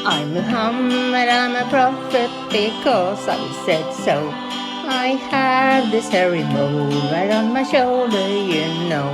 I'm Muhammad, I'm a prophet because I said so. I have this hairy mole right on my shoulder, you know.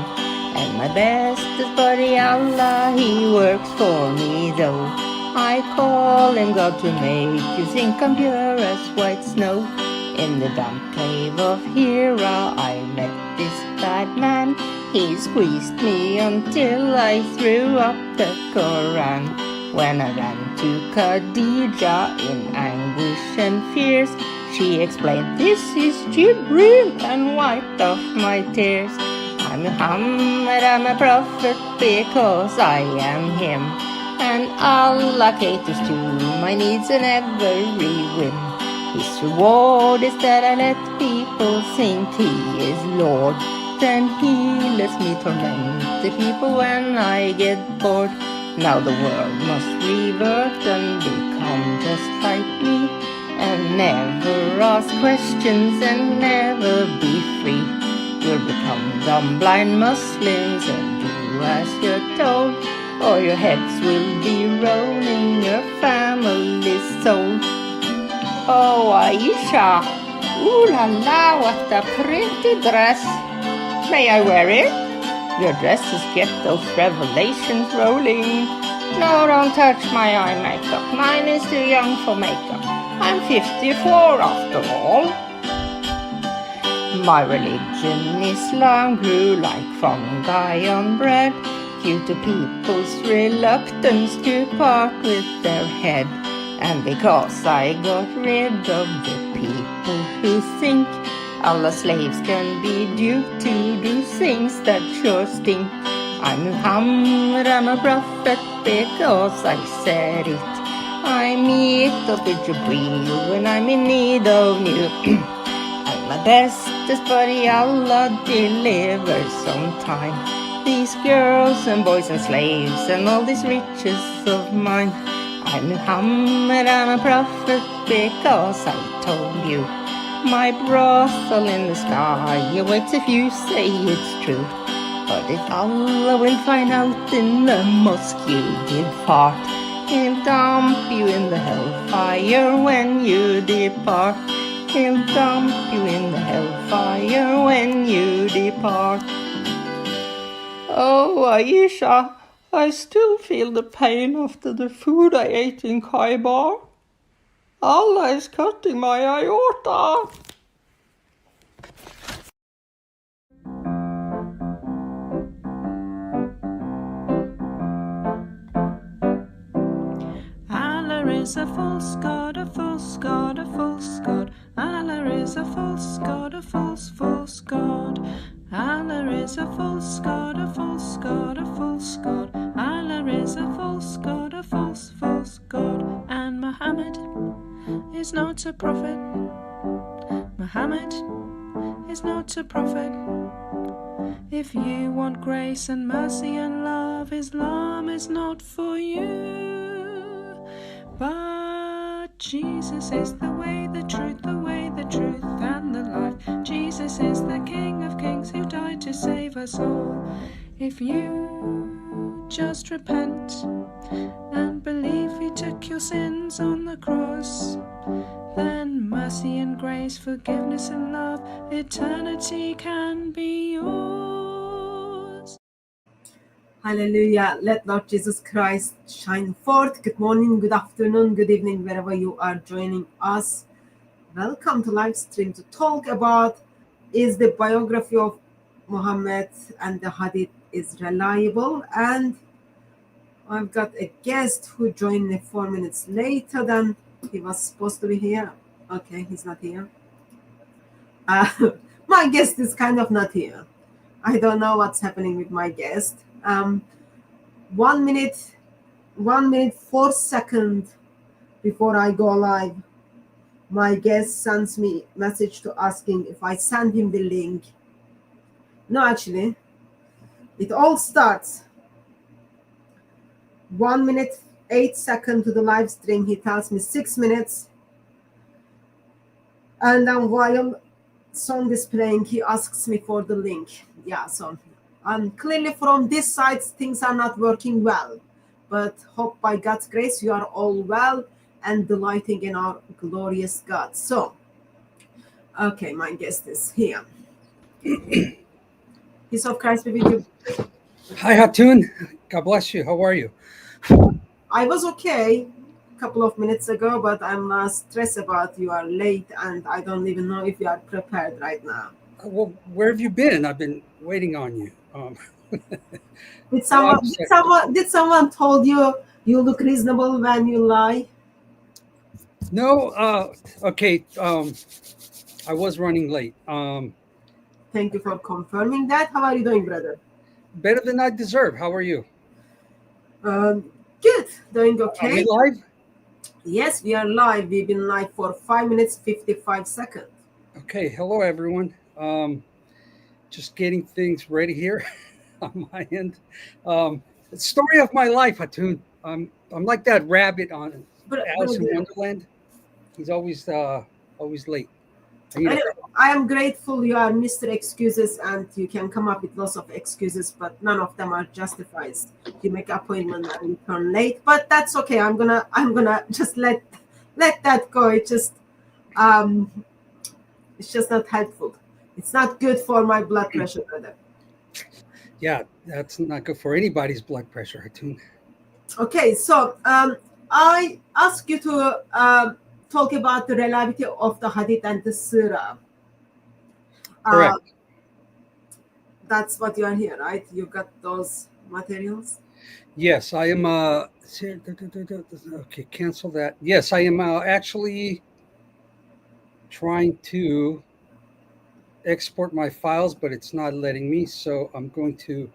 And my bestest buddy Allah, he works for me though. I call him God to make you think I'm pure as white snow. In the damp cave of Hira, I met this bad man. He squeezed me until I threw up the Qur'an. When I ran to Khadija in anguish and fears, she explained, "This is Jibreel," and wiped off my tears. I'm Muhammad, I'm a prophet because I am him, and Allah caters to my needs and every whim. His reward is that I let people think he is Lord. Then he lets me torment the people when I get bored. Now the world must revert and become just like me, and never ask questions and never be free. You'll become dumb blind Muslims and do as you're told, or your heads will be rolling your family's soul. Oh, Aisha, ooh la la, what a pretty dress. May I wear it? Your dresses get those revelations rolling. No, don't touch my eye makeup. Mine is too young for makeup. I'm 54 after all. My religion, Islam, grew like fungi on bread, due to people's reluctance to part with their head. And because I got rid of the people who think Allah's slaves can be duped to do things that sure stink. I'm Muhammad, I'm a prophet because I said it. I meet up with Jibreel when I'm in need of you. I'm my bestest buddy, Allah delivers on time. These girls and boys and slaves and all these riches of mine. I'm Muhammad, I'm a prophet because I told you. My brothel in the sky awaits if you say it's true. But if Allah will find out in the mosque you did fart, He'll dump you in the hellfire when you depart. He'll dump you in the hellfire when you depart. Oh, Aisha, I still feel the pain after the food I ate in Khaybar. Allah is cutting my aorta. Allah is a false God, a false God, a false God. Allah is a false God, a false God. Allah is a false God, a false God, a false God. Allah is a false God, a false God. And Muhammad is not a prophet. Muhammad is not a prophet. If you want grace and mercy and love, Islam is not for you. But Jesus is the way, the truth, and the life. Jesus is the King of Kings who died to save us all. If you just repent and believe He took your sins on the cross, then mercy and grace, forgiveness and love, eternity can be yours. Hallelujah. Let Lord Jesus Christ shine forth. Good morning, good afternoon, good evening, wherever you are joining us. Welcome to live stream to talk about, is the biography of Muhammad and the Hadith is reliable? And I've got a guest who joined me 4 minutes later than he was supposed to be here. Okay, he's not here. My guest is kind of not here. I don't know what's happening with my guest. 1 minute 4 seconds before I go live, my guest sends me a message to asking if I send him the link. No, actually, it all starts 1 minute 8 seconds to the live stream. He tells me 6 minutes, and then while song is playing, he asks me for the link. Yeah, so clearly from this side things are not working well. but hope by God's grace you are all well and delighting in our glorious God. So, okay, my guest is here. Peace of Christ be with you. Hi, Hatun. God bless you. How are you? I was okay a couple of minutes ago, but I'm stressed about you are late and I don't even know if you are prepared right now. Well, where have you been? I've been waiting on you. Did someone told you you look reasonable when you lie? No, okay. I was running late. Thank you for confirming that. How are you doing, brother? Better than I deserve. How are you? Good, doing Are okay. we live? Yes, we are live. We've been live for 5 minutes 55 seconds. Okay. Hello, everyone. Just getting things ready here on my end. The story of my life, Hatun. I'm like that rabbit on Alice in Brother, Wonderland. He's always late. I need a I am grateful you are Mr. Excuses and you can come up with lots of excuses, but none of them are justified. You make appointment and return late, but that's okay. I'm gonna just let that go. It's just not helpful. It's not good for my blood pressure, brother. Yeah, that's not good for anybody's blood pressure, Hatun. Okay, so I ask you to talk about the reliability of the Hadith and the Seerah. Correct. That's what you are here, right? You got those materials. Yes, I am. Okay, cancel that. Yes, I am actually trying to export my files, but it's not letting me. So I'm going to,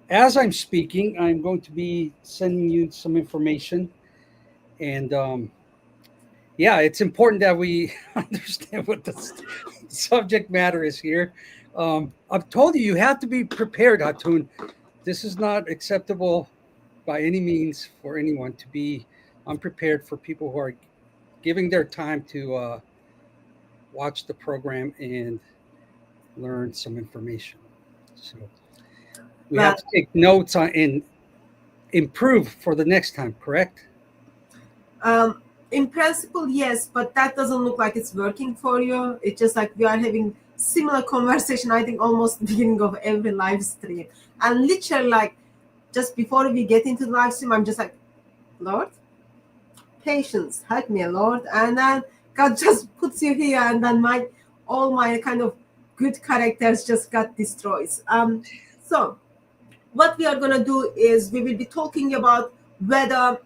as I'm speaking, I'm going to be sending you some information. And yeah, it's important that we understand what the subject matter is here. I've told you, you have to be prepared, Hatun. This is not acceptable by any means for anyone to be unprepared for people who are giving their time to watch the program and learn some information. So we have to take notes on and improve for the next time, correct? In principle, yes, but that doesn't look like it's working for you. It's just like we are having similar conversation, I think almost the beginning of every live stream. And literally like just before we get into the live stream, I'm just like, Lord, patience, help me, Lord. And then God just puts you here and then all my kind of good characters just got destroyed. So what we are going to do is we will be talking about whether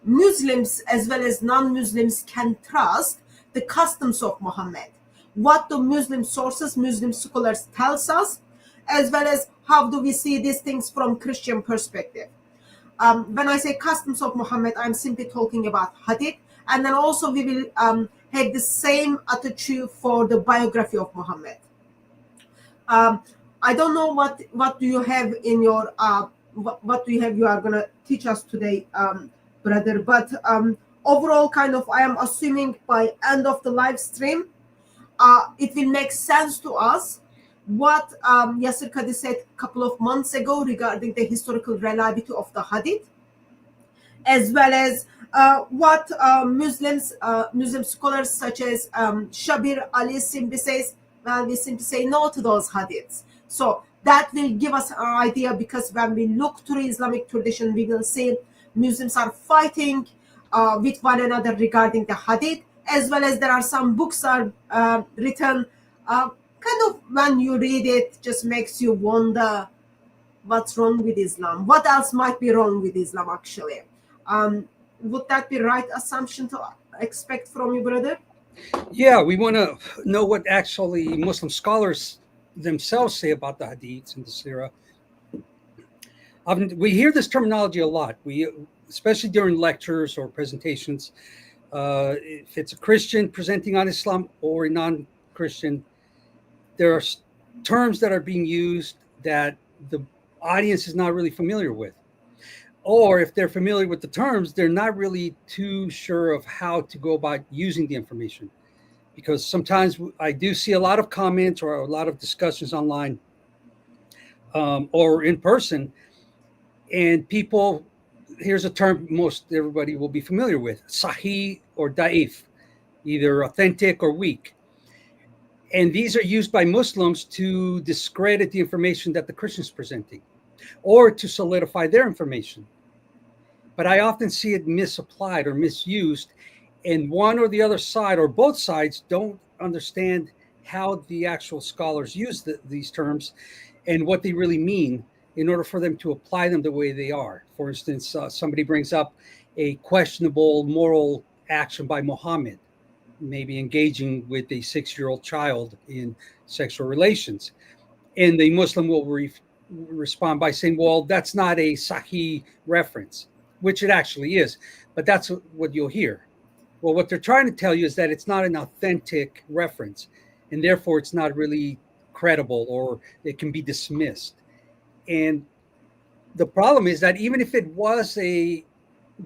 Muslims as well as non-Muslims can trust the customs of Muhammad. What the Muslim sources, Muslim scholars tells us, as well as how do we see these things from Christian perspective. When I say customs of Muhammad, I'm simply talking about Hadith, and then also we will have the same attitude for the biography of Muhammad. I don't know what do you have in your what do you have you are gonna teach us today, brother. But overall, kind of, I am assuming by end of the live stream, it will make sense to us what Yasir Qadhi said a couple of months ago regarding the historical reliability of the Hadith, as well as what Muslim scholars such as Shabir Ali simply says, well, we simply say no to those Hadiths. So that will give us an idea, because when we look through Islamic tradition, we will see Muslims are fighting with one another regarding the Hadith, as well as there are some books are written. Kind of when you read it, just makes you wonder what's wrong with Islam. What else might be wrong with Islam, actually? Would that be right assumption to expect from you, brother? Yeah, we want to know what actually Muslim scholars themselves say about the Hadiths and the Seerah. We hear this terminology a lot. Especially during lectures or presentations. If it's a Christian presenting on Islam or a non-Christian, there are terms that are being used that the audience is not really familiar with. Or if they're familiar with the terms, they're not really too sure of how to go about using the information. Because sometimes I do see a lot of comments or a lot of discussions online or in person, and people here's a term most everybody will be familiar with: sahih or da'if, either authentic or weak. And these are used by Muslims to discredit the information that the Christians presenting, or to solidify their information. But I often see it misapplied or misused, and one or the other side or both sides don't understand how the actual scholars use these terms and what they really mean in order for them to apply them the way they are. For instance, somebody brings up a questionable moral action by Muhammad, maybe engaging with a 6-year-old child in sexual relations. And the Muslim will respond by saying, well, that's not a Sahih reference, which it actually is. But that's what you'll hear. Well, what they're trying to tell you is that it's not an authentic reference, and therefore it's not really credible, or it can be dismissed. And the problem is that even if it was a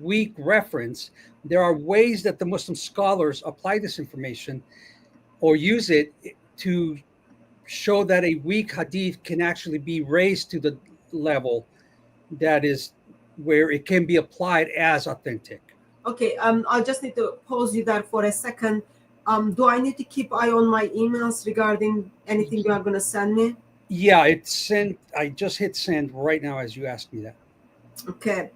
weak reference, there are ways that the Muslim scholars apply this information or use it to show that a weak hadith can actually be raised to the level that is where it can be applied as authentic. Okay, I just need to pause you there for a second. Do I need to keep eye on my emails regarding anything you are going to send me? Yeah, it's sent. I just hit send right now as you asked me that. Okay.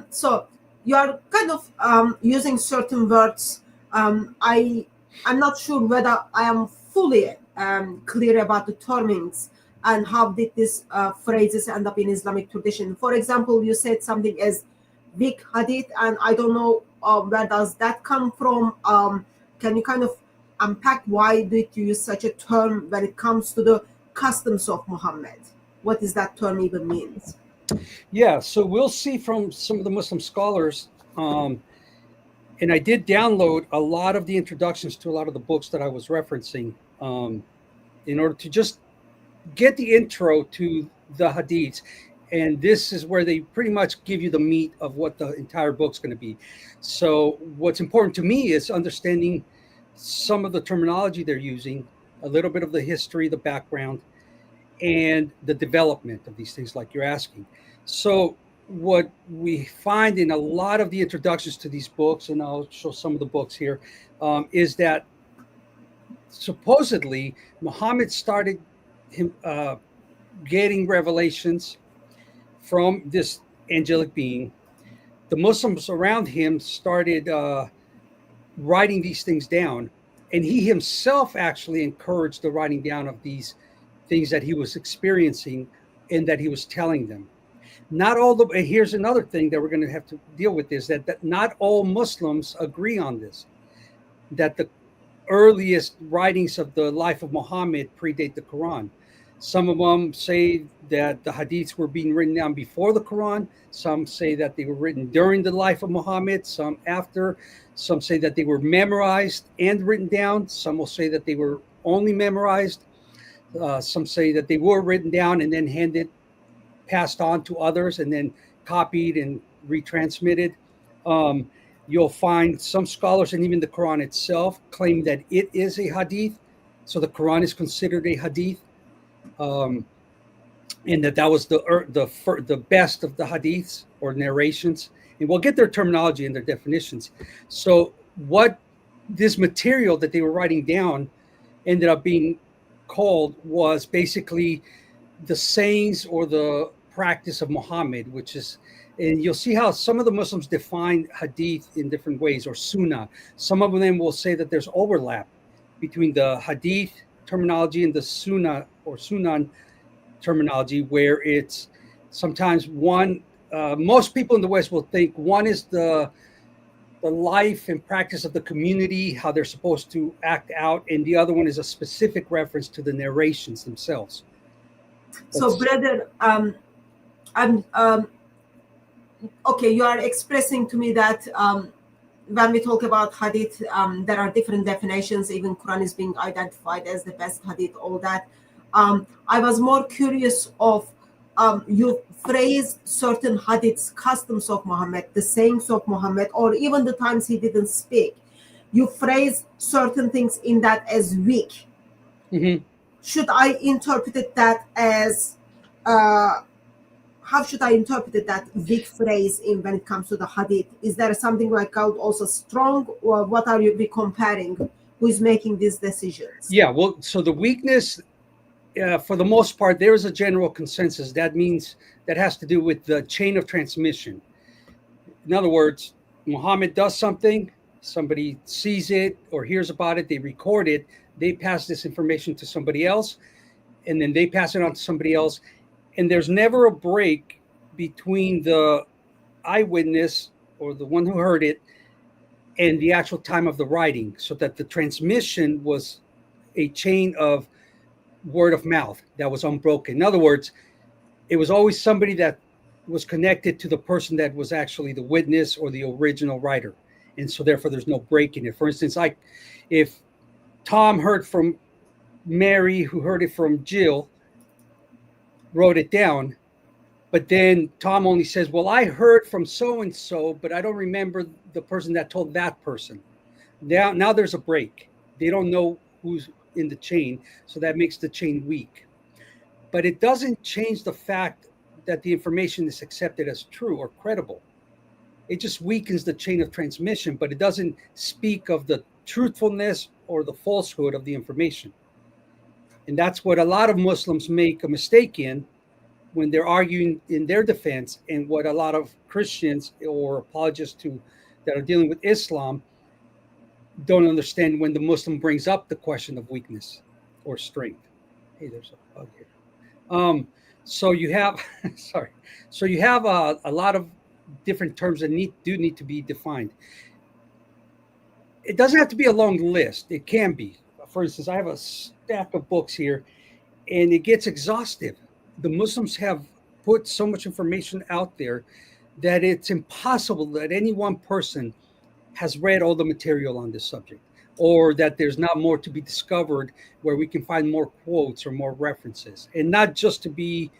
So you are kind of using certain words. I'm not sure whether I am fully clear about the termings and how did these phrases end up in Islamic tradition. For example, you said something as weak hadith, and I don't know where does that come from. Can you kind of unpack why did you use such a term when it comes to the customs of Muhammad? What does that term even means? Yeah, so we'll see from some of the Muslim scholars, and I did download a lot of the introductions to a lot of the books that I was referencing in order to just get the intro to the hadiths. And this is where they pretty much give you the meat of what the entire book's going to be. So what's important to me is understanding some of the terminology they're using, a little bit of the history, the background, and the development of these things like you're asking. So what we find in a lot of the introductions to these books, and I'll show some of the books here, is that supposedly Muhammad started getting revelations from this angelic being. The Muslims around him started writing these things down, and he himself actually encouraged the writing down of these things that he was experiencing and that he was telling them. Not all the, here's another thing that we're going to have to deal with, is that not all Muslims agree on this, that the earliest writings of the life of Muhammad predate the Quran. Some of them say that the hadiths were being written down before the Quran. Some say that they were written during the life of Muhammad, some after. Some say that they were memorized and written down. Some will say that they were only memorized. Some say that they were written down and then passed on to others, and then copied and retransmitted. You'll find some scholars, and even the Quran itself, claim that it is a hadith. So the Quran is considered a hadith. And that was the best of the hadiths or narrations, and we'll get their terminology and their definitions. So what this material that they were writing down ended up being called was basically the sayings or the practice of Muhammad, which is, and you'll see how some of the Muslims define hadith in different ways, or sunnah. Some of them will say that there's overlap between the hadith terminology and the sunnah or sunan terminology, where it's sometimes one, most people in the West will think one is the life and practice of the community, how they're supposed to act out, and the other one is a specific reference to the narrations themselves. So, brother, okay, you are expressing to me that when we talk about hadith, there are different definitions. Even Quran is being identified as the best hadith, all that. I was more curious of you phrase certain hadiths, customs of Muhammad, the sayings of Muhammad, or even the times he didn't speak. You phrase certain things in that as weak. Mm-hmm. Should I interpret that as how how should I interpret that weak phrase when it comes to the hadith? Is there something like called also strong, or what are you be comparing? Who is making these decisions? Yeah, well, so the weakness, for the most part, there is a general consensus. That means that has to do with the chain of transmission. In other words, Muhammad does something, somebody sees it or hears about it, they record it, they pass this information to somebody else, and then they pass it on to somebody else. And there's never a break between the eyewitness or the one who heard it and the actual time of the writing, so that the transmission was a chain of word of mouth that was unbroken. In other words, it was always somebody that was connected to the person that was actually the witness or the original writer. And so therefore there's no break in it. For instance, like if Tom heard from Mary, who heard it from Jill, wrote it down, but then Tom only says, well, I heard from so-and-so, but I don't remember the person that told that person. Now there's a break. They don't know who's in the chain, so that makes the chain weak. But it doesn't change the fact that the information is accepted as true or credible. It just weakens the chain of transmission, but it doesn't speak of the truthfulness or the falsehood of the information. And that's what a lot of Muslims make a mistake in when they're arguing in their defense, and what a lot of Christians or apologists that are dealing with Islam don't understand when the Muslim brings up the question of weakness or strength. Hey, there's a bug here. So you have, sorry. So you have a lot of different terms that do need to be defined. It doesn't have to be a long list. It can be. For instance, I have a stack of books here, and it gets exhaustive. The Muslims have put so much information out there that it's impossible that any one person has read all the material on this subject, or that there's not more to be discovered where we can find more quotes or more references, and not just to be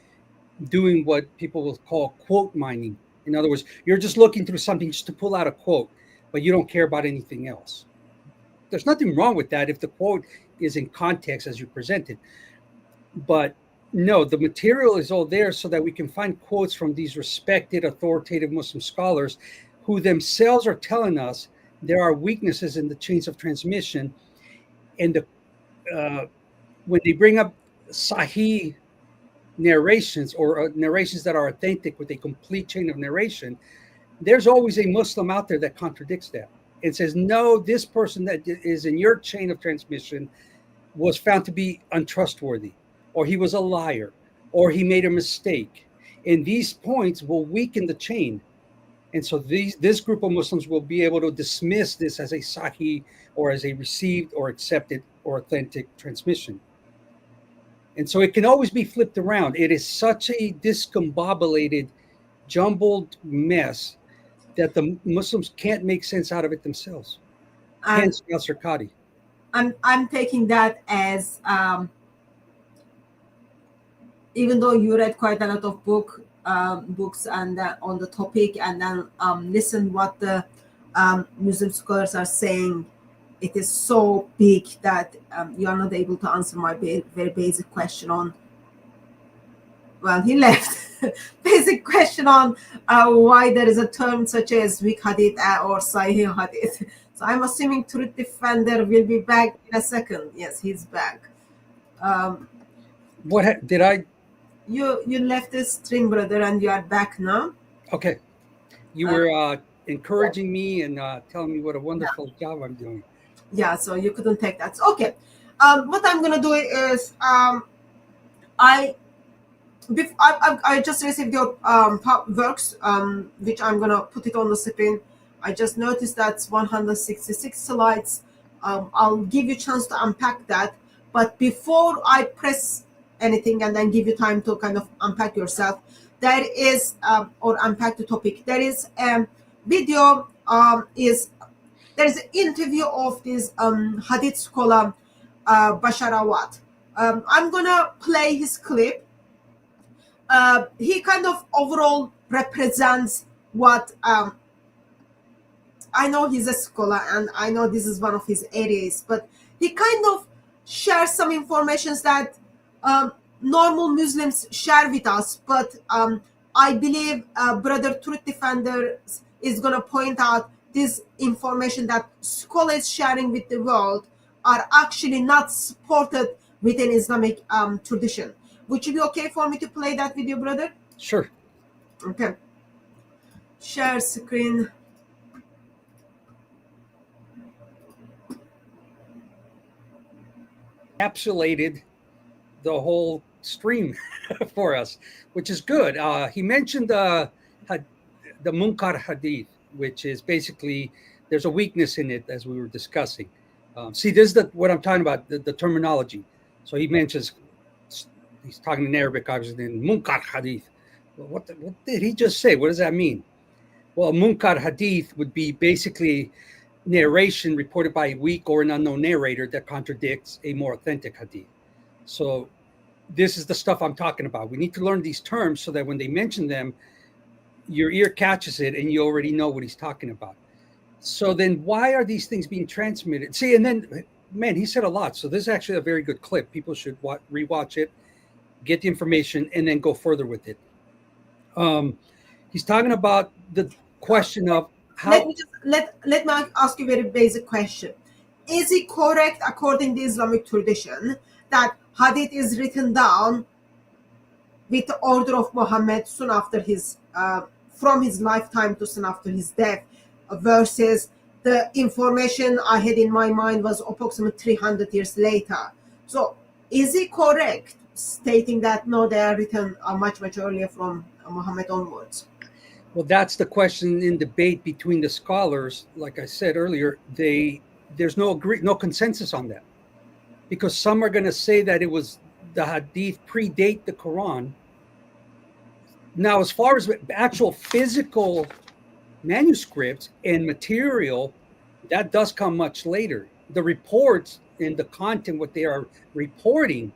doing what people will call quote mining. In other words, you're just looking through something just to pull out a quote, but you don't care about anything else. There's nothing wrong with that if the quote is in context as you present it. But no, the material is all there so that we can find quotes from these respected, authoritative Muslim scholars who themselves are telling us there are weaknesses in the chains of transmission. And when they bring up Sahih narrations, or narrations that are authentic with a complete chain of narration, there's always a Muslim out there that contradicts that and says, no, this person that is in your chain of transmission was found to be untrustworthy, or he was a liar, or he made a mistake. And these points will weaken the chain. And so this group of Muslims will be able to dismiss this as a sahih, or as a received or accepted or authentic transmission. And so it can always be flipped around. It is such a discombobulated, jumbled mess that the Muslims can't make sense out of it themselves. Hence Yasir Qadhi. I'm taking that as, even though you read quite a lot of books and on the topic, and then listen what the Muslim scholars are saying, it is so big that you are not able to answer my very basic question on, well, he left. Basic question on why there is a term such as weak hadith or sahih hadith. So I'm assuming Truth Defender will be back in a second. Yes, he's back. What did I? You left the stream, brother, and you are back now. Okay. You were encouraging me and telling me what a wonderful job I'm doing. Yeah, so you couldn't take that. Okay. What I'm gonna do is I just received your works, which I'm gonna put it on the screen. I just noticed that's 166 slides. I'll give you a chance to unpack that, but before I press anything and then give you time to kind of unpack yourself, there is or unpack the topic. There is a video. There is an interview of this Hadith scholar Bashar Awad. I'm gonna play his clip. He kind of overall represents what I know. He's a scholar, and I know this is one of his areas, but he kind of shares some information that normal Muslims share with us, but I believe Brother Truth Defender is going to point out this information that scholars sharing with the world are actually not supported within Islamic tradition. Would you be okay for me to play that video, brother? Sure. Okay. Share screen. Encapsulated the whole stream for us, which is good. He mentioned the Munkar Hadith, which is basically there's a weakness in it, as we were discussing. See, this is what I'm talking about, the terminology. So he mentions, he's talking in Arabic, obviously, in Munkar Hadith. Well, what did he just say? What does that mean? Well, Munkar Hadith would be basically narration reported by a weak or an unknown narrator that contradicts a more authentic Hadith. So this is the stuff I'm talking about. We need to learn these terms so that when they mention them, your ear catches it and you already know what he's talking about. So then why are these things being transmitted? See, and then, man, he said a lot. So this is actually a very good clip. People should rewatch it, get the information, and then go further with it. He's talking about the question of how... Let me ask you a very basic question. Is it correct, according to Islamic tradition, that Hadith is written down with the order of Muhammad soon after his, from his lifetime to soon after his death, versus the information I had in my mind was approximately 300 years later? So is it correct stating that no, they are written much earlier from Muhammad onwards? Well, that's the question in debate between the scholars. Like I said earlier, there's no consensus on that, because some are going to say that it was the Hadith predate the Quran. Now, as far as actual physical manuscripts and material, that does come much later. The reports and the content, what they are reporting,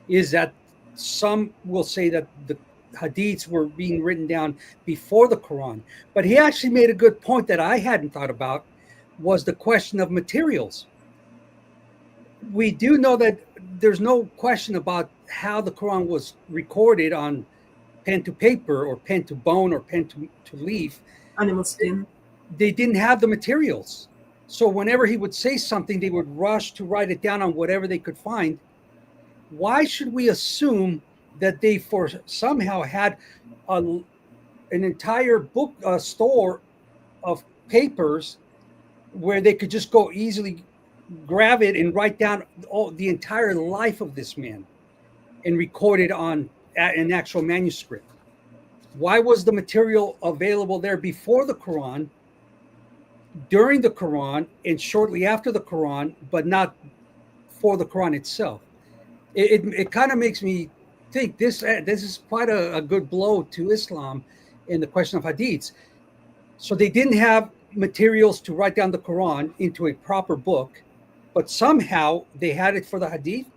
is that some will say that the Hadiths were being written down before the Quran. But he actually made a good point that I hadn't thought about, was the question of materials. We do know that there's no question about how the Quran was recorded on pen to paper or pen to bone or pen to leaf. Animal skin. They didn't have the materials. So whenever he would say something, they would rush to write it down on whatever they could find. Why should we assume that they somehow had an entire book store of papers where they could just go easily grab it and write down the entire life of this man and record it on an actual manuscript? Why was the material available there before the Quran, during the Quran, and shortly after the Quran, but not for the Quran itself? It kind of makes me think this is quite a good blow to Islam in the question of hadiths. So they didn't have materials to write down the Quran into a proper book, but somehow they had it for the hadith,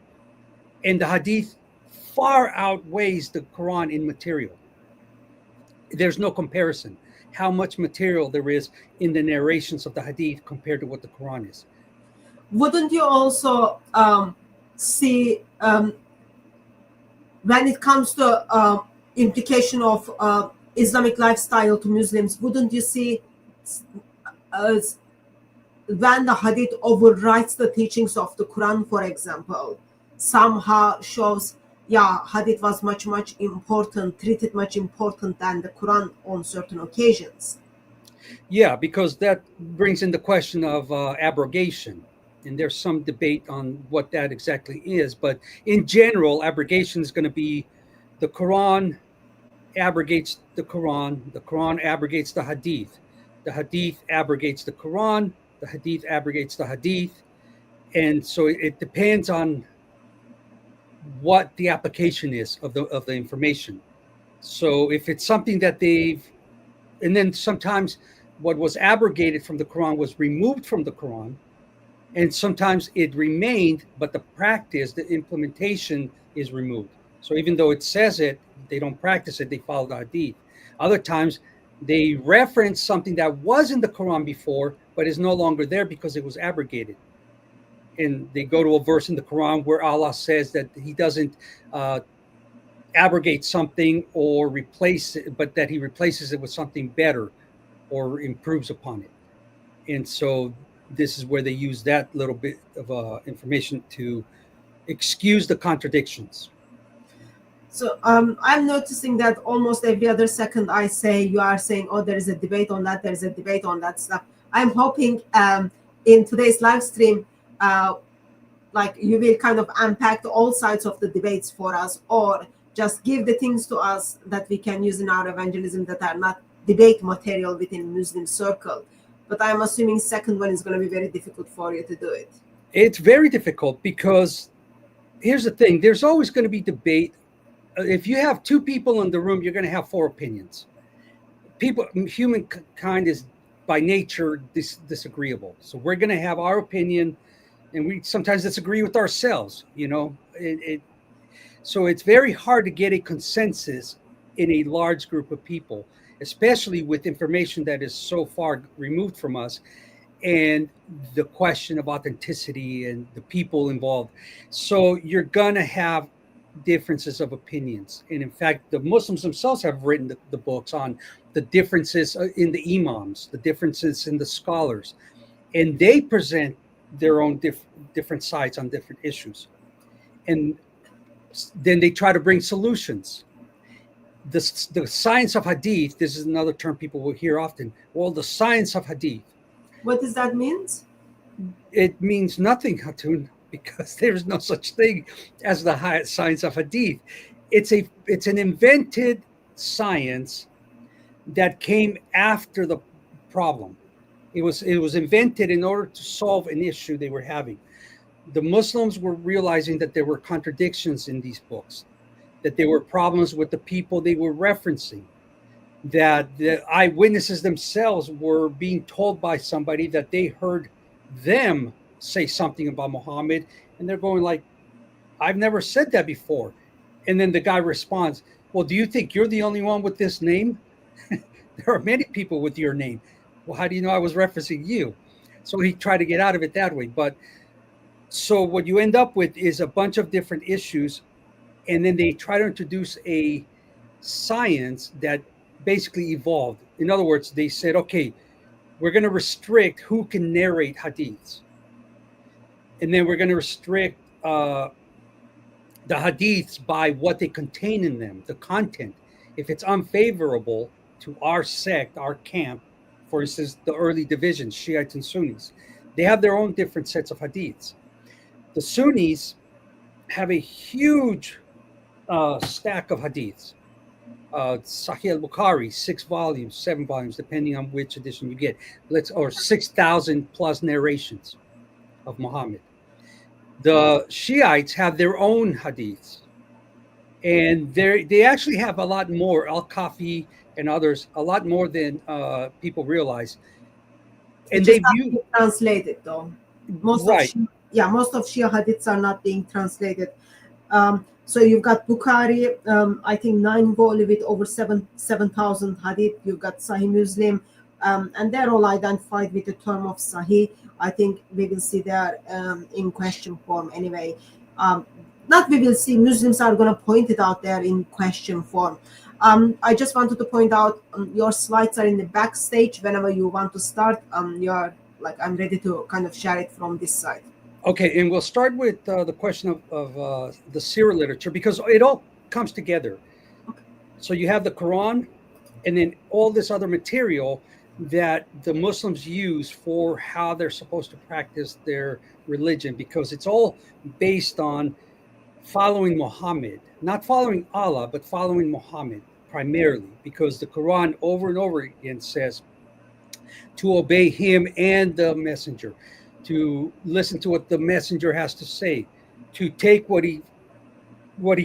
and the hadith far outweighs the Quran in material. There's no comparison how much material there is in the narrations of the hadith compared to what the Quran is. Wouldn't you also see, when it comes to implication of Islamic lifestyle to Muslims, wouldn't you see when the hadith overrides the teachings of the Quran, for example, somehow shows, yeah, hadith was much important, treated much important than the Quran on certain occasions? Yeah, because that brings in the question of abrogation. And there's some debate on what that exactly is. But in general, abrogation is going to be the Quran abrogates the Quran abrogates the Hadith abrogates the Quran, the Hadith abrogates the Hadith. And so it depends on what the application is of the information. So if it's something that and then sometimes what was abrogated from the Quran was removed from the Quran, and sometimes it remained, but the practice, the implementation is removed. So even though it says it, they don't practice it, they follow the Hadith. Other times they reference something that was in the Quran before, but is no longer there because it was abrogated. And they go to a verse in the Quran where Allah says that he doesn't abrogate something or replace it, but that he replaces it with something better or improves upon it. And so this is where they use that little bit of information to excuse the contradictions. So I'm noticing that almost every other second I say, you are saying, oh, there is a debate on that, there's a debate on that stuff. I'm hoping in today's live stream, like you will kind of unpack all sides of the debates for us, or just give the things to us that we can use in our evangelism that are not debate material within Muslim circle. But I'm assuming second one is going to be very difficult for you to do it. It's very difficult because here's the thing. There's always going to be debate. If you have two people in the room, you're going to have four opinions. Humankind is by nature disagreeable. So we're going to have our opinion, and we sometimes disagree with ourselves, you know. So it's very hard to get a consensus in a large group of people, especially with information that is so far removed from us, and the question of authenticity and the people involved. So you're going to have differences of opinions. And in fact, the Muslims themselves have written the books on the differences in the imams, the differences in the scholars, and they present their own different sides on different issues. And then they try to bring solutions. The science of Hadith, this is another term people will hear often. Well, the science of Hadith. What does that mean? It means nothing, Hatun, because there's no such thing as the science of Hadith. It's an invented science that came after the problem. It was invented in order to solve an issue they were having. The Muslims were realizing that there were contradictions in these books, that there were problems with the people they were referencing, that the eyewitnesses themselves were being told by somebody that they heard them say something about Muhammad, and they're going like, I've never said that before. And then the guy responds, well, do you think you're the only one with this name? There are many people with your name. Well, how do you know I was referencing you? So he tried to get out of it that way. But so what you end up with is a bunch of different issues, and then they try to introduce a science that basically evolved. In other words, they said, okay, we're going to restrict who can narrate hadiths. And then we're going to restrict the hadiths by what they contain in them, the content. If it's unfavorable to our sect, our camp, for instance, the early divisions, Shiites and Sunnis, they have their own different sets of hadiths. The Sunnis have a huge stack of hadiths. Sahih al-Bukhari, 6 volumes, 7 volumes, depending on which edition you get. Or 6,000 plus narrations of Muhammad. The Shiites have their own hadiths, and they actually have a lot more. Al-Kafi and others, a lot more than people realize. And they being translated though. Most of Shia hadiths are not being translated. So you've got Bukhari, I think 9 volume with over 7,000 hadith. You've got Sahih Muslim, and they're all identified with the term of Sahih. I think we will see there in question form anyway. Not we will see, Muslims are going to point it out there in question form. I just wanted to point out your slides are in the backstage. Whenever you want to start, you're like, I'm ready to kind of share it from this side. Okay, and we'll start with the question of the Seerah literature, because it all comes together. Okay. So you have the Quran, and then all this other material that the Muslims use for how they're supposed to practice their religion, because it's all based on following Muhammad, not following Allah, but following Muhammad primarily, because the Quran over and over again says to obey him and the messenger, to listen to what the messenger has to say, to take what he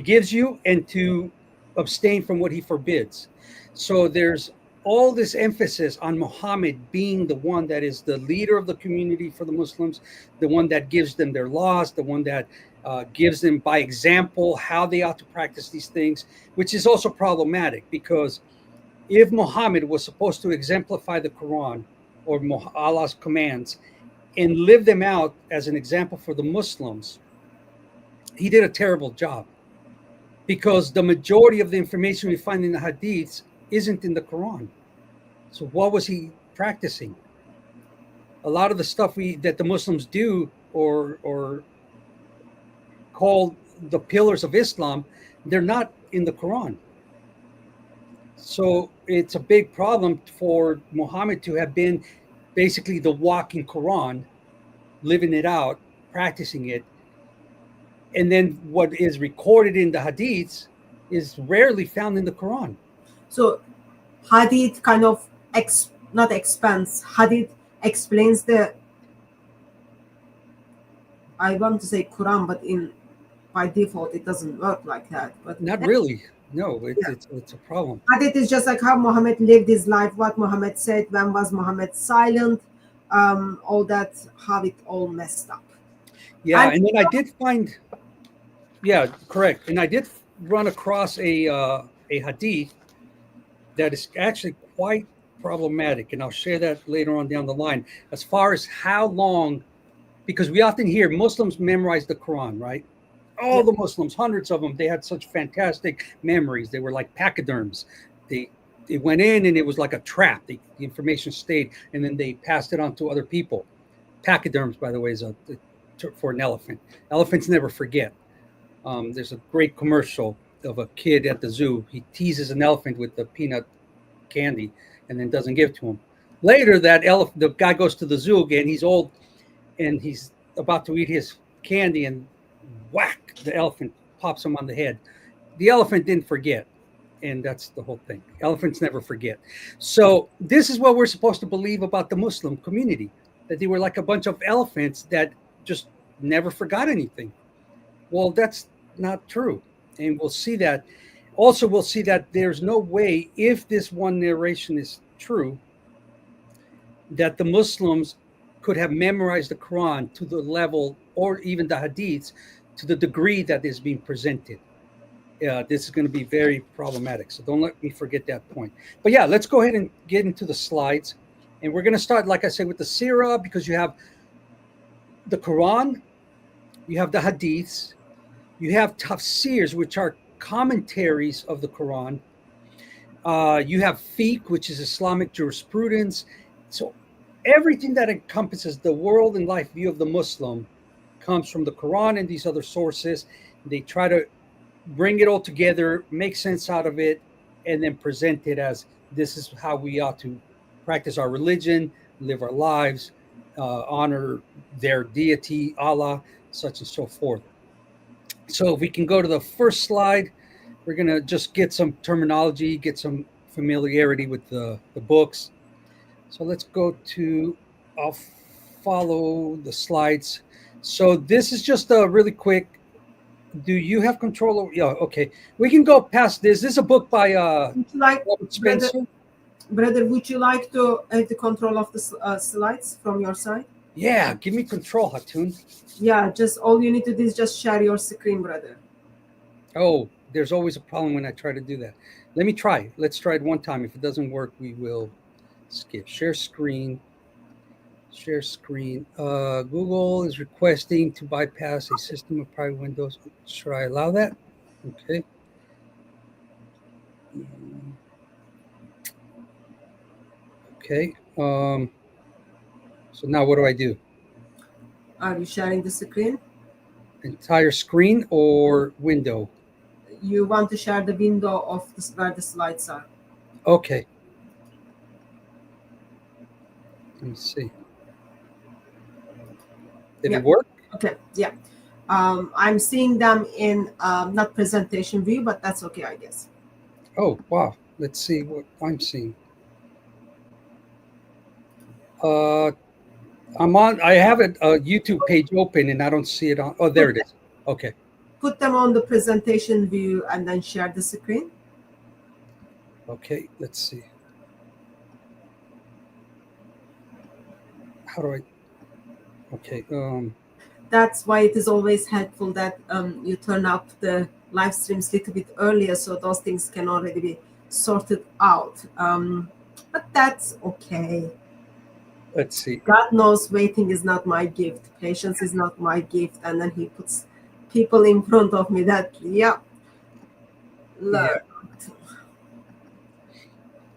gives you, and to abstain from what he forbids. So there's all this emphasis on Muhammad being the one that is the leader of the community for the Muslims, the one that gives them their laws, the one that gives them by example how they ought to practice these things, which is also problematic, because if Muhammad was supposed to exemplify the Quran or Allah's commands and live them out as an example for the Muslims, he did a terrible job, because the majority of the information we find in the Hadiths isn't in the Quran. So what was he practicing? A lot of the stuff that the Muslims do or call the pillars of Islam, they're not in the Quran. So it's a big problem for Muhammad to have been basically the walking Quran, living it out, practicing it. And then what is recorded in the Hadiths is rarely found in the Quran. So Hadith kind of not expands. Hadith explains the, I want to say Quran, but by default it doesn't work like that. But not really. No, it's a problem. Hadith is just like how Muhammad lived his life, what Muhammad said, when was Muhammad silent, all that, how it all messed up. Yeah, and then I did find, yeah, correct. And I did run across a hadith that is actually quite problematic, and I'll share that later on down the line. As far as how long, because we often hear Muslims memorize the Quran, right? All the Muslims, hundreds of them, they had such fantastic memories. They were like pachyderms. They went in and it was like a trap. The information stayed, and then they passed it on to other people. Pachyderms, by the way, is for an elephant. Elephants never forget. There's a great commercial of a kid at the zoo. He teases an elephant with the peanut candy and then doesn't give it to him. Later, the guy goes to the zoo again. He's old and he's about to eat his candy, and whack, the elephant pops him on the head. The elephant didn't forget, and that's the whole thing. Elephants never forget. So this is what we're supposed to believe about the Muslim community, that they were like a bunch of elephants that just never forgot anything. Well, that's not true, and we'll see that. Also, we'll see that there's no way, if this one narration is true, that the Muslims could have memorized the Quran to the level, or even the Hadiths, to the degree that is being presented. This is going to be very problematic. So don't let me forget that point. But yeah, let's go ahead and get into the slides. And we're going to start, like I said, with the Seerah, because you have the Quran, you have the Hadiths, you have tafsirs, which are commentaries of the Quran. You have fiqh, which is Islamic jurisprudence. So everything that encompasses the world and life view of the Muslim comes from the Quran and these other sources. They try to bring it all together, make sense out of it, and then present it as this is how we ought to practice our religion, live our lives, honor their deity, Allah, such and so forth. So if we can go to the first slide, we're going to just get some terminology, get some familiarity with the books. So let's go to, I'll follow the slides. So this is just a really quick, do you have control over, yeah, okay. We can go past this. This is a book by Robert Spencer. Brother, would you like to have the control of the slides from your side? Yeah, give me control, Hatun. Yeah, just all you need to do is just share your screen, brother. Oh, there's always a problem when I try to do that. Let me try. Let's try it one time. If it doesn't work, we will skip. Share screen. Share screen. Google is requesting to bypass a system of private windows. Should I allow that? Okay. Okay. So now what do I do? Are you sharing the screen? Entire screen or window? You want to share the window of where the slides are. Okay. Let me see. Did it work? Okay, yeah. I'm seeing them in not presentation view, but that's okay, I guess. Oh, wow. Let's see what I'm seeing. I have a YouTube page open and I don't see it on. Oh, there it is. Okay. Put them on the presentation view and then share the screen. Okay, let's see. How do I? Okay. That's why it is always helpful that you turn up the live streams a little bit earlier, so those things can already be sorted out. But that's okay. Let's see. God knows waiting is not my gift. Patience is not my gift. And then he puts people in front of me that, yeah, learn.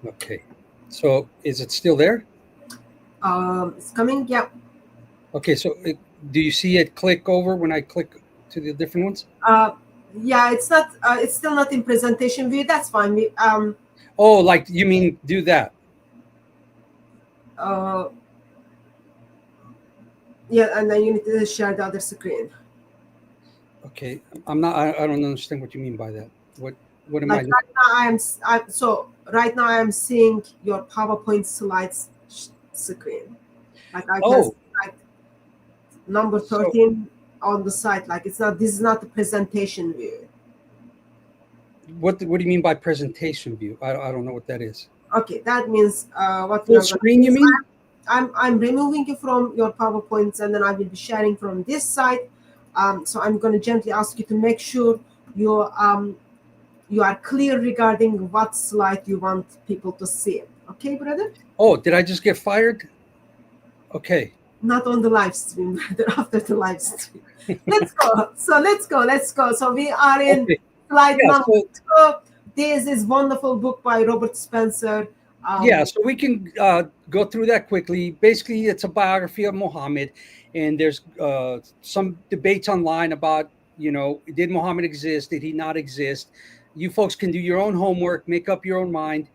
Okay. So is it still there? It's coming. Yeah. Okay. So do you see it click over when I click to the different ones? Yeah, it's not. It's still not in presentation view. That's fine. Oh, like you mean do that? Yeah, and then you need to share the other screen. Okay. I'm not. I don't understand what you mean by that. What am Like I? right now, so right now I am seeing your PowerPoint slides screen. Like I can see, like number 13 on the side. Like it's not. This is not the presentation view. What do you mean by presentation view? I don't know what that is. Okay, that means what we Full are going screen, to you do is mean? I'm removing you from your PowerPoints, and then I will be sharing from this side. So I'm going to gently ask you to make sure you are clear regarding what slide you want people to see. Okay, brother? Oh, did I just get fired? Okay. Not on the live stream, brother. After the live stream. Let's go. So we are in Okay. slide Yeah, number so 2. This is wonderful book by Robert Spencer. yeah, so we can go through that quickly. Basically, it's a biography of Muhammad, and there's some debates online about, did Muhammad exist? Did he not exist? You folks can do your own homework, make up your own mind,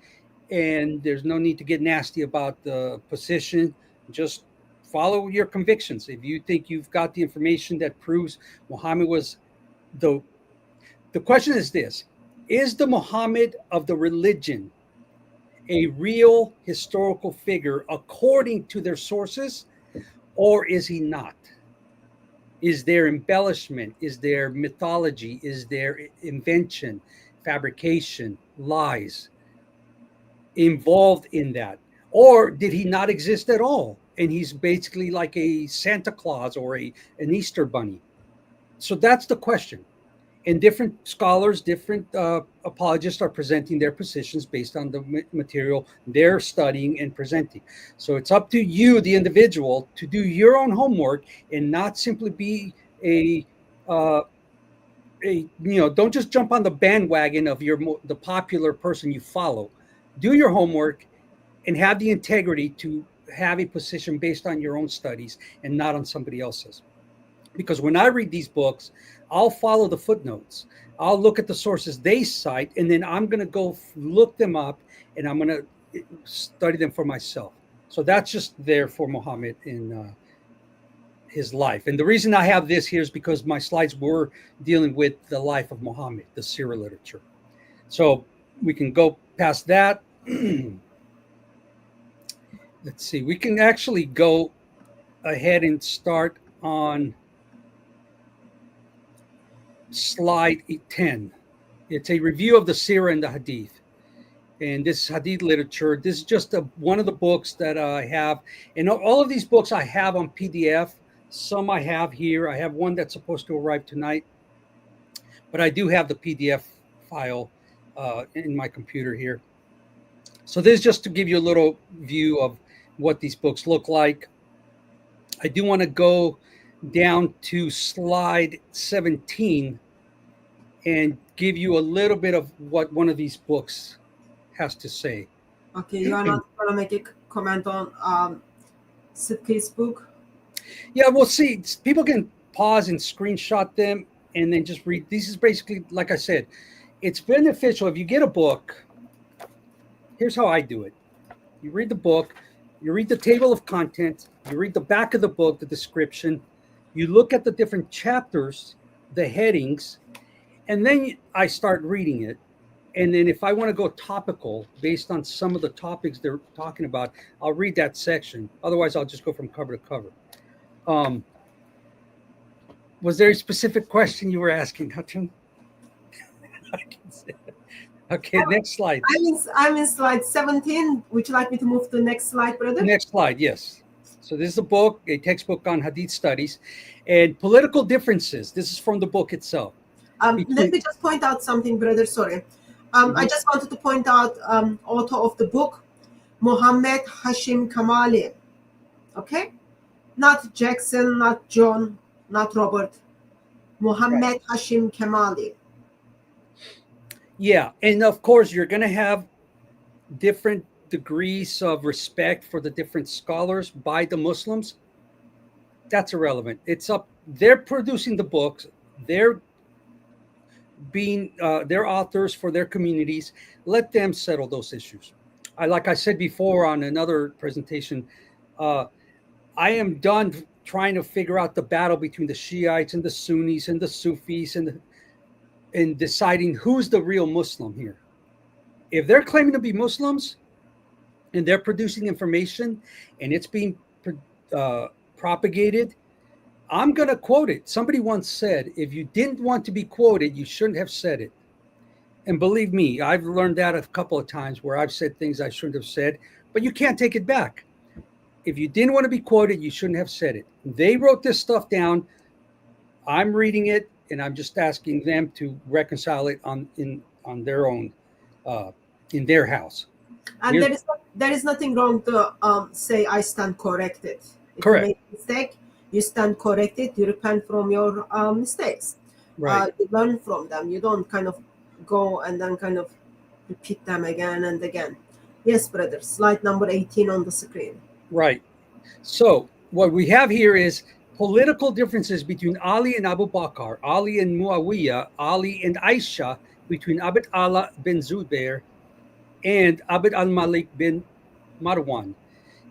and there's no need to get nasty about the position. Just follow your convictions. If you think you've got the information that proves Muhammad was the question is this: is the Muhammad of the religion a real historical figure according to their sources, or is he not? Is there embellishment? Is there mythology? Is there invention, fabrication, lies involved in that? Or did he not exist at all? And he's basically like a Santa Claus or an Easter bunny. So that's the question. And different scholars, different apologists are presenting their positions based on the material they're studying and presenting. So it's up to you, the individual, to do your own homework and not simply be don't just jump on the bandwagon of the popular person you follow. Do your homework and have the integrity to have a position based on your own studies and not on somebody else's. Because when I read these books, I'll follow the footnotes. I'll look at the sources they cite, and then I'm going to go look them up, and I'm going to study them for myself. So that's just there for Muhammad in his life. And the reason I have this here is because my slides were dealing with the life of Muhammad, the Seerah literature. So we can go past that. Let's see. We can actually go ahead and start on slide 10. It's a review of the Seerah and the Hadith. And this Hadith literature, this is just one of the books that I have. And all of these books I have on PDF. Some I have here. I have one that's supposed to arrive tonight. But I do have the PDF file in my computer here. So this is just to give you a little view of what these books look like. I do want to go down to slide 17 and give you a little bit of what one of these books has to say. Okay, you are not going to make a comment on Sidki's book? Yeah, we'll see. People can pause and screenshot them and then just read. This is basically, like I said, it's beneficial if you get a book. Here's how I do it. You read the book, you read the table of contents, you read the back of the book, the description, you look at the different chapters, the headings, and then I start reading it. And then if I want to go topical based on some of the topics they're talking about, I'll read that section. Otherwise, I'll just go from cover to cover. Was there a specific question you were asking, Hutchin? Okay, next slide. I'm in slide 17. Would you like me to move to the next slide, brother? Next slide, yes. So this is a book, a textbook on Hadith studies and political differences. This is from the book itself. Let me just point out something, brother. Sorry. I just wanted to point out author of the book, Muhammad Hashim Kamali. Okay? Not Jackson, not John, not Robert. Muhammad Hashim Kamali. Yeah, and of course you're going to have different degrees of respect for the different scholars by the Muslims. That's irrelevant. It's up. They're producing the books. They're being they're authors for their communities. Let them settle those issues. Like I said before on another presentation, uh, I am done trying to figure out the battle between the Shiites and the Sunnis and the Sufis and deciding who's the real Muslim here. If they're claiming to be Muslims and they're producing information and it's being uh, propagated, I'm going to quote it. Somebody once said, if you didn't want to be quoted, you shouldn't have said it. And believe me, I've learned that a couple of times where I've said things I shouldn't have said, but you can't take it back. If you didn't want to be quoted, you shouldn't have said it. They wrote this stuff down. I'm reading it, and I'm just asking them to reconcile it on their own, in their house. And Here's- there is nothing wrong to say I stand corrected. If Correct. you make a mistake, you stand corrected. You repent from your mistakes. Right. You learn from them. You don't kind of go and then kind of repeat them again and again. Yes, brother. Slide number 18 on the screen. Right. So what we have here is political differences between Ali and Abu Bakr, Ali and Muawiyah, Ali and Aisha, between Abd Allah bin Zubair and Abd al-Malik bin Marwan,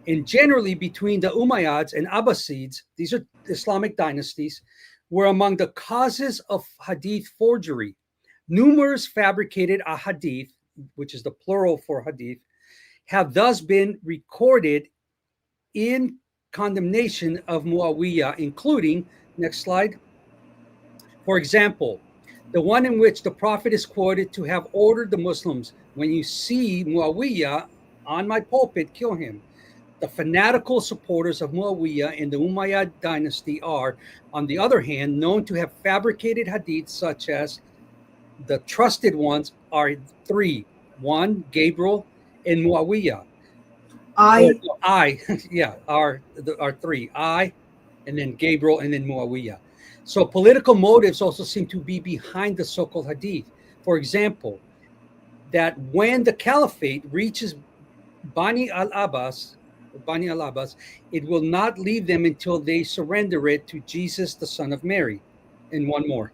and generally between the Umayyads and Abbasids, these are Islamic dynasties, were among the causes of hadith forgery. Numerous fabricated ahadith, which is the plural for hadith, have thus been recorded in condemnation of Muawiyah, including, next slide, for example, the one in which the Prophet is quoted to have ordered the Muslims, when you see Muawiyah on my pulpit, kill him. The fanatical supporters of Muawiyah in the Umayyad dynasty are, on the other hand, known to have fabricated hadiths such as the trusted ones are three. One, Gabriel and Muawiyah. Yeah, are three. I, and then Gabriel, and then Muawiyah. So political motives also seem to be behind the so-called hadith. For example, that when the caliphate reaches Bani al-Abbas, it will not leave them until they surrender it to Jesus, the son of Mary. And one more.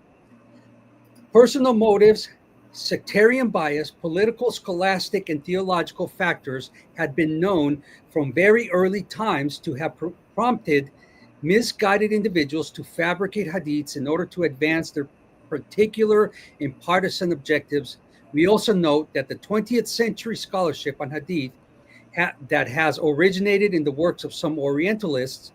Personal motives, sectarian bias, political, scholastic, and theological factors had been known from very early times to have prompted misguided individuals to fabricate hadiths in order to advance their particular and partisan objectives. We also note that the 20th century scholarship on hadith that has originated in the works of some Orientalists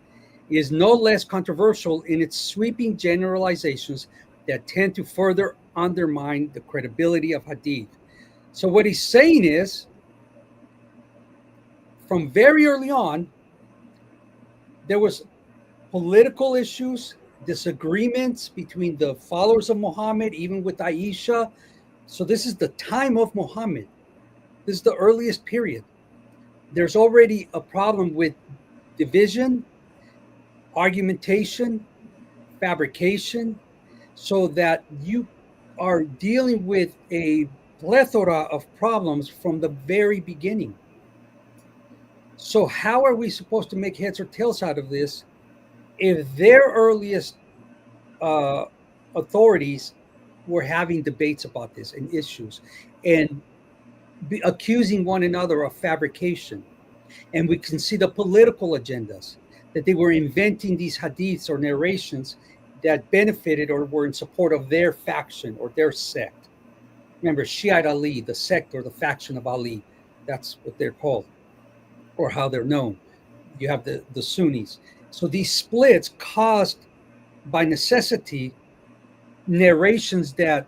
is no less controversial in its sweeping generalizations that tend to further undermine the credibility of hadith. So what he's saying is, from very early on, there was political issues, disagreements between the followers of Muhammad, even with Aisha. So this is the time of Muhammad. This is the earliest period. There's already a problem with division, argumentation, fabrication, so that you are dealing with a plethora of problems from the very beginning. So how are we supposed to make heads or tails out of this if their earliest authorities were having debates about this and issues and accusing one another of fabrication? And we can see the political agendas, that they were inventing these hadiths or narrations that benefited or were in support of their faction or their sect. Remember, Shiite Ali, the sect or the faction of Ali, that's what they're called, or how they're known. You have the Sunnis. So these splits caused, by necessity, narrations that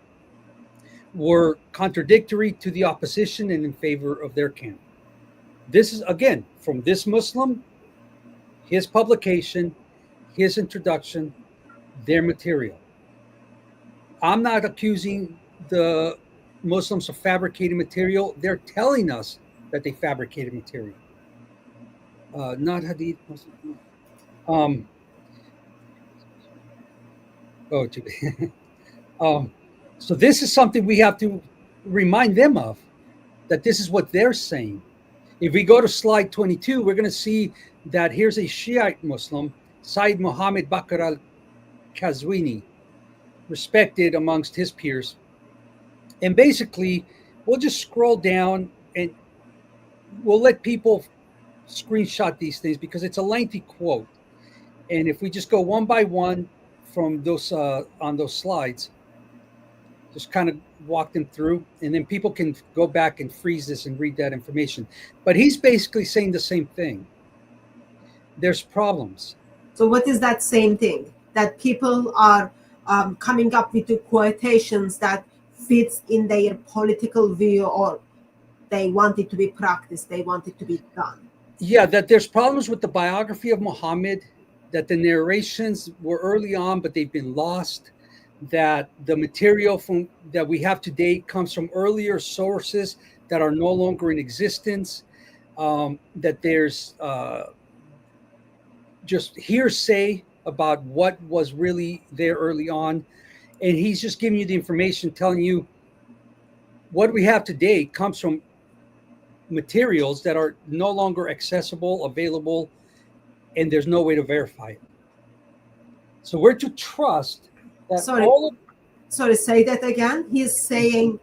were contradictory to the opposition and in favor of their camp. This is, again, from this Muslim, his publication, his introduction, their material. I'm not accusing the Muslims of fabricating material. They're telling us that they fabricated material. Not hadith. So this is something we have to remind them of, that this is what they're saying. If we go to slide 22, we're going to see that here's a Shiite Muslim, Sayyid Muhammad Bakr al-Qazwini, respected amongst his peers. And basically, we'll just scroll down and we'll let people screenshot these things because it's a lengthy quote. And if we just go one by one from those on those slides, just kind of walk them through, and then people can go back and freeze this and read that information. But he's basically saying the same thing. There's problems. So what is that same thing? That people are coming up with the quotations that fits in their political view, or they want it to be practiced, they want it to be done. Yeah, that there's problems with the biography of Muhammad, that the narrations were early on, but they've been lost, that the material that we have today comes from earlier sources that are no longer in existence, that there's just hearsay about what was really there early on. And he's just giving you the information, telling you what we have today comes from materials that are no longer accessible, available, and there's no way to verify it. So we're to trust that Sorry, say that again. He's saying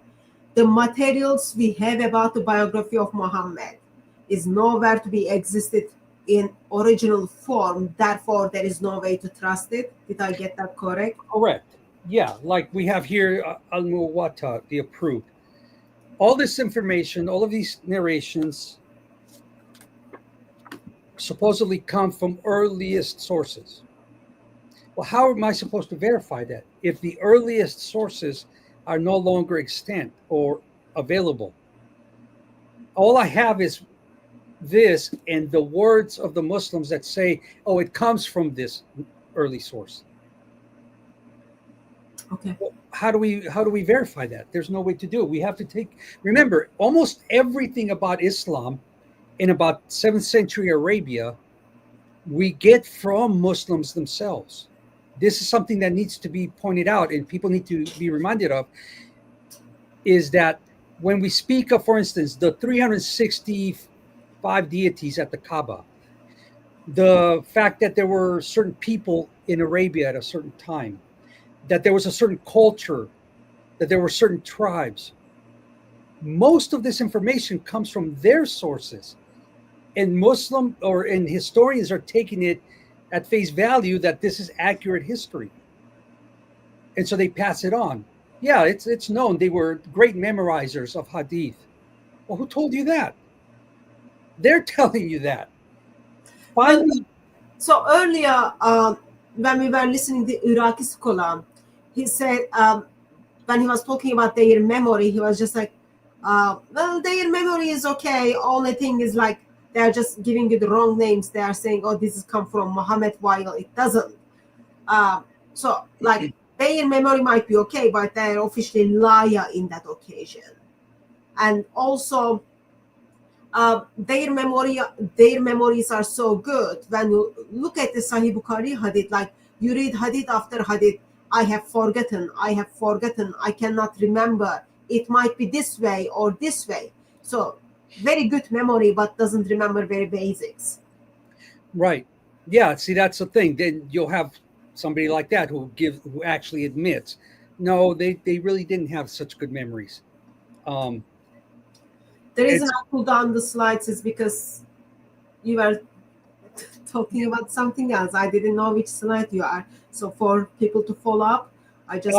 the materials we have about the biography of Muhammad is nowhere to be existed in original form. Therefore, there is no way to trust it. Did I get that correct? Correct. Yeah, like we have here, Al-Muwatta, the approved. All this information, all of these narrations supposedly come from earliest sources. Well, how am I supposed to verify that if the earliest sources are no longer extant or available? All I have is this and the words of the Muslims that say, oh, it comes from this early source. Okay. Well, how do we verify that? There's no way to do it. We have to remember, almost everything about Islam in about 7th century Arabia, we get from Muslims themselves. This is something that needs to be pointed out and people need to be reminded of, is that when we speak of, for instance, the 365 deities at the Kaaba, the fact that there were certain people in Arabia at a certain time, that there was a certain culture, that there were certain tribes. Most of this information comes from their sources, and historians are taking it at face value that this is accurate history, and so they pass it on. Yeah, it's known they were great memorizers of Hadith. Well, who told you that? They're telling you that. Finally, so earlier, when we were listening to Iraqi scholar, he said when he was talking about their memory, he was just like, well, their memory is okay. Only thing is like they're just giving you the wrong names. They are saying, oh, this has come from Muhammad, while it doesn't. So like their memory might be okay, but they're officially liar in that occasion. And also their memories are so good. When you look at the Sahih Bukhari hadith, like you read hadith after hadith, I have forgotten, I cannot remember. It might be this way or this way. So very good memory, but doesn't remember very basics. Right. Yeah. See, that's the thing. Then you'll have somebody like that who actually admits, no, they really didn't have such good memories. The reason I pulled down the slides is because you were talking about something else. I didn't know which slide you are. So for people to follow up, I just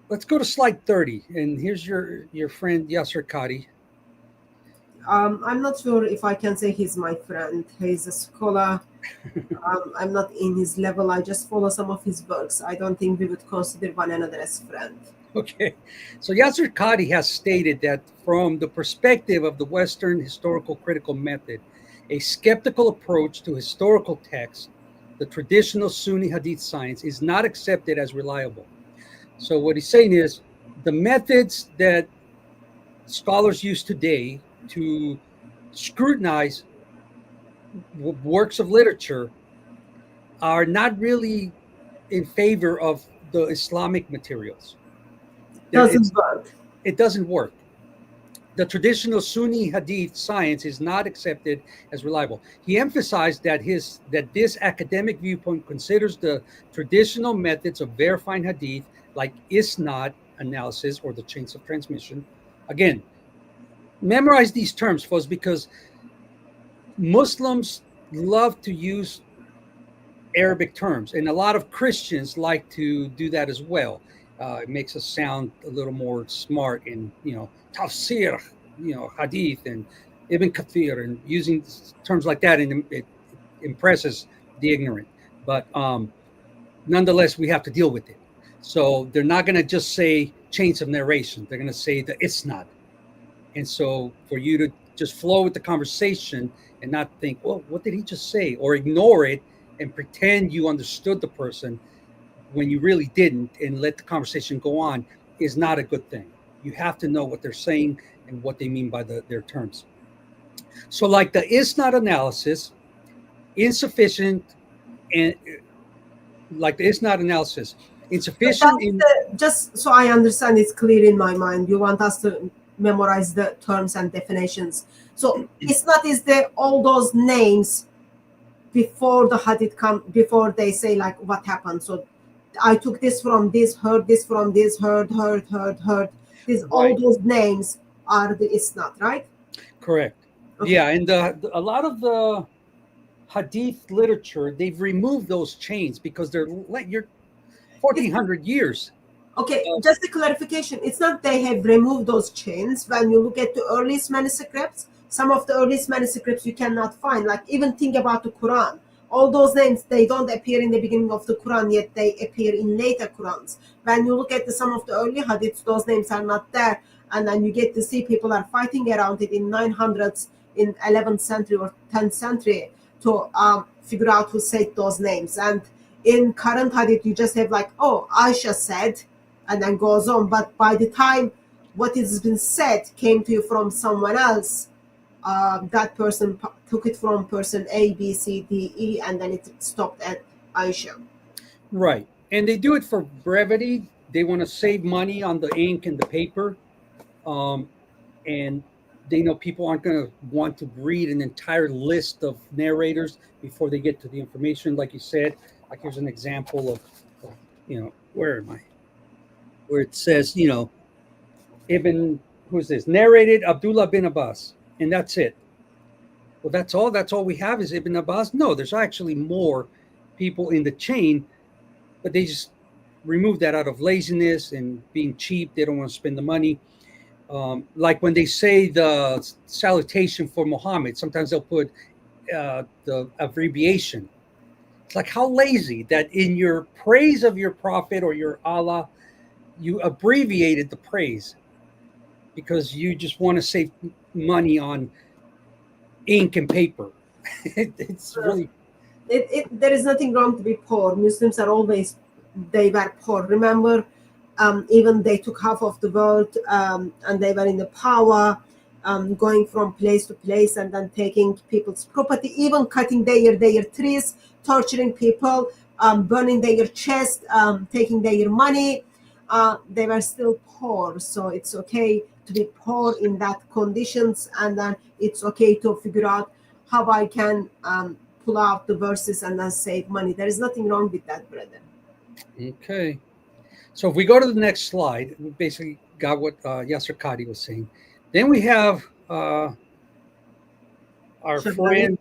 let's go to slide 30. And here's your friend Yasir Qadhi. I'm not sure if I can say he's my friend. He's a scholar. I'm not in his level. I just follow some of his works. I don't think we would consider one another as friend. Okay. So Yasir Qadhi has stated that from the perspective of the Western historical critical method, a skeptical approach to historical texts, the traditional Sunni Hadith science, is not accepted as reliable. So what he's saying is the methods that scholars use today to scrutinize works of literature are not really in favor of the Islamic materials. Doesn't work. It doesn't work. The traditional Sunni Hadith science is not accepted as reliable. He emphasized that this academic viewpoint considers the traditional methods of verifying Hadith, like isnad analysis or the chains of transmission. Again, memorize these terms, folks, because Muslims love to use Arabic terms, and a lot of Christians like to do that as well. It makes us sound a little more smart in, tafsir, hadith and Ibn Kathir, and using terms like that, and it impresses the ignorant. But nonetheless, we have to deal with it. So they're not going to just say chains of narration. They're going to say the isnad. And so for you to just flow with the conversation and not think, well, what did he just say? Or ignore it and pretend you understood the person when you really didn't, and let the conversation go on, is not a good thing. You have to know what they're saying and what they mean by their terms. So like the isnad analysis, insufficient, and like the isnad analysis, insufficient. Just so I understand, it's clear in my mind. You want us to memorize the terms and definitions. So isnad is all those names before the hadith come, before they say like what happened. So I took this from this, heard this from this, heard. These all those names are the isnad, right? Correct. Okay. Yeah, and a lot of the hadith literature, they've removed those chains because you're 1400 years. Okay, just a clarification. It's not they have removed those chains. When you look at the earliest manuscripts, some of the earliest manuscripts you cannot find. Like even think about the Quran. All those names, they don't appear in the beginning of the Quran, yet they appear in later Qurans. When you look at some of the early hadiths, those names are not there. And then you get to see people are fighting around it in 900s, in 11th century or 10th century to figure out who said those names. And in current hadith, you just have like, oh, Aisha said, and then goes on. But by the time what has been said came to you from someone else, that person took it from person A, B, C, D, E, and then it stopped at Aisha. Right. And they do it for brevity. They want to save money on the ink and the paper. And they know people aren't going to want to read an entire list of narrators before they get to the information. Like you said, like here's an example of where am I? Where it says, who's this? Narrated Abdullah bin Abbas. And that's it. Well, that's all we have is Ibn Abbas. No, there's actually more people in the chain, but they just remove that out of laziness and being cheap. They don't want to spend the money. Like when they say the salutation for Muhammad, sometimes they'll put the abbreviation. It's like, how lazy that in your praise of your prophet or your Allah, you abbreviated the praise because you just want to save money on ink and paper. It's really... There is nothing wrong to be poor. Muslims are always, they were poor. Remember, even they took half of the world and they were in the power, going from place to place and then taking people's property, even cutting their trees, torturing people, burning their chest, taking their money. They were still poor. So it's okay to be poor in that conditions, and then it's okay to figure out how I can pull out the verses and then save money. There is nothing wrong with that, brother. Okay. So if we go to the next slide, we basically got what Yasir Qadhi was saying. Then we have our friend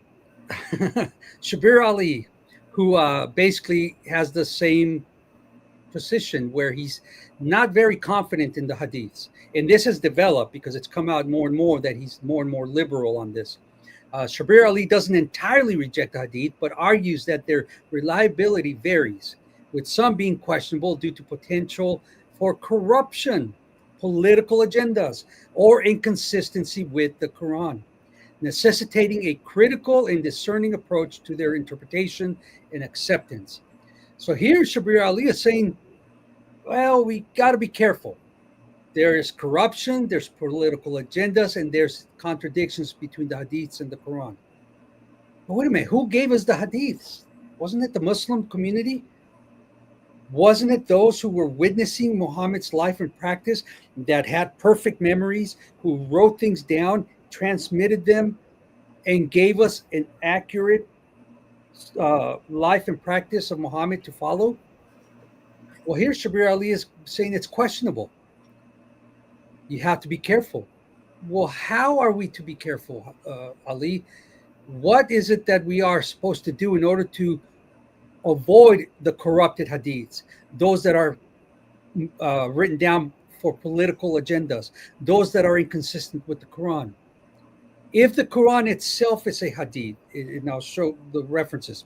Shabir Ali, who basically has the same position where he's not very confident in the hadiths. And this has developed because it's come out more and more that he's more and more liberal on this. Shabir Ali doesn't entirely reject the hadith, but argues that their reliability varies, with some being questionable due to potential for corruption, political agendas, or inconsistency with the Quran, necessitating a critical and discerning approach to their interpretation and acceptance. So here Shabir Ali is saying, well, we got to be careful. There is corruption, there's political agendas, and there's contradictions between the hadiths and the Quran. But wait a minute, who gave us the hadiths? Wasn't it the Muslim community? Wasn't it those who were witnessing Muhammad's life and practice that had perfect memories, who wrote things down, transmitted them, and gave us an accurate life and practice of Muhammad to follow? Well, here Shabir Ali is saying it's questionable. You have to be careful. Well, how are we to be careful, Ali? What is it that we are supposed to do in order to avoid the corrupted hadiths, those that are written down for political agendas, those that are inconsistent with the Quran? If the Quran itself is a hadith, and I'll show the references,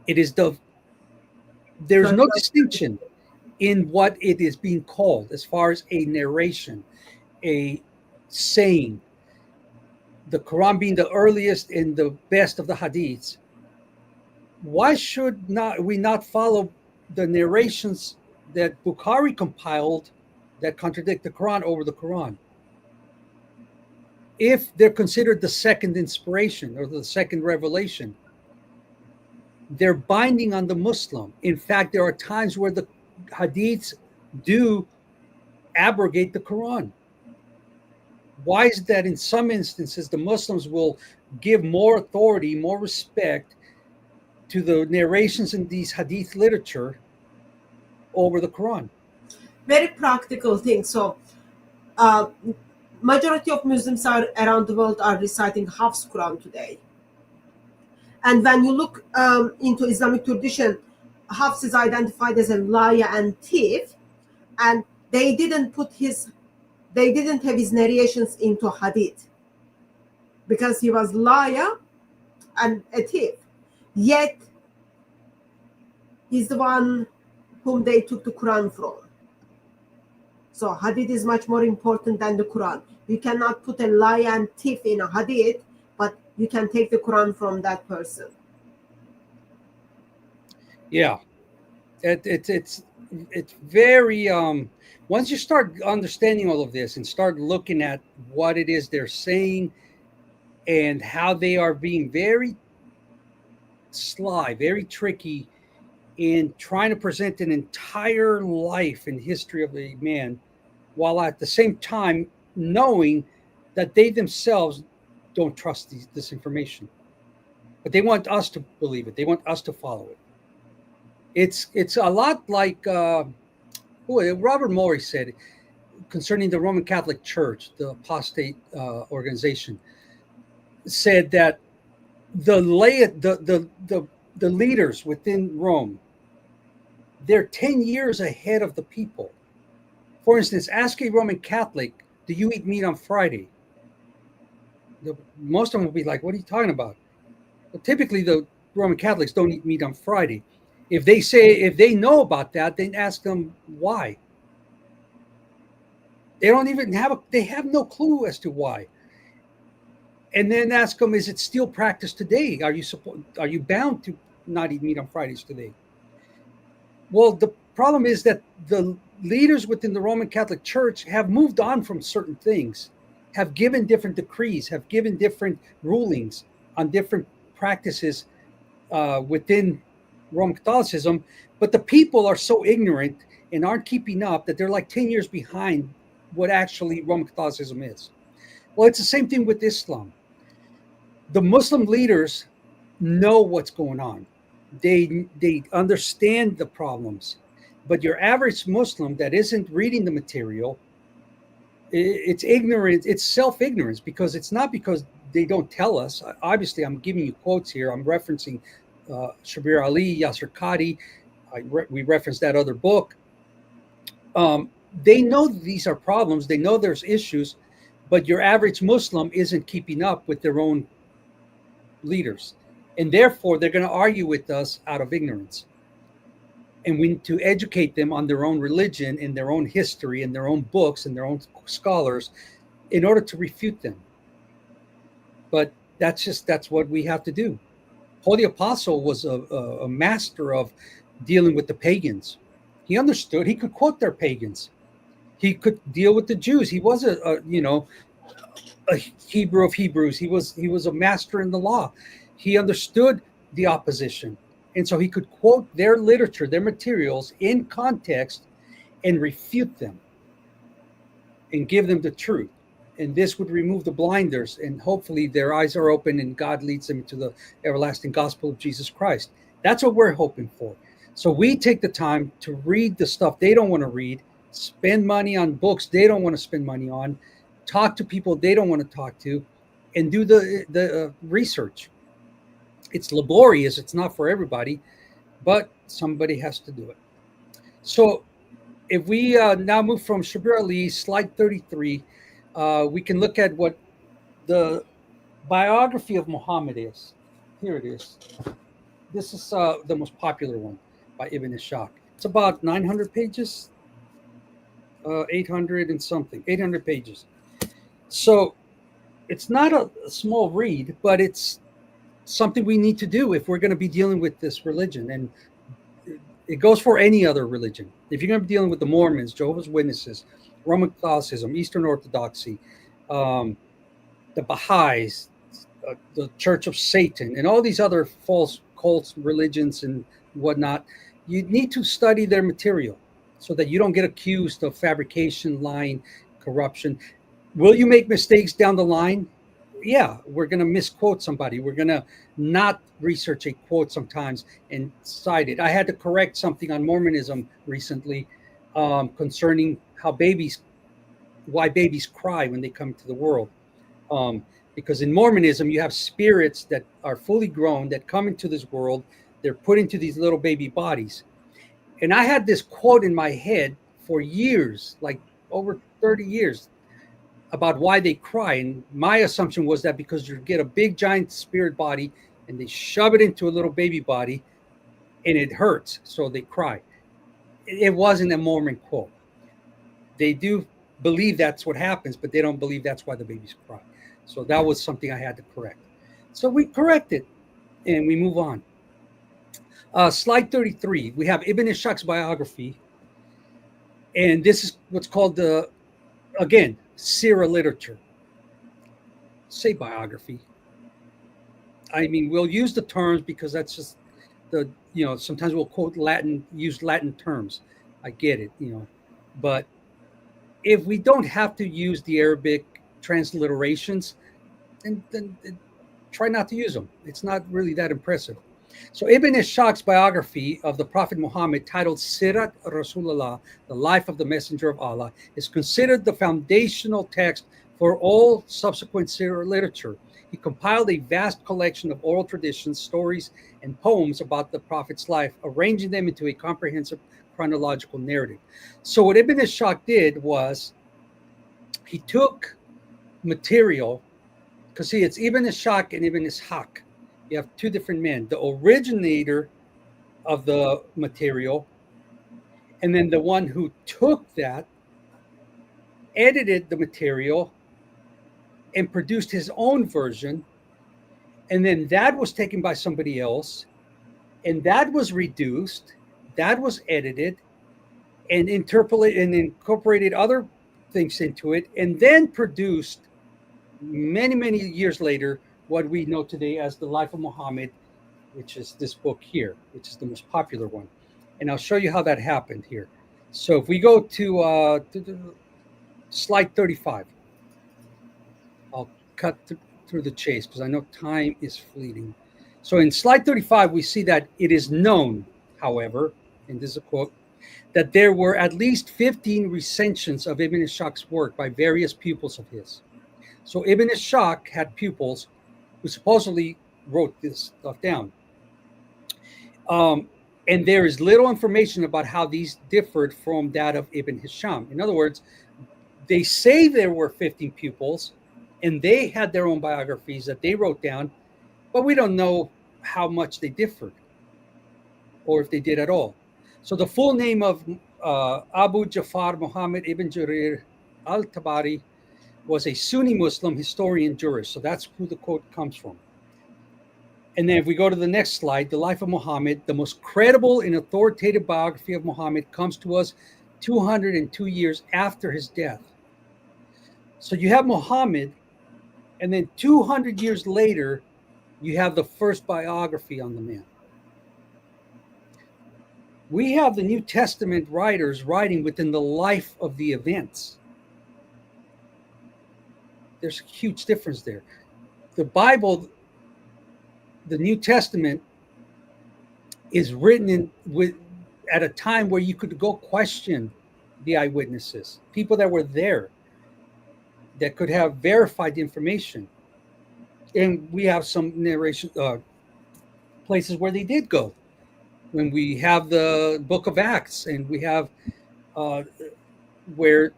it is there's no distinction in what it is being called as far as a narration, a saying. The Quran being the earliest and the best of the hadiths, why should we not follow the narrations that Bukhari compiled that contradict the Quran over the Quran? If they're considered the second inspiration or the second revelation, they're binding on the Muslim. In fact, there are times where the hadiths do abrogate the Quran. Why is that in some instances the Muslims will give more authority, more respect to the narrations in these hadith literature over the Quran? Very practical thing. So majority of Muslims are around the world are reciting Hafs Quran today. And when you look into Islamic tradition, Hafs is identified as a liar and thief, and they didn't have his narrations into hadith because he was liar and a thief. Yet he's the one whom they took the Quran from. So hadith is much more important than the Quran. You cannot put a liar and thief in a hadith, but you can take the Quran from that person. Yeah, it's very once you start understanding all of this and start looking at what it is they're saying and how they are being very sly, very tricky in trying to present an entire life and history of a man, while at the same time knowing that they themselves don't trust this information, but they want us to believe it. They want us to follow it. It's a lot like Robert Morey said concerning the Roman Catholic Church, the apostate organization, said that the leaders within Rome, they're 10 years ahead of the people. For instance, ask a Roman Catholic, do you eat meat on Friday? Most of them will be like, what are you talking about? Well, typically, the Roman Catholics don't eat meat on Friday. If they know about that, then ask them why. They don't even they have no clue as to why. And then ask them, is it still practiced today? Are you bound to not eat meat on Fridays today? Well, the problem is that the leaders within the Roman Catholic Church have moved on from certain things, have given different decrees, have given different rulings on different practices within Roman Catholicism, but the people are so ignorant and aren't keeping up that they're like 10 years behind what actually Roman Catholicism is. Well, it's the same thing with Islam. The Muslim leaders know what's going on. They understand the problems, but your average Muslim that isn't reading the material, it's ignorance, it's self-ignorance, because it's not because they don't tell us. Obviously, I'm giving you quotes here. I'm referencing Shabir Ali, Yasir Qadhi. We referenced that other book. They know these are problems. They know there's issues, but your average Muslim isn't keeping up with their own leaders. And therefore, they're going to argue with us out of ignorance. And we need to educate them on their own religion and their own history and their own books and their own scholars in order to refute them. But that's what we have to do. Holy Apostle was a master of dealing with the pagans. He understood. He could quote their pagans. He could deal with the Jews. He was a Hebrew of Hebrews. He was a master in the law. He understood the opposition. And so he could quote their literature, their materials in context and refute them and give them the truth. And this would remove the blinders, and hopefully their eyes are open and God leads them into the everlasting gospel of Jesus Christ. That's what we're hoping for. So we take the time to read the stuff they don't want to read, spend money on books they don't want to spend money on, talk to people they don't want to talk to, and do the research. It's laborious. It's not for everybody, but somebody has to do it. So if we now move from Shabir Ali, slide 33, we can look at what the biography of Muhammad is. Here it is. This is the most popular one by Ibn Ishaq. It's about 900 pages, 800 and something, 800 pages. So it's not a small read, but it's something we need to do if we're going to be dealing with this religion. And it goes for any other religion. If you're going to be dealing with the Mormons, Jehovah's Witnesses, Roman Catholicism, Eastern Orthodoxy, the Baha'is, the Church of Satan, and all these other false cults, religions, and whatnot, you need to study their material so that you don't get accused of fabrication, lying, corruption. Will you make mistakes down the line? Yeah, we're going to misquote somebody. We're going to not research a quote sometimes and cite it. I had to correct something on Mormonism recently concerning why babies cry when they come into the world. Because in Mormonism, you have spirits that are fully grown that come into this world. They're put into these little baby bodies. And I had this quote in my head for years, like over 30 years, about why they cry. And my assumption was that because you get a big giant spirit body and they shove it into a little baby body and it hurts, so they cry. It wasn't a Mormon quote. They do believe that's what happens, but they don't believe that's why the babies cry. So that was something I had to correct. So we corrected and we move on. Slide 33, we have Ibn Ishaq's biography. And this is what's called again, Seerah literature. Say biography. I mean, we'll use the terms because that's just sometimes we'll quote Latin, use Latin terms. I get it, but if we don't have to use the Arabic transliterations, then try not to use them. It's not really that impressive. So Ibn Ishaq's biography of the Prophet Muhammad, titled Sirat Rasulullah, the life of the Messenger of Allah, is considered the foundational text for all subsequent Seerah literature. He compiled a vast collection of oral traditions, stories, and poems about the Prophet's life, arranging them into a comprehensive chronological narrative. So what Ibn Ishaq did was he took material, because see, it's Ibn Ishaq and Ibn Ishaq. You have two different men, the originator of the material, and then the one who took that, edited the material, and produced his own version. And then that was taken by somebody else, and that was reduced, that was edited, and interpolated and incorporated other things into it, and then produced many, many years later what we know today as the Life of Muhammad, which is this book here, which is the most popular one. And I'll show you how that happened here. So if we go to slide 35, I'll cut through the chase because I know time is fleeting. So in slide 35, we see that it is known, however, and this is a quote, that there were at least 15 recensions of Ibn Ishaq's work by various pupils of his. So Ibn Ishaq had pupils who supposedly wrote this stuff down. And there is little information about how these differed from that of Ibn Hisham. In other words, they say there were 15 pupils and they had their own biographies that they wrote down, but we don't know how much they differed or if they did at all. So the full name of Abu Jafar Muhammad ibn Jarir al-Tabari was a Sunni Muslim historian jurist. So that's who the quote comes from. And then if we go to the next slide, the Life of Muhammad, the most credible and authoritative biography of Muhammad comes to us 202 years after his death. So you have Muhammad, and then 200 years later, you have the first biography on the man. we have the New Testament writers writing within the life of the events. There's a huge difference there. The Bible, the New Testament, is written at a time where you could go question the eyewitnesses, people that were there, that could have verified the information. And we have some narration places where they did go. When we have the book of Acts, and we have where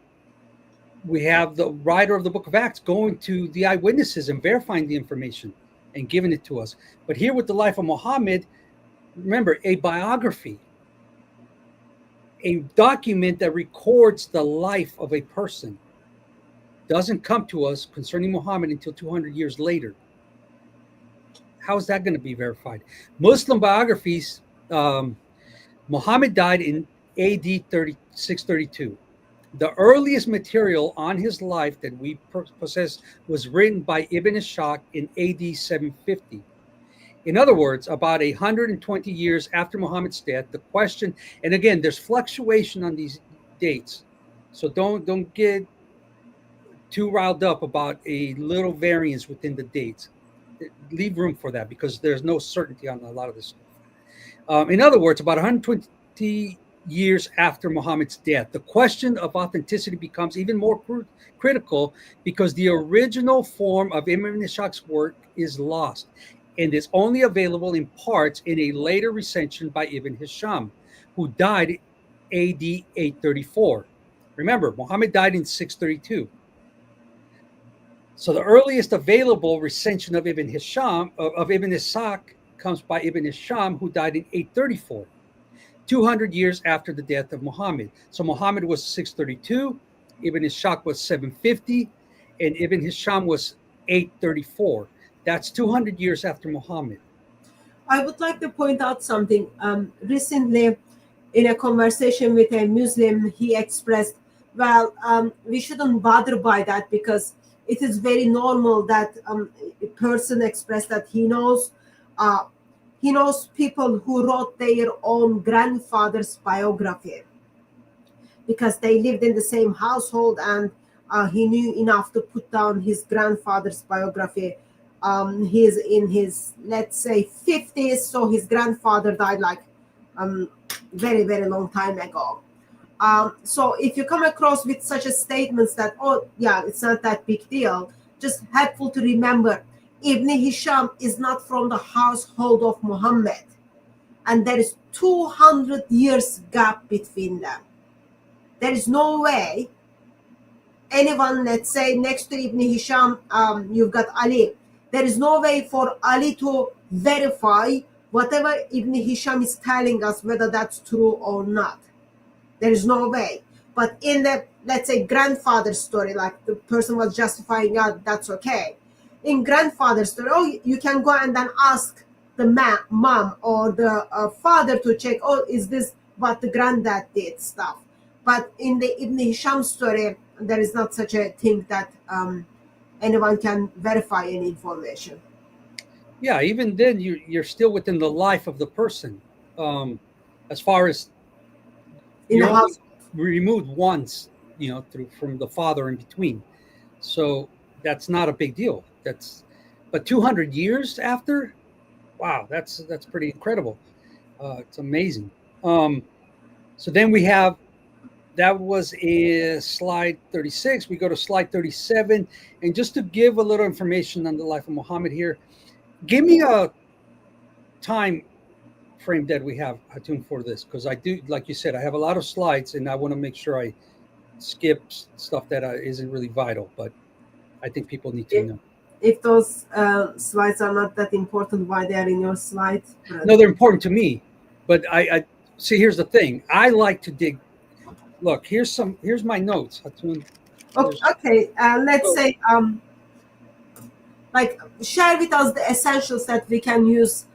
we have the writer of the book of Acts going to the eyewitnesses and verifying the information and giving it to us. But here with the life of Muhammad, remember, a biography, a document that records the life of a person, doesn't come to us concerning Muhammad until 200 years later. How is that going to be verified? Muslim biographies, Muhammad died in AD 632. The earliest material on his life that we possess was written by Ibn Ishaq in AD 750. In other words, about 120 years after Muhammad's death. The question, and again, there's fluctuation on these dates, so don't get too riled up about a little variance within the dates. Leave room for that, because there's no certainty on a lot of this stuff. In other words, about 120 years after Muhammad's death, the question of authenticity becomes even more critical, because the original form of Ibn Ishaq's work is lost and is only available in parts in a later recension by Ibn Hisham, who died AD 834. Remember, Muhammad died in 632. So the earliest available recension of Ibn Hisham, of Ibn Ishaq, comes by Ibn Hisham, who died in 834, 200 years after the death of Muhammad. So Muhammad was 632, Ibn Ishaq was 750, and Ibn Hisham was 834. That's 200 years after Muhammad. I would like to point out something. Recently, in a conversation with a Muslim, he expressed, well, we shouldn't bother by that, because it is very normal that a person expressed that he knows people who wrote their own grandfather's biography, because they lived in the same household, and he knew enough to put down his grandfather's biography. He is in his, let's say, 50s, so his grandfather died like very, very long time ago. So if you come across with such a statements that, oh yeah, it's not that big deal, just helpful to remember, Ibn Hisham is not from the household of Muhammad, and there is 200 years gap between them. There is no way anyone, let's say, next to Ibn Hisham, you've got Ali. There is no way for Ali to verify whatever Ibn Hisham is telling us, whether that's true or not. There is no way. But in the, let's say, grandfather's story, like the person was justifying, yeah, that's okay. In grandfather's story, oh, you can go and then ask the mom or the father to check, oh, is this what the granddad did stuff. But in the Ibn Hisham story, there is not such a thing that anyone can verify any information. Yeah, even then, you're still within the life of the person. As far as In the house, removed once, from the father in between, so that's not a big deal. But 200 years after, wow, that's pretty incredible. It's amazing. So then we have, that was in slide 36. We go to slide 37, and just to give a little information on the life of Muhammad here, give me a time frame that we have, Hatun, for this, because I do, like you said, I have a lot of slides, and I want to make sure I skip stuff that isn't really vital, but I think people need to know. If those slides are not that important, why they are in your slides? No, they're important to me, but I see. Here's the thing: I like to dig. Look, here's my notes, Hatun. Okay, let's say like share with us the essentials that we can use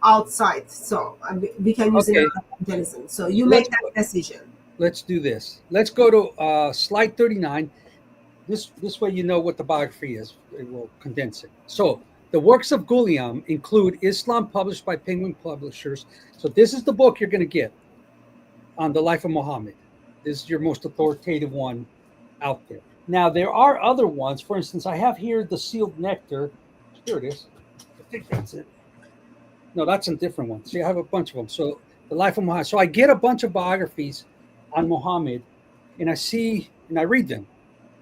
outside, so we can use it in evangelism. So you make that decision. Let's do this. Let's go to slide 39. This way you know what the biography is. It will condense it. So The works of Ghulam include Islam, published by Penguin Publishers. So this is the book you're going to get on the life of Muhammad. This is your most authoritative one out there. Now, there are other ones. For instance, I have here the Sealed Nectar. Here it is. I think that's it. No, that's a different one. See, I have a bunch of them. So the life of Muhammad. So I get a bunch of biographies on Muhammad, and I see and I read them,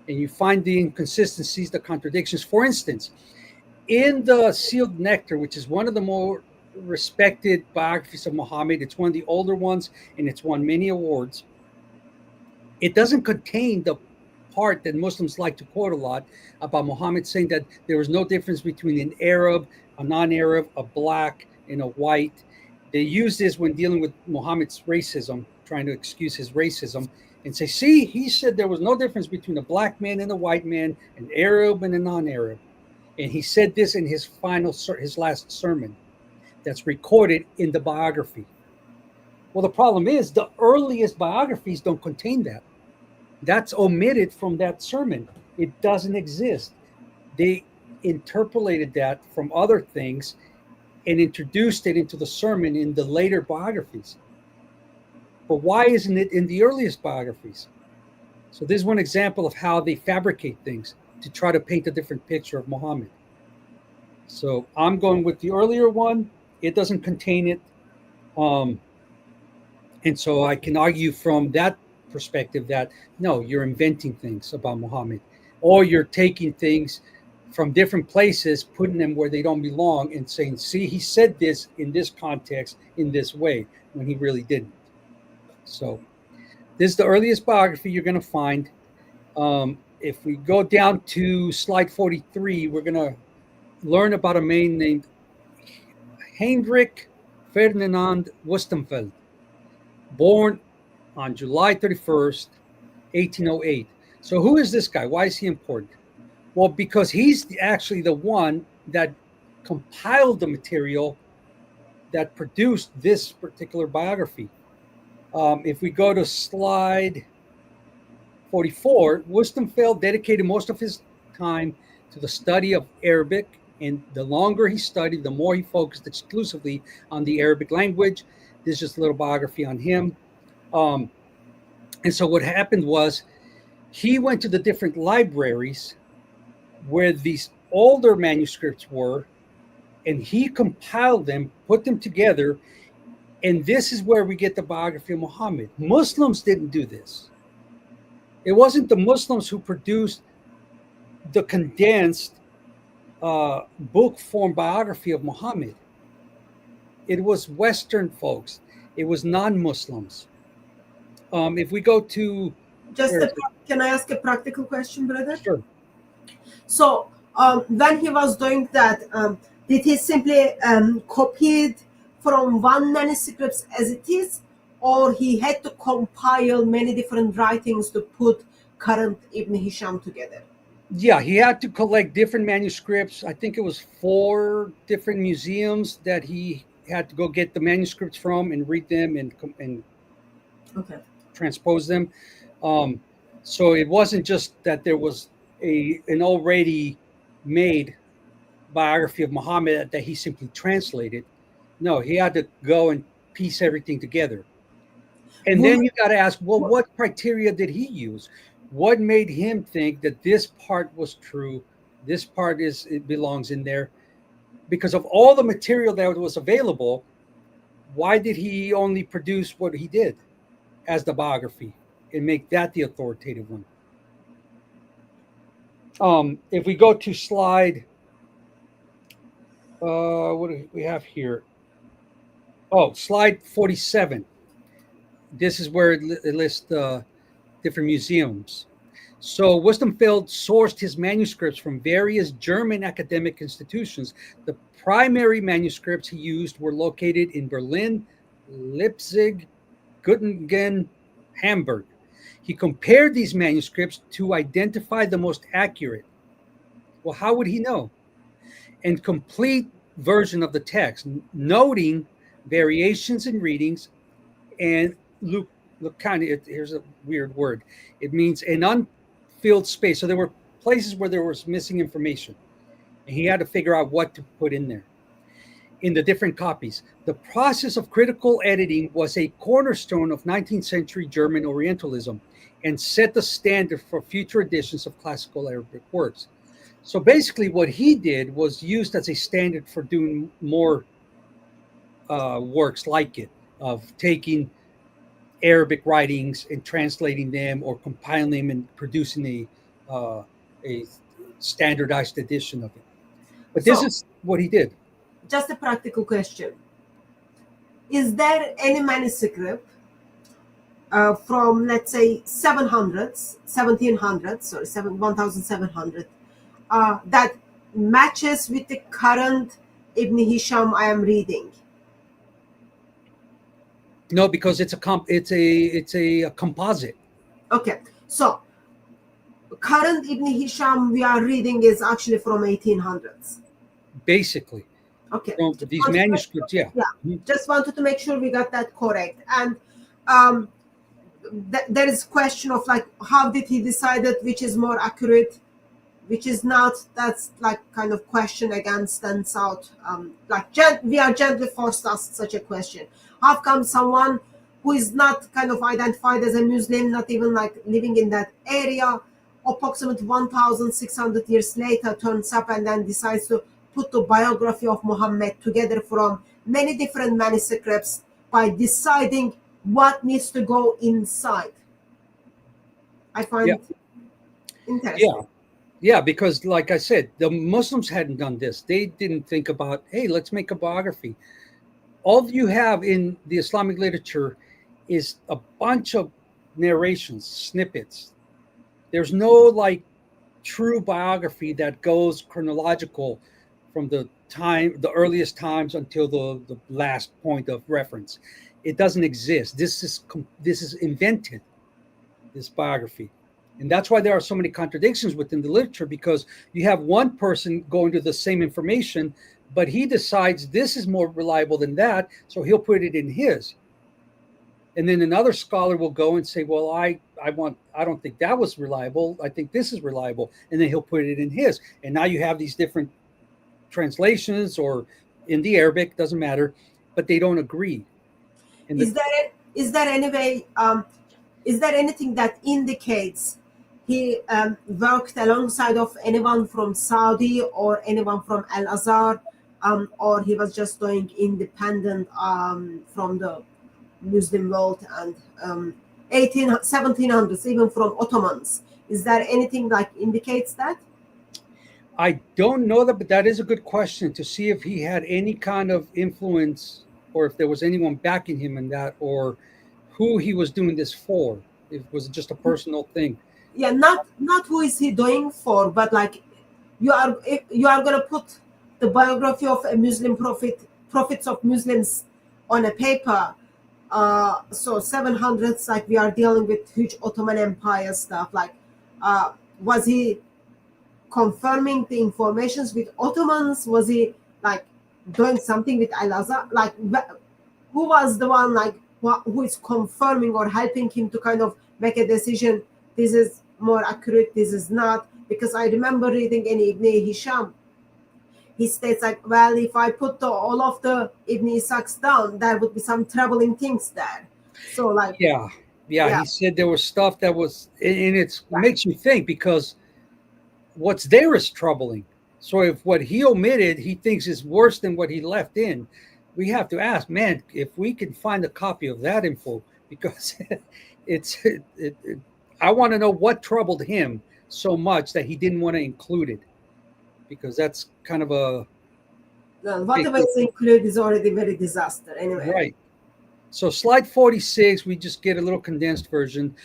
and you find the inconsistencies, the contradictions. For instance, in the Sealed Nectar, which is one of the more respected biographies of Muhammad, it's one of the older ones, and it's won many awards. It doesn't contain the part that Muslims like to quote a lot about Muhammad saying that there was no difference between an Arab, a non-Arab, a black, and a white. They use this when dealing with Muhammad's racism, trying to excuse his racism, and say, see, he said there was no difference between a black man and a white man, an Arab and a non-Arab. And he said this in his last sermon that's recorded in the biography. Well, the problem is the earliest biographies don't contain that. That's omitted from that sermon. It doesn't exist. They interpolated that from other things and introduced it into the sermon in the later biographies. But why isn't it in the earliest biographies? So this is one example of how they fabricate things to try to paint a different picture of Muhammad. So I'm going with the earlier one. It doesn't contain it. And so I can argue from that perspective that, no, you're inventing things about Muhammad, or you're taking things from different places, putting them where they don't belong, and saying, see, he said this in this context, in this way, when he really didn't. So this is the earliest biography you're going to find. If we go down to slide 43, we're going to learn about a man named Heinrich Ferdinand Wustenfeld, born on July 31st, 1808. So who is this guy? Why is he important? Well, because he's actually the one that compiled the material that produced this particular biography. If we go to slide 44, Wustenfeld dedicated most of his time to the study of Arabic, and the longer he studied, the more he focused exclusively on the Arabic language. This is just a little biography on him. And so what happened was he went to the different libraries where these older manuscripts were, and he compiled them, put them together, and this is where we get the biography of Muhammad. Muslims didn't do this. It wasn't the Muslims who produced the condensed book form biography of Muhammad. It was Western folks. It was non-Muslims. If we go to... Can I ask a practical question, brother? Sure. So when he was doing that, did he simply copied from one manuscript as it is, or he had to compile many different writings to put current Ibn Hisham together? Yeah, he had to collect different manuscripts. I think it was 4 different museums that he had to go get the manuscripts from and read them and okay, transpose them. So it wasn't just that there was an already made biography of Muhammad that he simply translated. No, he had to go and piece everything together. And then you got to ask, well, what criteria did he use? What made him think that this part was true? This part it belongs in there? Because of all the material that was available, why did he only produce what he did as the biography and make that the authoritative one? If we go to slide, what do we have here? Oh, slide 47. This is where it lists different museums. So Wustenfeld sourced his manuscripts from various German academic institutions. The primary manuscripts he used were located in Berlin, Leipzig, Göttingen, Hamburg. He compared these manuscripts to identify the most accurate. Well, how would he know? And complete version of the text, noting variations in readings and here's a weird word. It means an unfilled space. So there were places where there was missing information. And He had to figure out what to put in there in the different copies. The process of critical editing was a cornerstone of 19th century German Orientalism and set the standard for future editions of classical Arabic works. So basically, what he did was used as a standard for doing more works like it, of taking Arabic writings and translating them or compiling them and producing a standardized edition of it. But this So- is what he did. Just a practical question. Is there any manuscript from, let's say, 1700s, or 1700, that matches with the current Ibn Hisham I am reading? No, because it's a composite. Okay, so current Ibn Hisham we are reading is actually from 1800s. Basically. Okay. From these manuscripts, yeah. Just wanted to make sure we got that correct. And there is question of like, how did he decided which is more accurate, which is not? That's like kind of question again stands out. We are gently forced to ask such a question. How come someone who is not kind of identified as a Muslim, not even like living in that area, approximately 1,600 years later turns up and then decides to put the biography of Muhammad together from many different manuscripts by deciding what needs to go inside? I find it interesting. Yeah, because like I said, the Muslims hadn't done this. They didn't think about, hey, let's make a biography. All you have in the Islamic literature is a bunch of narrations, snippets. There's no like true biography that goes chronological from the earliest times until the last point of reference. It doesn't exist. This is invented, this biography. And that's why there are so many contradictions within the literature, because you have one person going to the same information, but he decides this is more reliable than that, so he'll put it in his. And then another scholar will go and say, well, I don't think that was reliable. I think this is reliable. And then he'll put it in his. And now you have these different translations, or in the Arabic, doesn't matter, but they don't agree. Is there any way, is there anything that indicates he worked alongside of anyone from Saudi or anyone from Al-Azhar, or he was just doing independent from the Muslim world and 1700s, even from Ottomans? Is there anything like indicates that? I don't know that, but that is a good question, to see if he had any kind of influence, or if there was anyone backing him in that, or who he was doing this for. If it was just a personal thing. Yeah, not who is he doing for, but like you are going to put the biography of a Muslim prophets of Muslims on a paper. So 700s, like we are dealing with huge Ottoman Empire stuff. Like, was he confirming the informations with Ottomans? Was he like doing something with Al-Azhar? Like, who was the one like who is confirming or helping him to kind of make a decision? This is more accurate, this is not. Because I remember reading in Ibn Hisham, he states like, well, if I put all of the Ibn Ishaqs down, there would be some troubling things there. So like, yeah, he said there was stuff that was, and it makes you think, because what's there is troubling. So if what he omitted he thinks is worse than what he left in, we have to ask, man, if we can find a copy of that info, because I want to know what troubled him so much that he didn't want to include it, because that's kind of a... Well, whatever is included is already very disaster anyway. Right. So slide 46, we just get a little condensed version.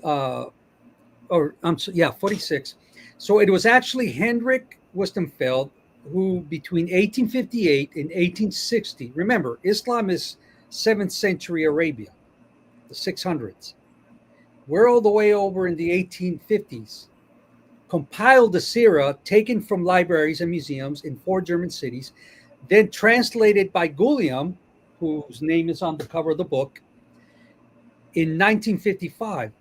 46. So it was actually Hendrik Westenfeld who, between 1858 and 1860, remember, Islam is 7th century Arabia, the 600s. We're all the way over in the 1850s. Compiled the Seerah, taken from libraries and museums in 4 German cities, then translated by Guillaume, whose name is on the cover of the book, in 1955.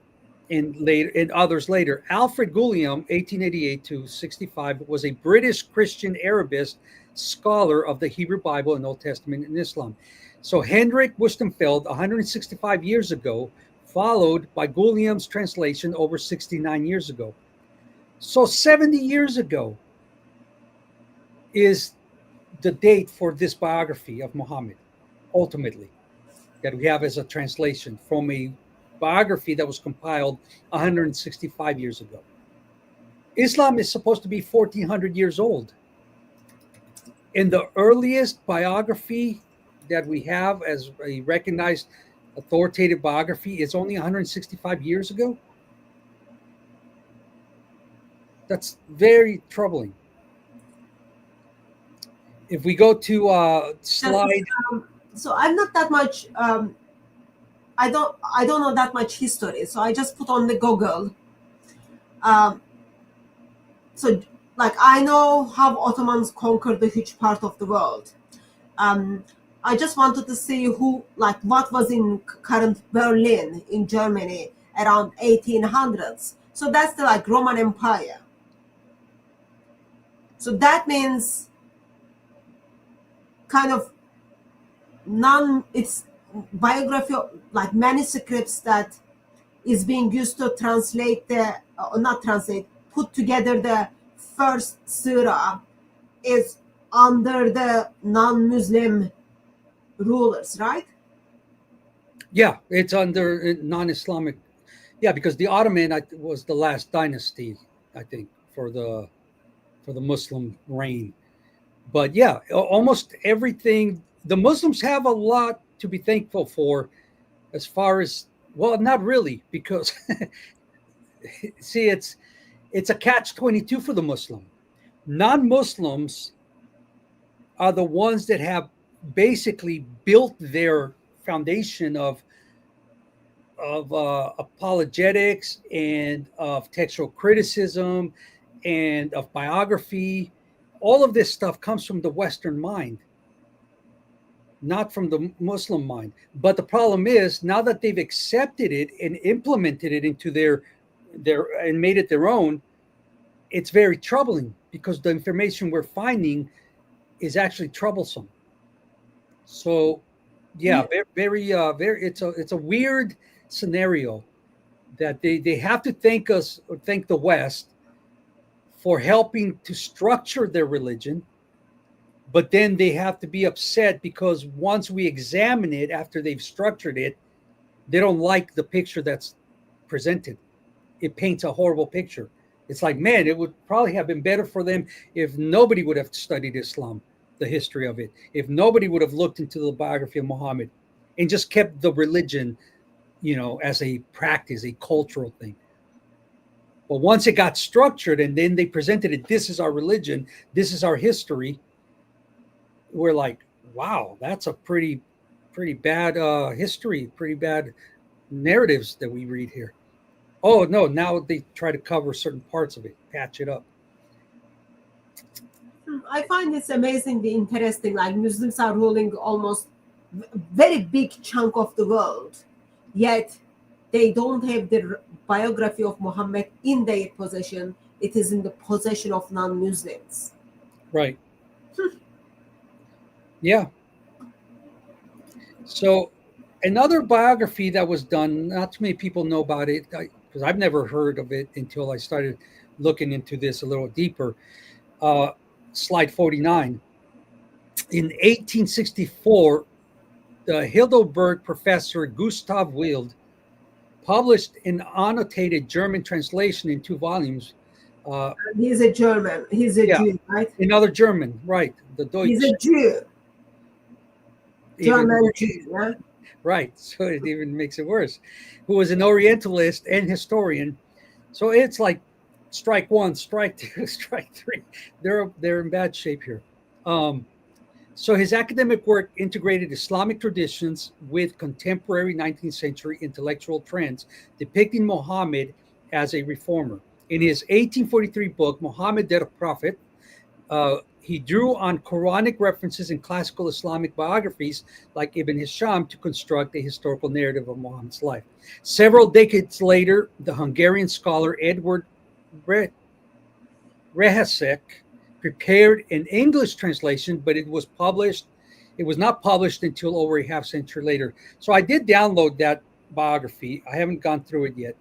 and others later. Alfred Gulliam, 1888 to 65, was a British Christian Arabist scholar of the Hebrew Bible and Old Testament in Islam. So Hendrik Wustenfeld, 165 years ago, followed by Gulliam's translation over 69 years ago. So 70 years ago is the date for this biography of Muhammad, ultimately, that we have as a translation from a biography that was compiled 165 years ago. Islam is supposed to be 1400 years old. And the earliest biography that we have as a recognized authoritative biography is only 165 years ago. That's very troubling. If we go to slide, so I'm not that much. I don't know that much history, so I just put on the Google. So like I know how Ottomans conquered a huge part of the world. I just wanted to see what was in current Berlin in Germany around 1800s. So that's the Roman Empire. So that means kind of it's biography, manuscripts that is being used to translate put together the first Seerah is under the non-Muslim rulers, right? Yeah, it's under non-Islamic. Yeah, because the Ottoman was the last dynasty, I think, for the Muslim reign. But yeah, almost everything, the Muslims have a lot to be thankful for as far as, well, not really, because see, it's a catch-22 for the Muslim. Non-Muslims are the ones that have basically built their foundation of apologetics and of textual criticism and of biography. All of this stuff comes from the Western mind, not from the Muslim mind. But the problem is, now that they've accepted it and implemented it into their and made it their own, it's very troubling because the information we're finding is actually troublesome. So, yeah, very, it's a weird scenario that they have to thank us or thank the West for helping to structure their religion, but then they have to be upset because once we examine it after they've structured it, they don't like the picture that's presented. It paints a horrible picture. It's like, man, it would probably have been better for them if nobody would have studied Islam, the history of it, if nobody would have looked into the biography of Muhammad and just kept the religion, as a practice, a cultural thing. But once it got structured and then they presented it, this is our religion, this is our history, we're like, wow, that's a pretty bad history, pretty bad narratives that we read here. Oh, no, now they try to cover certain parts of it, patch it up. I find it's amazingly interesting. Muslims are ruling almost very big chunk of the world, yet they don't have the biography of Muhammad in their possession. It is in the possession of non-Muslims. Right. Yeah. So another biography that was done, not too many people know about it, because I've never heard of it until I started looking into this a little deeper. Slide 49. In 1864, the Heidelberg professor Gustav Wild published an annotated German translation in 2 volumes. He's a German. He's a Jew, right? Another German, right? The Deutsch. He's a Jew. German Jew, yeah? Right. So it even makes it worse. Who was an Orientalist and historian. So it's like strike 1, strike 2, strike 3. They're in bad shape here. So his academic work integrated Islamic traditions with contemporary 19th century intellectual trends, depicting Muhammad as a reformer. In his 1843 book, Muhammad, Death of Prophet, He drew on Quranic references and classical Islamic biographies like Ibn Hisham to construct a historical narrative of Muhammad's life. Several decades later, the Hungarian scholar Edward Rehasek prepared an English translation, but it was not published until over a half century later. So I did download that biography. I haven't gone through it yet,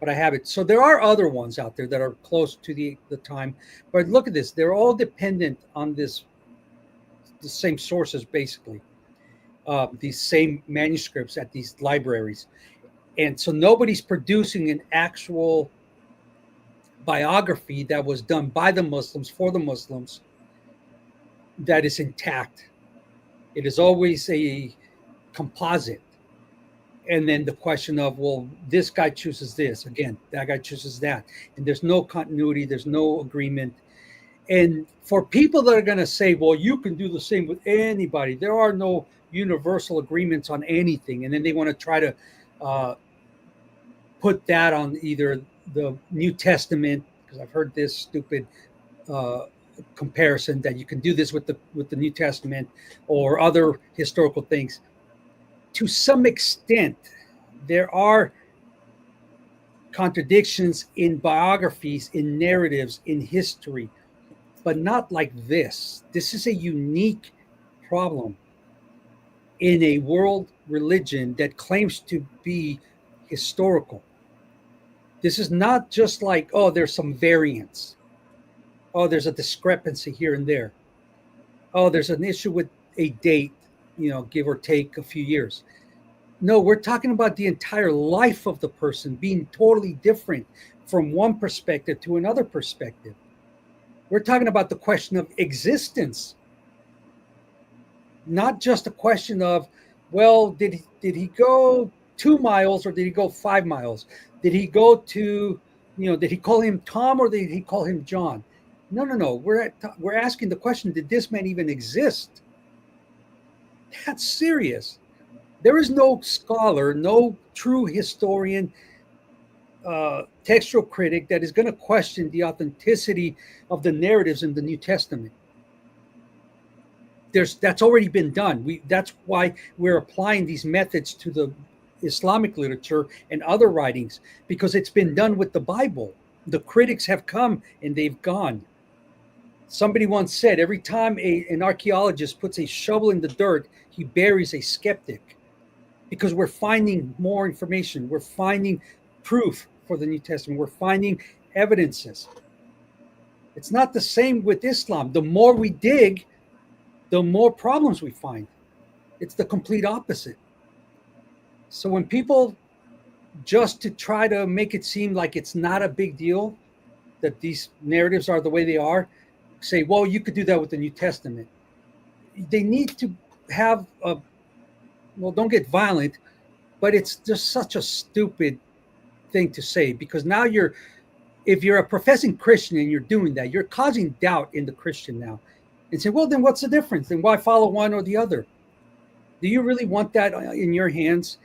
but I have it. So there are other ones out there that are close to the time. But look at this. They're all dependent on the same sources, basically. These same manuscripts at these libraries. And so nobody's producing an actual biography that was done by the Muslims for the Muslims that is intact. It is always a composite. And then the question of, well, this guy chooses this, again, that guy chooses that. And there's no continuity, there's no agreement. And for people that are going to say, well, you can do the same with anybody, there are no universal agreements on anything. And then they want to try to put that on either the New Testament, because I've heard this stupid comparison that you can do this with the New Testament or other historical things. To some extent, there are contradictions in biographies, in narratives, in history, but not like this. This is a unique problem in a world religion that claims to be historical. This is not just like, oh, there's some variance. Oh, there's a discrepancy here and there. Oh, there's an issue with a date, give or take a few years. No, we're talking about the entire life of the person being totally different from one perspective to another perspective. We're talking about the question of existence, not just a question of, well, did he go 2 miles or did he go 5 miles? Did he go to, did he call him Tom or did he call him John? No. We're asking the question, did this man even exist? That's serious. There is no scholar, no true historian, textual critic that is going to question the authenticity of the narratives in the New Testament. That's already been done. That's why we're applying these methods to the Islamic literature and other writings, because it's been done with the Bible. The critics have come and they've gone. Somebody once said, every time an archaeologist puts a shovel in the dirt, he buries a skeptic, because we're finding more information. We're finding proof for the New Testament. We're finding evidences. It's not the same with Islam. The more we dig, the more problems we find. It's the complete opposite. So when people, just to try to make it seem like it's not a big deal that these narratives are the way they are, say, well, you could do that with the New Testament. They need to have don't get violent, but it's just such a stupid thing to say, because now if you're a professing Christian and you're doing that, you're causing doubt in the Christian now. And say, well, then what's the difference? Then why follow one or the other? Do you really want that in your hands,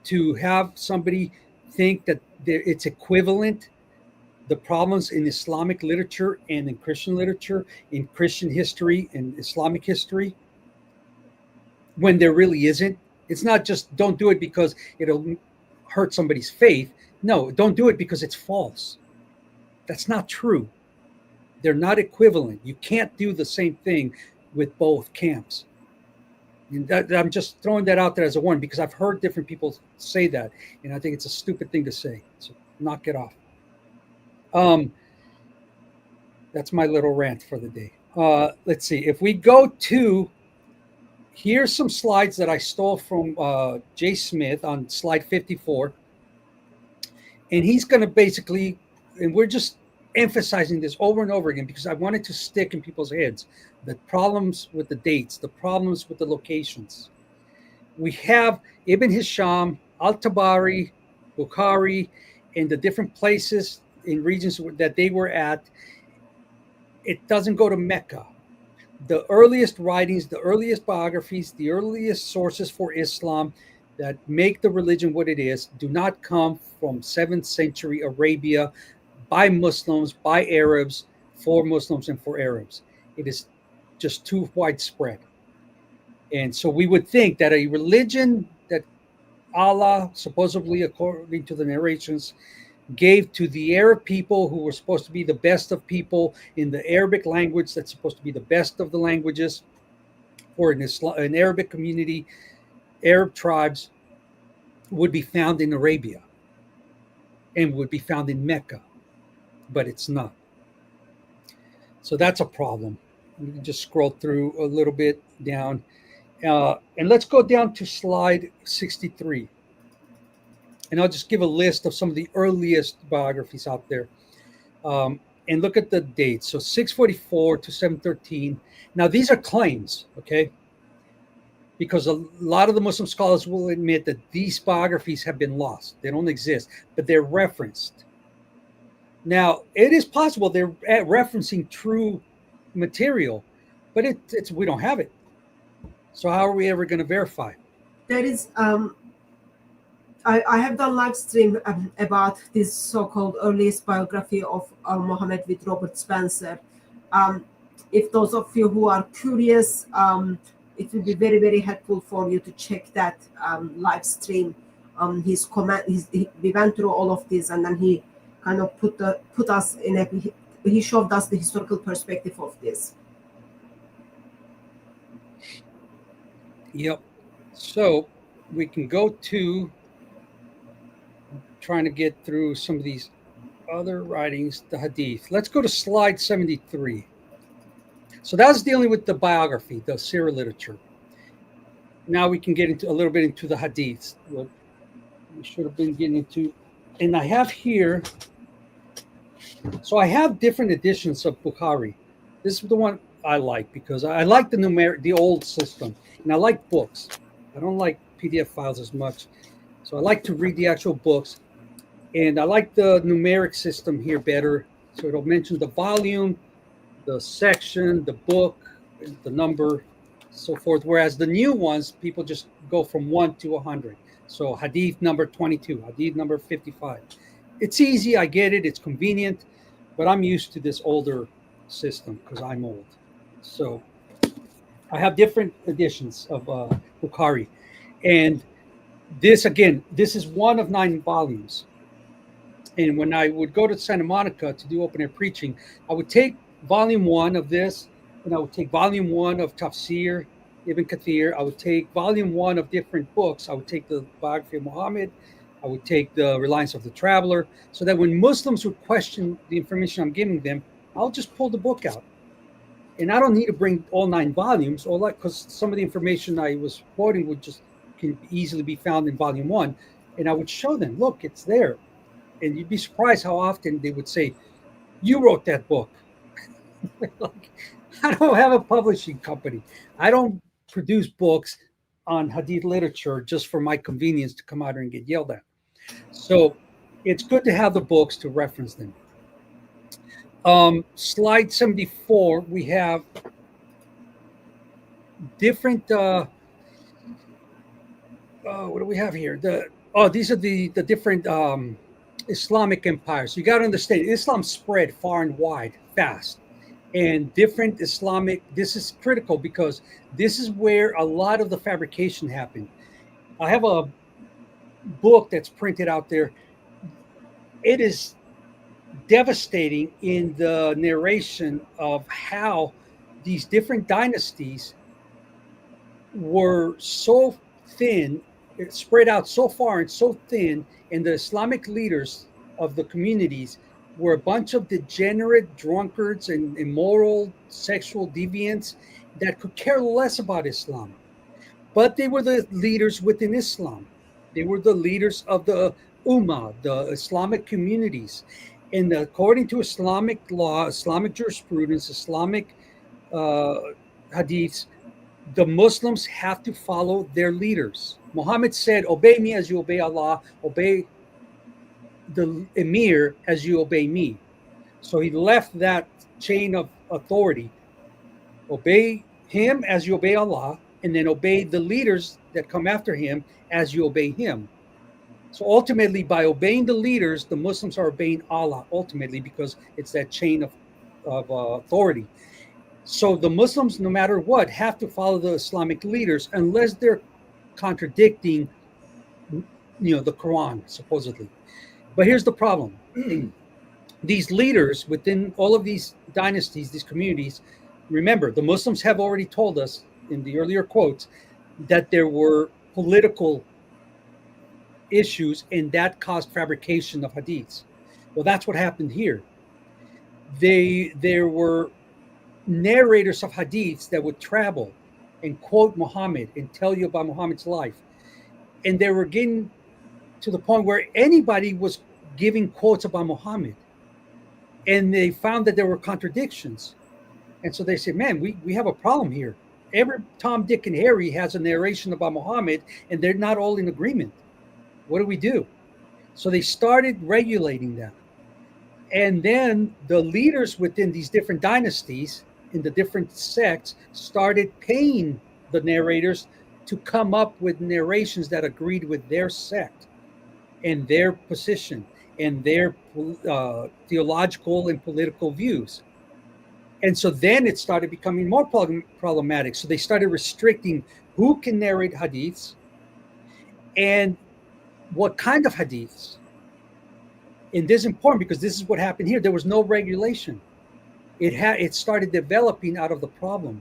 to have somebody think that it's equivalent, the problems in Islamic literature and in Christian literature, in Christian history and Islamic history, when there really isn't? It's not just don't do it because it'll hurt somebody's faith. No, don't do it because it's false. That's not true. They're not equivalent. You can't do the same thing with both camps. And I'm just throwing that out there as a warning, because I've heard different people say that, and I think it's a stupid thing to say. So knock it off. That's my little rant for the day. Let's see. If we go to, here's some slides that I stole from Jay Smith on slide 54. And he's going to basically, and we're just emphasizing this over and over again because I want it to stick in people's heads. The problems with the dates, the problems with the locations. We have Ibn Hisham, Al-Tabari, Bukhari, in the different places in regions that they were at. It doesn't go to Mecca. The earliest writings, the earliest biographies, the earliest sources for Islam that make the religion what it is do not come from 7th century Arabia by Muslims, by Arabs, for Muslims and for Arabs. It is just too widespread. And so we would think that a religion that Allah, supposedly according to the narrations, gave to the Arab people who were supposed to be the best of people in the Arabic language, that's supposed to be the best of the languages for an Arabic community, Arab tribes, would be found in Arabia and would be found in Mecca, but it's not. So that's a problem. We can just scroll through a little bit down. And let's go down to slide 63. And I'll just give a list of some of the earliest biographies out there. And look at the dates. So 644 to 713. Now, these are claims, okay? Because a lot of the Muslim scholars will admit that these biographies have been lost. They don't exist, but they're referenced. Now, it is possible they're referencing true material, but it's we don't have it. So how are we ever going to verify? There is, I have done live stream about this so-called earliest biography of Muhammad with Robert Spencer. If those of you who are curious, it will be very, very helpful for you to check that live stream. His comment, we went through all of this, and then he kind of put us in a. He showed us the historical perspective of this. Yep. So we can go to trying to get through some of these other writings, the Hadith. Let's go to slide 73. So that's dealing with the biography, the Seerah literature. Now we can get into a little bit into the Hadiths. What we should have been getting into. And I have here, so I have different editions of Bukhari. This is the one I like because I like the old system, and I like books. I don't like PDF files as much. So I like to read the actual books, and I like the numeric system here better. So it'll mention the volume, the section, the book, the number, so forth. Whereas the new ones, people just go from 1 to 100. So Hadith number 22, Hadith number 55. It's easy, I get it, it's convenient, but I'm used to this older system because I'm old. So I have different editions of Bukhari. And this, again, this is one of 9 volumes. And when I would go to Santa Monica to do open air preaching, I would take volume 1 of this, and I would take volume 1 of Tafsir, Ibn Kathir. I would take volume 1 of different books. I would take the biography of Muhammad. I would take the Reliance of the Traveler, so that when Muslims would question the information I'm giving them, I'll just pull the book out. And I don't need to bring all 9 volumes, because some of the information I was quoting can easily be found in volume 1. And I would show them, look, it's there. And you'd be surprised how often they would say, you wrote that book. Like, I don't have a publishing company. I don't produce books on Hadith literature just for my convenience to come out here and get yelled at. So it's good to have the books to reference them. Slide 74, we have different, what do we have here? These are the different Islamic empires. You got to understand, Islam spread far and wide, fast. And different Islamic, this is critical because this is where a lot of the fabrication happened. I have a book that's printed out there. It is devastating in the narration of how these different dynasties were so thin, it spread out so far and so thin, and the Islamic leaders of the communities were a bunch of degenerate drunkards and immoral sexual deviants that could care less about Islam. But they were the leaders within Islam. They were the leaders of the Ummah, the Islamic communities. And according to Islamic law, Islamic jurisprudence, Islamic hadiths, the Muslims have to follow their leaders. Muhammad said, obey me as you obey Allah, obey the emir as you obey me. So he left that chain of authority. Obey him as you obey Allah, and then obey the leaders that come after him as you obey him. So ultimately, by obeying the leaders, the Muslims are obeying Allah ultimately, because it's that chain of authority. So the Muslims, no matter what, have to follow the Islamic leaders unless they're contradicting, the Quran, supposedly. But here's the problem. These leaders within all of these dynasties, these communities, remember, the Muslims have already told us in the earlier quotes that there were political issues and that caused fabrication of hadiths. Well, that's what happened here. There were narrators of hadiths that would travel and quote Muhammad and tell you about Muhammad's life. And they were getting to the point where anybody was giving quotes about Muhammad. And they found that there were contradictions. And so they said, man, we have a problem here. Every Tom, Dick, and Harry has a narration about Muhammad, and they're not all in agreement. What do we do? So they started regulating them. And then the leaders within these different dynasties, in the different sects, started paying the narrators to come up with narrations that agreed with their sect and their position and their theological and political views. And so then it started becoming more problematic. So they started restricting who can narrate hadiths and what kind of hadiths. And this is important because this is what happened here. There was no regulation. It started developing out of the problem.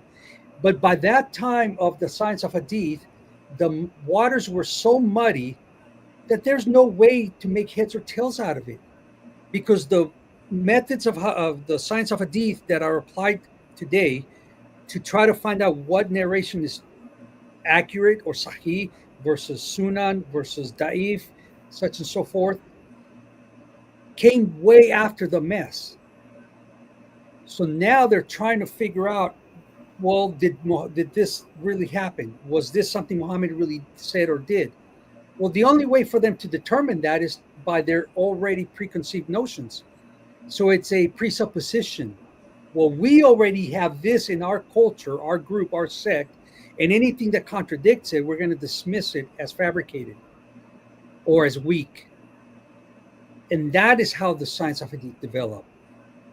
But by that time of the science of hadith, the waters were so muddy that there's no way to make heads or tails out of it, because the methods of the science of hadith that are applied today to try to find out what narration is accurate or sahih versus sunan versus da'if, such and so forth, came way after the mess. So now they're trying to figure out, well, did this really happen? Was this something Muhammad really said or did? Well, the only way for them to determine that is by their already preconceived notions. So it's a presupposition. Well, we already have this in our culture, our group, our sect, and anything that contradicts it, we're going to dismiss it as fabricated or as weak. And that is how the science of hadith developed.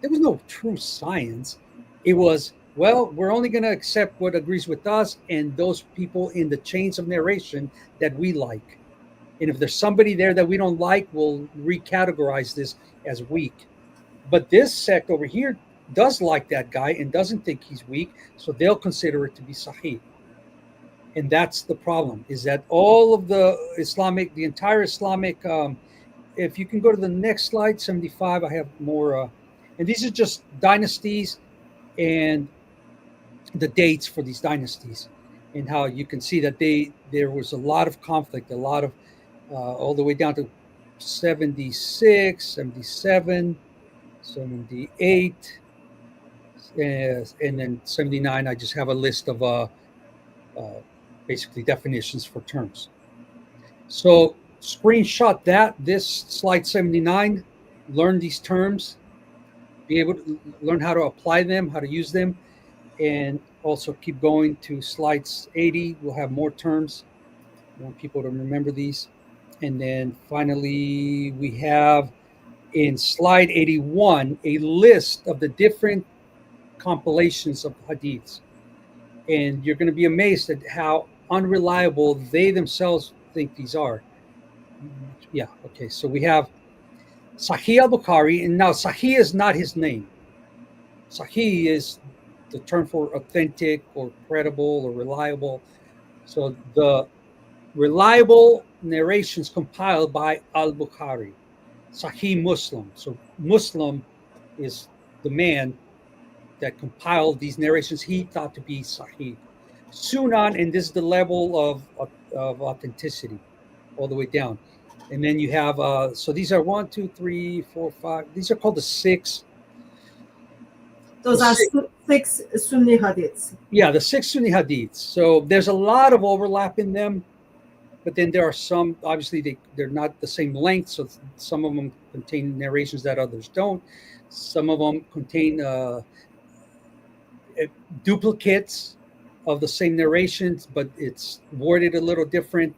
There was no true science. It was, well, we're only going to accept what agrees with us and those people in the chains of narration that we like. And if there's somebody there that we don't like, we'll recategorize this as weak. But this sect over here does like that guy and doesn't think he's weak, so they'll consider it to be sahih. And that's the problem, is that all of the entire Islamic, if you can go to the next slide, 75, I have more, and these are just dynasties and the dates for these dynasties, and how you can see that there was a lot of conflict, a lot of, all the way down to 76, 77, 78, and then 79. I just have a list of basically definitions for terms. So screenshot this slide 79, learn these terms, be able to learn how to apply them, how to use them, and also keep going to slides 80. We'll have more terms. I want people to remember these. And then finally, we have in slide 81 a list of the different compilations of hadiths. And you're going to be amazed at how unreliable they themselves think these are. Yeah, okay. So we have Sahih al-Bukhari, and now Sahih is not his name. Sahih is the term for authentic or credible or reliable. So the reliable narrations compiled by al-Bukhari, Sahih Muslim. So Muslim is the man that compiled these narrations he thought to be Sahih. Sunan, and this is the level of authenticity all the way down. And then you have, so these are 1, 2, 3, 4, 5. These are called the six. Those are six Sunni hadiths. Yeah, the 6 Sunni hadiths. So there's a lot of overlap in them, but then there are some, obviously they're not the same length. So some of them contain narrations that others don't. Some of them contain duplicates of the same narrations, but it's worded a little different.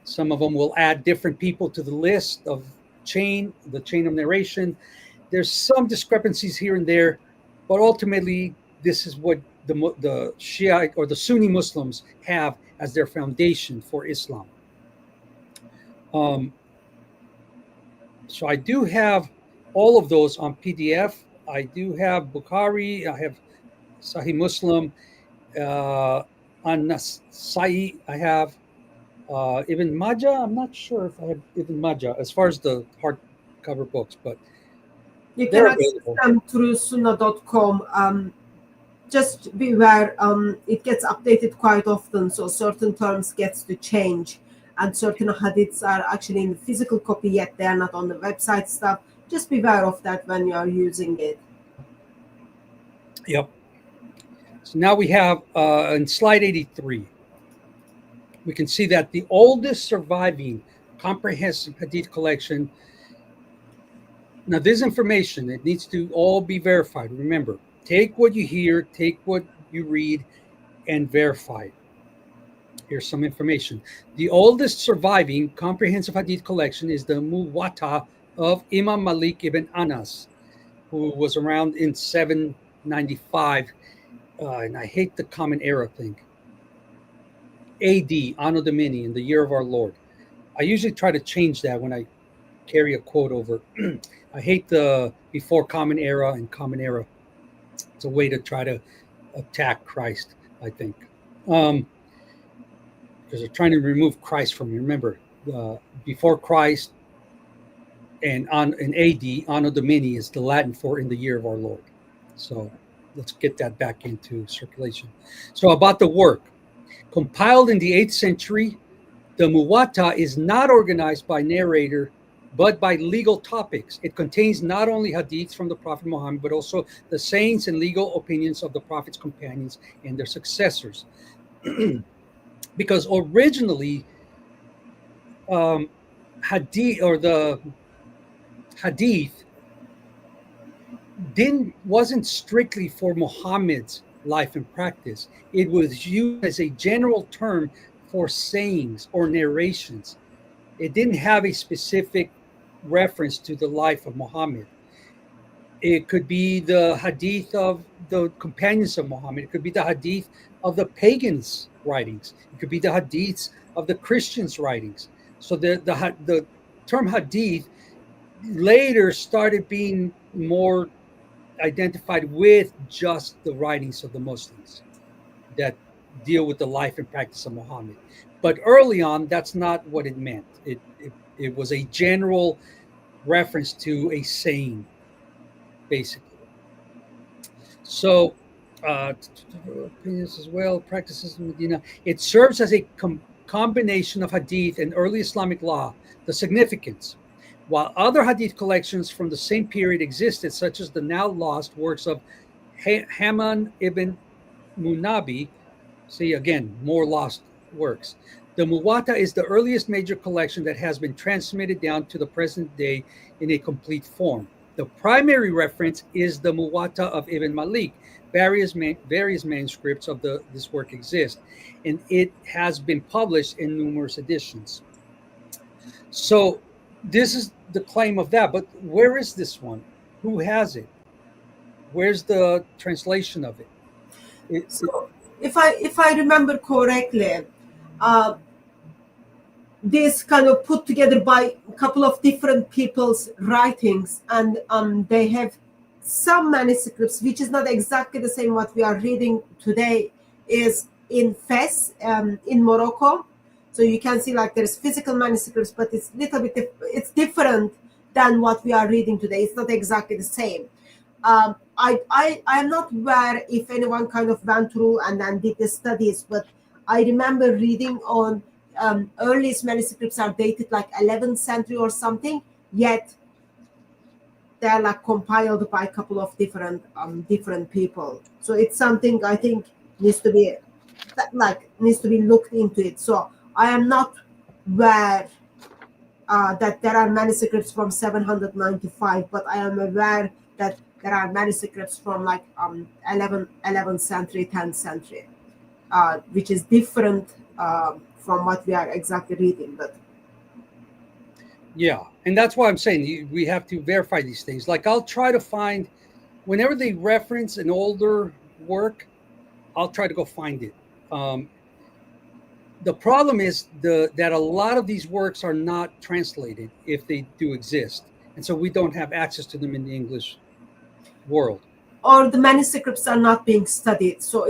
Some of them will add different people to the list of the chain of narration. There's some discrepancies here and there, but ultimately this is what the Shiite or the Sunni Muslims have as their foundation for Islam. So I do have all of those on PDF. I do have Bukhari. I have Sahih Muslim. On Nasai, I have Ibn Majah. I'm not sure if I have Ibn Majah as far as the hardcover books, but You can they're access available. them through sunnah.com. Just beware, it gets updated quite often, so certain terms gets to change, and certain hadiths are actually in the physical copy, yet they are not on the website stuff. Just beware of that when you are using it. Yep. So now we have in slide 83, we can see that the oldest surviving comprehensive hadith collection. Now, this information, it needs to all be verified. Remember, take what you hear, take what you read, and verify it. Here's some information. The oldest surviving comprehensive hadith collection is the Muwatta of Imam Malik ibn Anas, who was around in 795. And I hate the Common Era thing. AD, Anno Domini, in the year of our Lord. I usually try to change that when I carry a quote over. I hate the before Common Era and Common Era. It's a way to try to attack Christ, I think. Because they're trying to remove Christ from you. Remember, before Christ and in AD, Anno Domini is the Latin for in the year of our Lord. So let's get that back into circulation. So about the work. Compiled in the 8th century, the Muwatta is not organized by narrator, but by legal topics. It contains not only hadiths from the Prophet Muhammad, but also the sayings and legal opinions of the Prophet's companions and their successors. Because originally, hadith or the hadith wasn't strictly for Muhammad's life and practice. It was used as a general term for sayings or narrations. It didn't have a specific reference to the life of Muhammad. It could be the hadith of the companions of Muhammad. It could be the hadith of the pagans' writings. It could be the hadiths of the Christians' writings. So the term hadith later started being more identified with just the writings of the Muslims that deal with the life and practice of Muhammad. But early on, that's not what it meant. It was a general reference to a saying, basically. So, opinions as well, practices in Medina. It serves as a combination of hadith and early Islamic law. The significance. While other hadith collections from the same period existed, such as the now lost works of Haman ibn Munabi, see again, more lost works. The Muwatta is the earliest major collection that has been transmitted down to the present day in a complete form. The primary reference is the Muwatta of Ibn Malik. Various manuscripts of this work exist, and it has been published in numerous editions. So this is the claim of that, but where is this one? Who has it? Where's the translation of it? So if I remember correctly, this kind of put together by a couple of different people's writings, and they have some manuscripts which is not exactly the same what we are reading today is in Fez, in Morocco. So you can see like there's physical manuscripts, but it's little bit it's different than what we are reading today. It's not exactly the same. I'm not aware if anyone kind of went through and then did the studies, but I remember reading on earliest manuscripts are dated like 11th century or something, yet they're like compiled by a couple of different people. So it's something I think needs to be looked into it. So I am not aware that there are manuscripts from 795, but I am aware that there are manuscripts from like 11th century, 10th century, which is different from what we are exactly reading. But yeah, and that's why I'm saying we have to verify these things. Like I'll try to find, whenever they reference an older work, I'll try to go find it. The problem is that a lot of these works are not translated if they do exist, and so we don't have access to them in the English world. Or the manuscripts are not being studied. So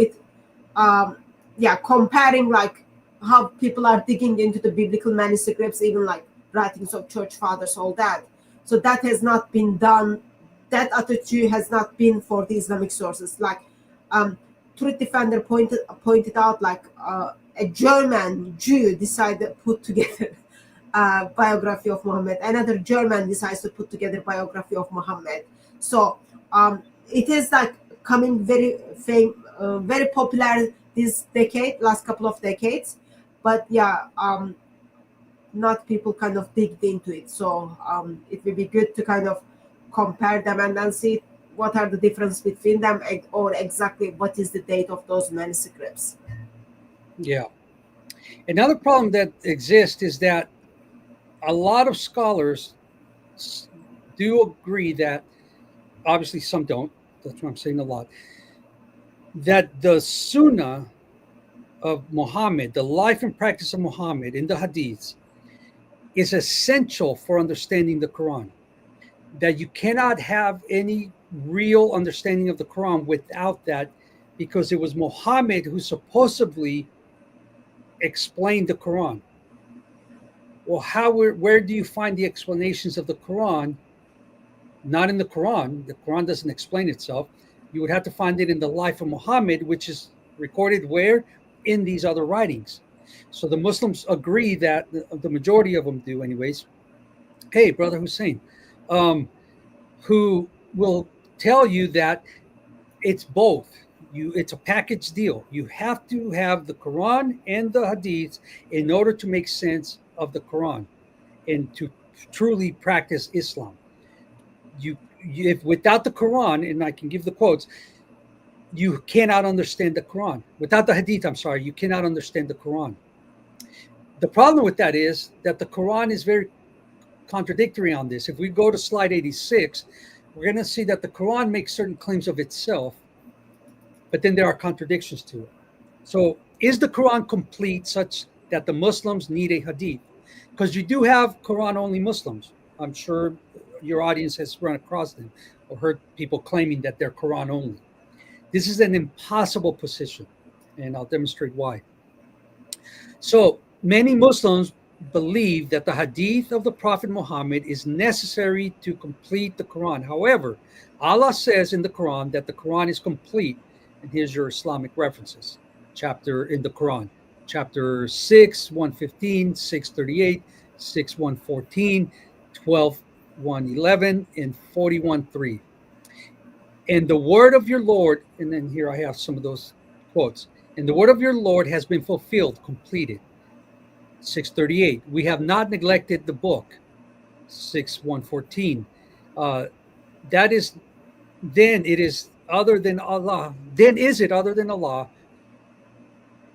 comparing like how people are digging into the biblical manuscripts, even like writings of church fathers, all that. So that has not been done. That attitude has not been for the Islamic sources. Like Truth Defender pointed out, like a German Jew decided to put together biography of Muhammad. Another German decides to put together biography of Muhammad. So it is like coming very popular this decade, last couple of decades. But not people kind of digged into it. So it will be good to kind of compare them and then see what are the difference between them, or exactly what is the date of those manuscripts. Yeah. Another problem that exists is that a lot of scholars do agree that, obviously some don't, that's what I'm saying a lot, that the Sunnah of Muhammad, the life and practice of Muhammad in the Hadiths, is essential for understanding the Quran. That you cannot have any real understanding of the Quran without that, because it was Muhammad who supposedly explained the Quran. Well, where do you find the explanations of the Quran? Not in the Quran. The Quran doesn't explain itself. You would have to find it in the life of Muhammad, which is recorded where? In these other writings. So the Muslims agree, that the majority of them do anyways. Hey, Brother Hussein, who will tell you that it's both. It's a package deal. You have to have the Quran and the Hadiths in order to make sense of the Quran and to truly practice Islam. If without the Quran, and I can give the quotes, you cannot understand the Quran. Without the Hadith, you cannot understand the Quran. The problem with that is that the Quran is very contradictory on this. If we go to slide 86, we're going to see that the Quran makes certain claims of itself, but then there are contradictions to it. So is the Quran complete such that the Muslims need a Hadith? Because you do have Quran-only Muslims. I'm sure your audience has run across them or heard people claiming that they're Quran-only. This is an impossible position, and I'll demonstrate why. So many Muslims believe that the Hadith of the Prophet Muhammad is necessary to complete the Quran. However, Allah says in the Quran that the Quran is complete. And here's your Islamic references. Chapter in the Quran. Chapter 6, 115, 638, 6, 114, 12, 111, and 41, 3. And the word of your Lord, and then here I have some of those quotes. And the word of your Lord has been fulfilled, completed. 638. We have not neglected the book. 6, 114. That is, then it is other than Allah. Then is it other than Allah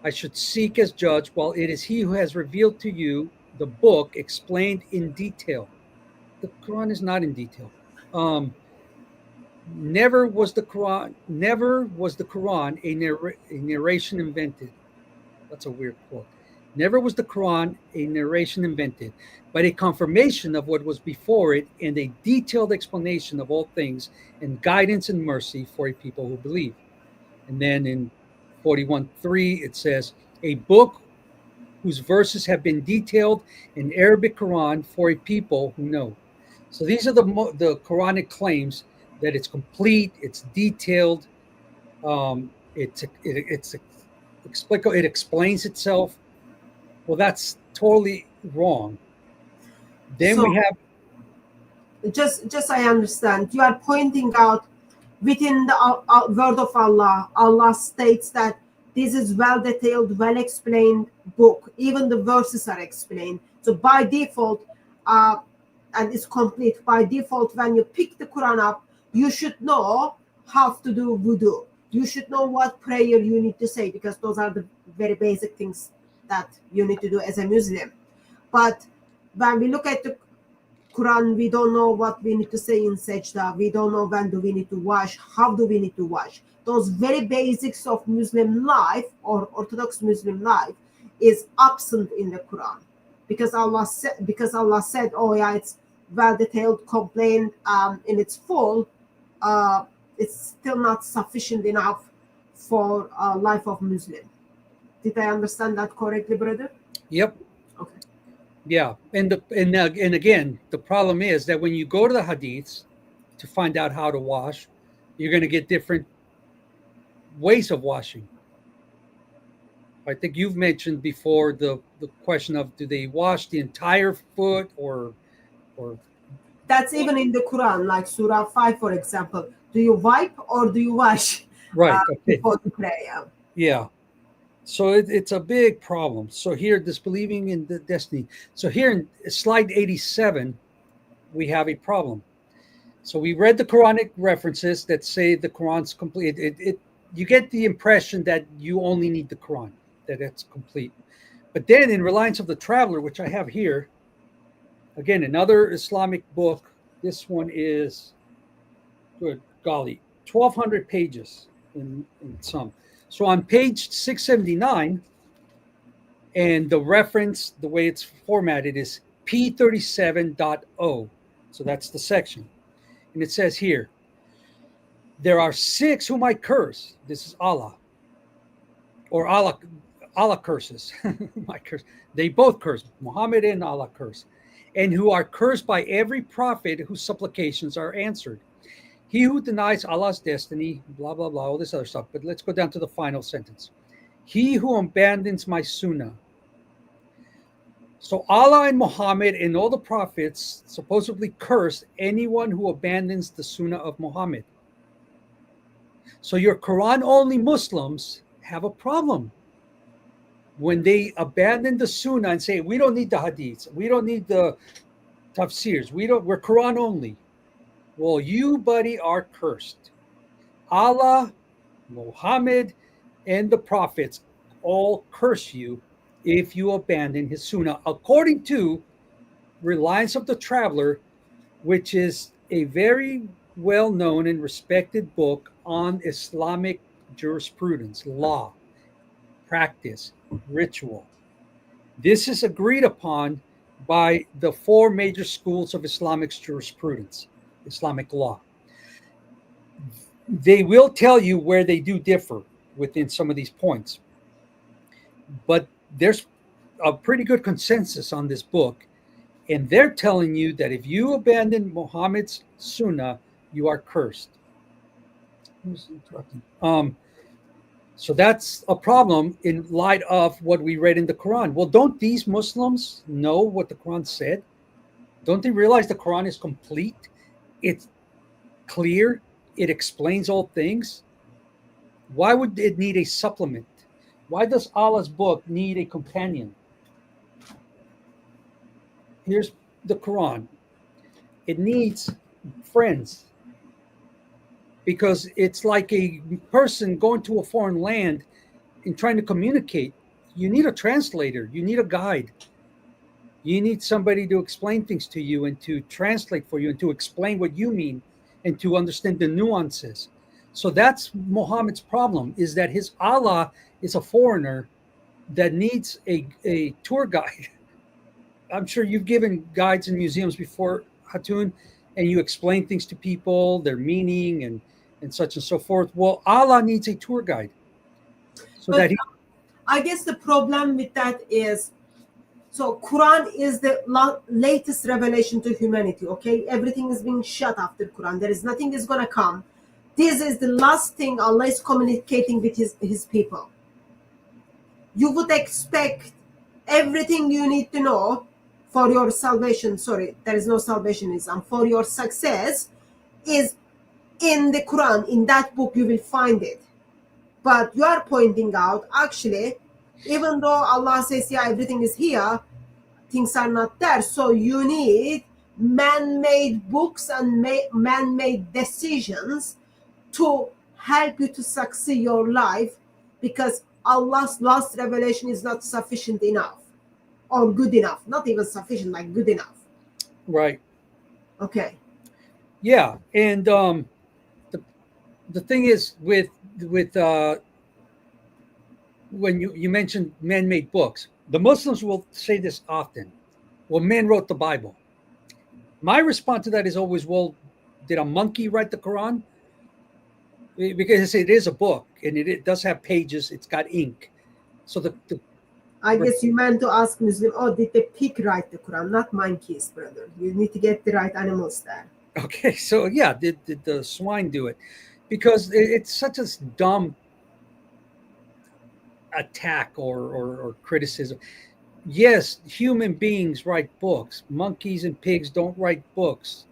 I should seek as judge, while it is he who has revealed to you the book explained in detail. The Quran is not in detail. Never was the Quran a narration invented. That's a weird quote. Never was the Quran a narration invented, but a confirmation of what was before it, and a detailed explanation of all things, and guidance and mercy for a people who believe. And then in 41:3 it says, a book whose verses have been detailed in Arabic Quran for a people who know. So these are the Quranic claims, that it's complete, it's detailed, it's explicable, it explains itself. Well, that's totally wrong. Then we have, just I understand, you are pointing out within the word of Allah, Allah states that this is well detailed, well explained book. Even the verses are explained. So by default, and it's complete. By default, when you pick the Quran up, you should know how to do wudu. You should know what prayer you need to say, because those are the very basic things that you need to do as a Muslim. But when we look at the Quran, we don't know what we need to say in sajda. We don't know when do we need to wash, how do we need to wash. those very basics of Muslim life or Orthodox Muslim life is absent in the Quran, because Allah said, oh yeah, it's well detailed, complained in its full. It's still not sufficient enough for life of Muslim. Did I understand that correctly, brother? Yep. Okay. Yeah, and again, the problem is that when you go to the hadiths to find out how to wash, you're going to get different ways of washing. I think you've mentioned before the question of, do they wash the entire foot or That's even in the Quran, like Surah 5, for example. Do you wipe or do you wash right? Okay, before the prayer? yeah. So it's a big problem. So here, disbelieving in the destiny. So here in slide 87, we have a problem. So we read the Quranic references that say the Quran's complete. You get the impression that you only need the Quran, that it's complete. But then in Reliance of the Traveler, which I have here, again, another Islamic book. This one is, good golly, 1,200 pages in some. So on page 679, and the reference, the way it's formatted is P37.0. So that's the section. And it says here, there are 6 whom I curse. This is Allah. Or Allah curses. My curse. They both curse. Muhammad and Allah curse. And who are cursed by every prophet whose supplications are answered. He who denies Allah's destiny, blah, blah, blah, all this other stuff. But let's go down to the final sentence. He who abandons my sunnah. So Allah and Muhammad and all the prophets supposedly cursed anyone who abandons the sunnah of Muhammad. So your Quran-only Muslims have a problem when they abandon the sunnah and say, we don't need the hadiths, we don't need the tafsirs, we're Quran only. Well, you, buddy, are cursed. Allah, Muhammad, and the prophets all curse you if you abandon his sunnah, according to Reliance of the Traveler, which is a very well-known and respected book on Islamic jurisprudence, law, practice, ritual. This is agreed upon by the 4 major schools of Islamic jurisprudence, Islamic law. They will tell you where they do differ within some of these points, but there's a pretty good consensus on this book, and they're telling you that if you abandon Muhammad's sunnah, you are cursed. Who's interrupting? So that's a problem in light of what we read in the Quran. Well, don't these Muslims know what the Quran said? Don't they realize the Quran is complete? It's clear. It explains all things. Why would it need a supplement? Why does Allah's book need a companion? Here's the Quran. It needs friends, because it's like a person going to a foreign land and trying to communicate. You need a translator. You need a guide. You need somebody to explain things to you and to translate for you and to explain what you mean and to understand the nuances. So that's Muhammad's problem, is that his Allah is a foreigner that needs a tour guide. I'm sure you've given guides in museums before, Hatun, and you explain things to people, their meaning and such and so forth. Well, Allah needs a tour guide. So but that I guess the problem with that is, so Quran is the latest revelation to humanity, okay? Everything is being shut after Quran. There is nothing is going to come. This is the last thing Allah is communicating with his people. You would expect everything you need to know for your salvation. Sorry, there is no salvation in Islam. For your success is in the Quran. In that book, you will find it. But you are pointing out, actually, even though Allah says, yeah, everything is here, things are not there. So you need man-made books and man-made decisions to help you to succeed your life, because Allah's last revelation is not sufficient enough or good enough. Not even sufficient, like good enough. right. Okay. Yeah. And the thing is with with when you mentioned man-made books, the Muslims will say this often. Well, men wrote the Bible. My response to that is always, well, did a monkey write the Quran? Because it is a book, and it does have pages. It's got ink. So I guess you meant to ask Muslim, did the pig write the Quran? Not monkeys, brother. You need to get the right animals there. Okay, so yeah, did the swine do it? Because it's such a dumb attack or criticism. Yes, human beings write books. Monkeys and pigs don't write books.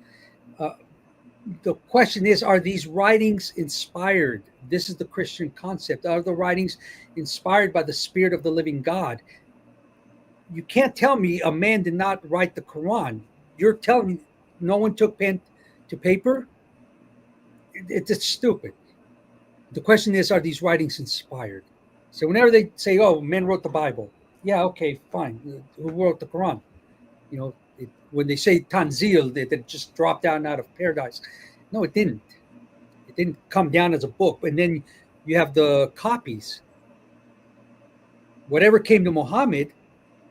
The question is, are these writings inspired? This is the Christian concept. Are the writings inspired by the Spirit of the living God? You can't tell me a man did not write the Quran. You're telling me no one took pen to paper? It's stupid. The question is, are these writings inspired? So whenever they say, oh, men wrote the Bible, yeah, okay, fine. Who wrote the Quran? You know, when they say Tanzil, that it just dropped down out of paradise. No, it didn't. It didn't come down as a book. And then you have the copies. Whatever came to Muhammad,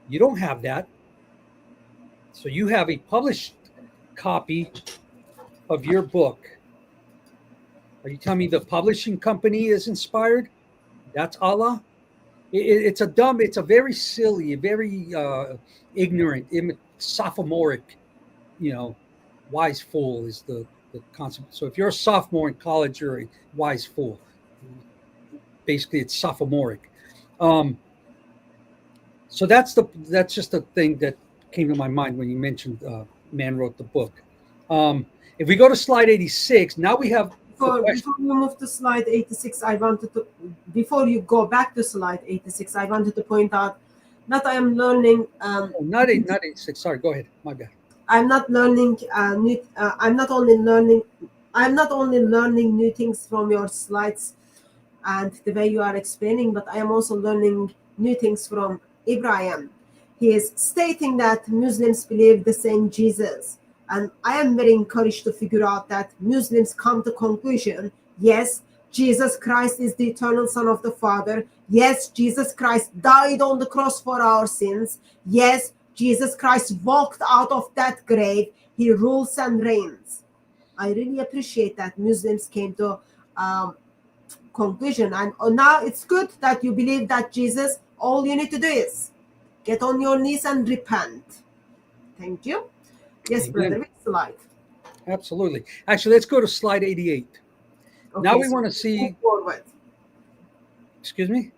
you don't have that. So you have a published copy of your book. Are you telling me the publishing company is inspired? That's Allah? It's a very silly, very ignorant, sophomoric, wise fool is the concept. So if you're a sophomore in college, you're a wise fool. Basically, it's sophomoric. So that's just a thing that came to my mind when you mentioned man wrote the book. If we go to slide 86, now we have. Before you move to slide 86, before you go back to slide 86, I wanted to point out that I am learning. Not 86. Sorry, go ahead. My bad. I'm not learning. I'm not only learning new things from your slides and the way you are explaining, but I am also learning new things from Ibrahim. He is stating that Muslims believe the same Jesus. And I am very encouraged to figure out that Muslims come to conclusion, yes, Jesus Christ is the eternal Son of the Father. Yes, Jesus Christ died on the cross for our sins. Yes, Jesus Christ walked out of that grave. He rules and reigns. I really appreciate that Muslims came to conclusion. And now it's good that you believe that Jesus, all you need to do is get on your knees and repent. Thank you. Yes, brother, which slide? Absolutely. Actually, let's go to slide 88. Okay, now we want to see. Forward. Excuse me?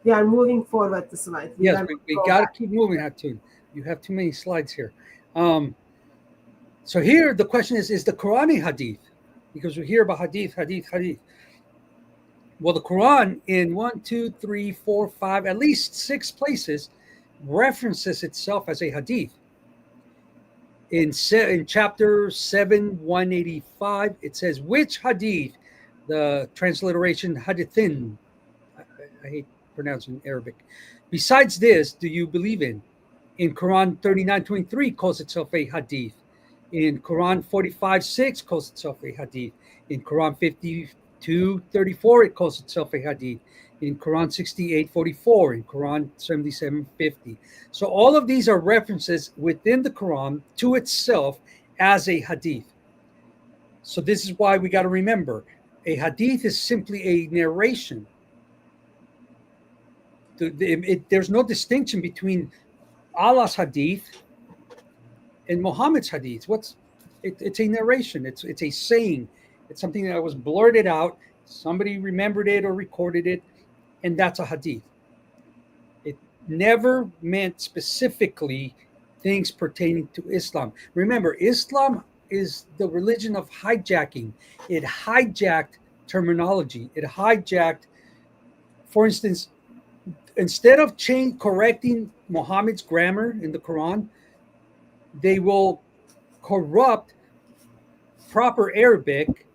We are moving forward the slide. Yes, we got to keep moving, Hatun. You have too many slides here. So here the question is the Quran a hadith? Because we hear about hadith. Well, the Quran in 1, 2, 3, 4, 5, at least 6 places references itself as a hadith. In chapter 7, 185, it says, which hadith, the transliteration hadithin, I hate pronouncing Arabic. Besides this, do you believe in? In Quran 39:23 calls itself a hadith. In Quran 45:6 calls itself a hadith. In Quran 52:34 it calls itself a hadith. In Quran 68:44, in Quran 77:50. So all of these are references within the Quran to itself as a hadith. So this is why we got to remember, a hadith is simply a narration. There's no distinction between Allah's hadith and Muhammad's hadith. It's a narration. It's a saying. It's something that was blurted out. Somebody remembered it or recorded it, and that's a hadith. It never meant specifically things pertaining to Islam. Remember, Islam is the religion of hijacking. It hijacked terminology. It hijacked, for instance, instead of correcting Muhammad's grammar in the Quran, they will corrupt proper Arabic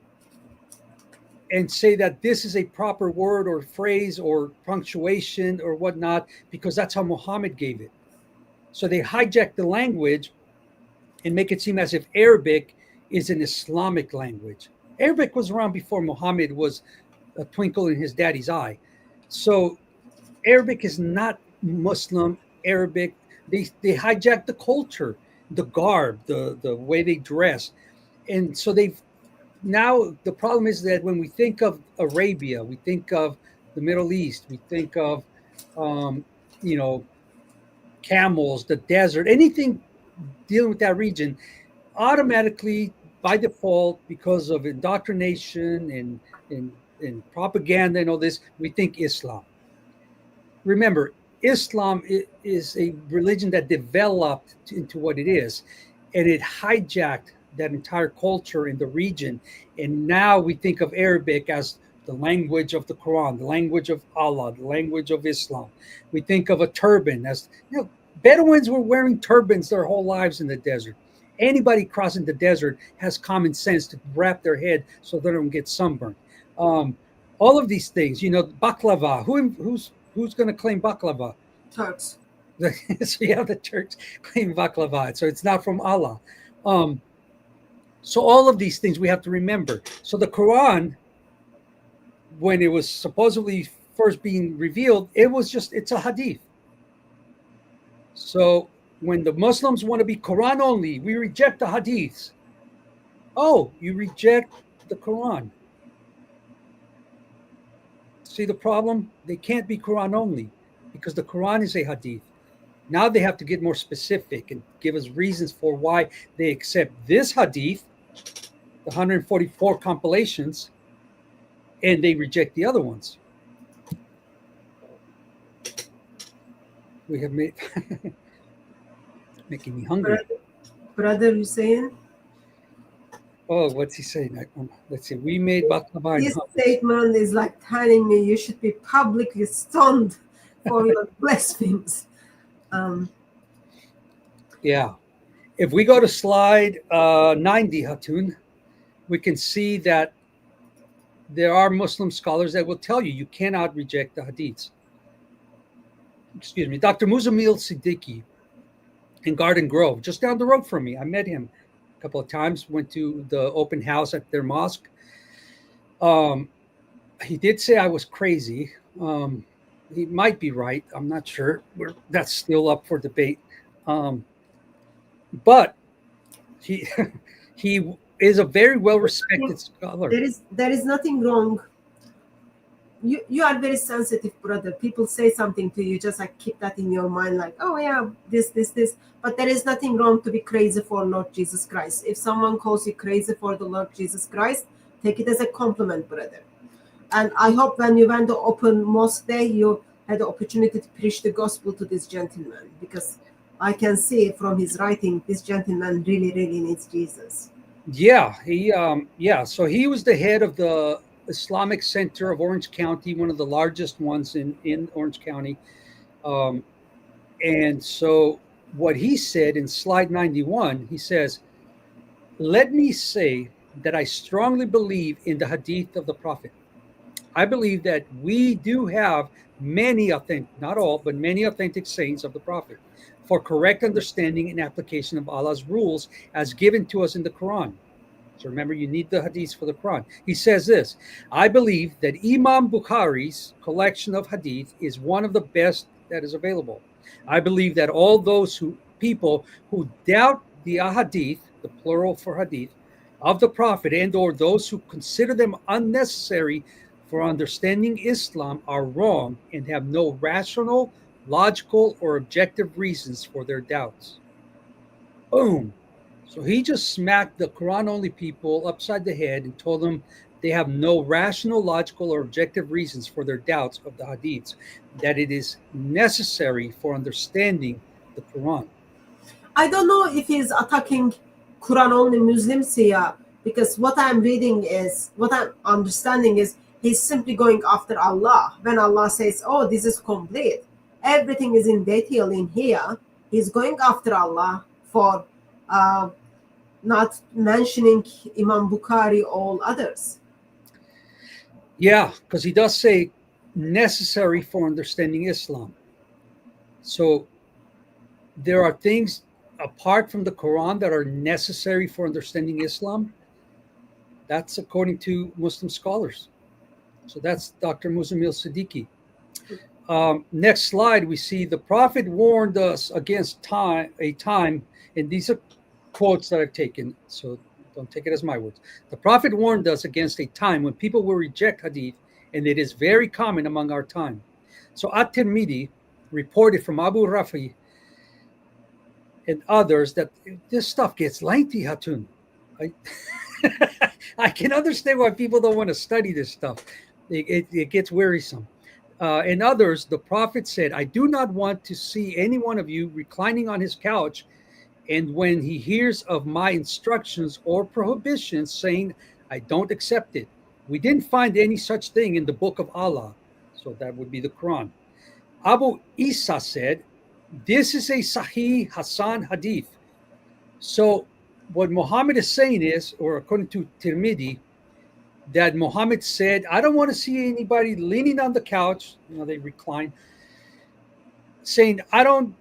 and say that this is a proper word or phrase or punctuation or whatnot, because that's how Muhammad gave it. So they hijack the language and make it seem as if Arabic is an Islamic language. Arabic was around before Muhammad was a twinkle in his daddy's eye. So Arabic is not Muslim Arabic. They hijack the culture, the garb, the way they dress, and so they've now the problem is that when we think of Arabia, we think of the Middle East, we think of um, you know camels, the desert, anything dealing with that region, automatically by default because of indoctrination and propaganda and all this, we think Islam. Remember, Islam is a religion that developed into what it is, and it hijacked that entire culture in the region. And now we think of Arabic as the language of the Quran, the language of Allah, the language of Islam. We think of a turban as, Bedouins were wearing turbans their whole lives in the desert. Anybody crossing the desert has common sense to wrap their head so they don't get sunburned. All of these things, baklava. Who's going to claim baklava? Turks. So you have the Turks claim baklava. So it's not from Allah. So all of these things we have to remember. So the Quran, when it was supposedly first being revealed, it's a hadith. So when the Muslims want to be Quran only, we reject the hadiths. Oh, you reject the Quran. See the problem? They can't be Quran only because the Quran is a hadith. Now they have to get more specific and give us reasons for why they accept this hadith, the 144 compilations, and they reject the other ones. We have made making me hungry. Brother, you saying? Oh, what's he saying? Let's see. We made baklava. This statement is like telling me you should be publicly stoned for your blasphemies. Yeah. If we go to slide 90, Hatun, we can see that there are Muslim scholars that will tell you cannot reject the hadiths. Excuse me. Dr. Muzamil Siddiqui in Garden Grove, just down the road from me. I met him a couple of times, went to the open house at their mosque. He did say I was crazy. He might be right. I'm not sure. That's still up for debate. But he he is a very well-respected scholar. There is nothing wrong. You are very sensitive, brother. People say something to you, just like keep that in your mind, like, oh yeah, this. But there is nothing wrong to be crazy for Lord Jesus Christ. If someone calls you crazy for the Lord Jesus Christ, take it as a compliment, brother. And I hope when you went to open mosque day, you had the opportunity to preach the gospel to this gentleman, because I can see from his writing, this gentleman really, really needs Jesus. Yeah, So he was the head of the Islamic Center of Orange County, one of the largest ones in Orange County. And so what he said in slide 91, he says, let me say that I strongly believe in the hadith of the Prophet. I believe that we do have many authentic, not all, but many authentic sayings of the Prophet for correct understanding and application of Allah's rules as given to us in the Quran. So remember, you need the hadiths for the Quran. He says this, I believe that Imam Bukhari's collection of hadith is one of the best that is available. I believe that all those people who doubt the ahadith, the plural for hadith, of the Prophet and or those who consider them unnecessary for understanding Islam are wrong and have no rational, logical, or objective reasons for their doubts. Boom. So he just smacked the Quran-only people upside the head and told them they have no rational, logical, or objective reasons for their doubts of the hadiths, that it is necessary for understanding the Quran. I don't know if he's attacking Quran-only Muslims here, because what I'm understanding is he's simply going after Allah. When Allah says, oh, this is complete, everything is in detail in here, he's going after Allah for not mentioning Imam Bukhari, all others. Yeah, because he does say necessary for understanding Islam. So there are things apart from the Quran that are necessary for understanding Islam. That's according to Muslim scholars. So that's Dr. Muzamil Siddiqui. Next slide, we see the Prophet warned us against a time, and these are quotes that I've taken, so don't take it as my words. The Prophet warned us against a time when people will reject Hadith, and it is very common among our time. So At-Tirmidhi reported from Abu Rafi and others that this stuff gets lengthy, Hatun. I can understand why people don't want to study this stuff. It gets wearisome. And others, the Prophet said, I do not want to see any one of you reclining on his couch, and when he hears of my instructions or prohibitions, saying, I don't accept it. We didn't find any such thing in the book of Allah. So that would be the Quran. Abu Isa said, this is a Sahih Hasan Hadith. So what Muhammad is saying is, or according to Tirmidhi, that Muhammad said, I don't want to see anybody leaning on the couch, they recline, saying, I don't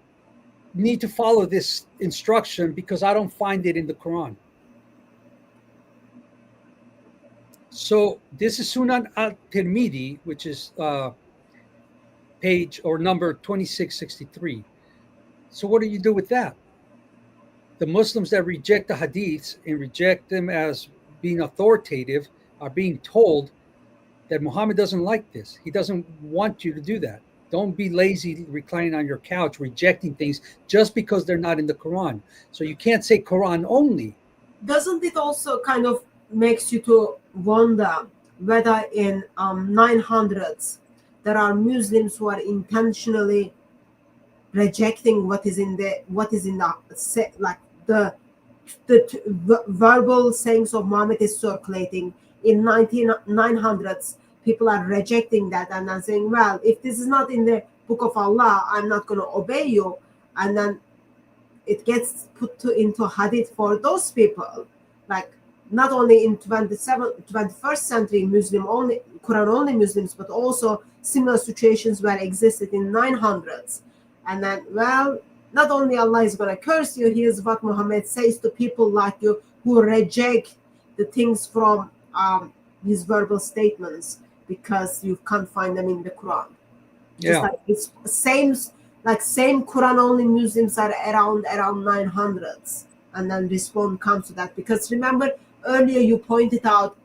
need to follow this instruction because I don't find it in the Quran. So this is Sunan al-Tirmidhi, which is page or number 2663. So what do you do with that? The Muslims that reject the hadiths and reject them as being authoritative are being told that Muhammad doesn't like this. He doesn't want you to do that. Don't be lazy reclining on your couch, rejecting things just because they're not in the Quran. So you can't say Quran only. Doesn't it also kind of makes you to wonder whether in 900s there are Muslims who are intentionally rejecting what is in the like the verbal sayings of Muhammad is circulating in 900s. People are rejecting that and then saying, well, if this is not in the book of Allah, I'm not going to obey you. And then it gets put into hadith for those people, like not only in 21st century Muslim only, Quran only Muslims, but also similar situations where existed in 900s. And then, well, not only Allah is going to curse you, here's what Muhammad says to people like you who reject the things from his verbal statements because you can't find them in the Quran. Yeah. Just like it's same Quran only Muslims are around 900s, and then response comes to that. Because remember earlier you pointed out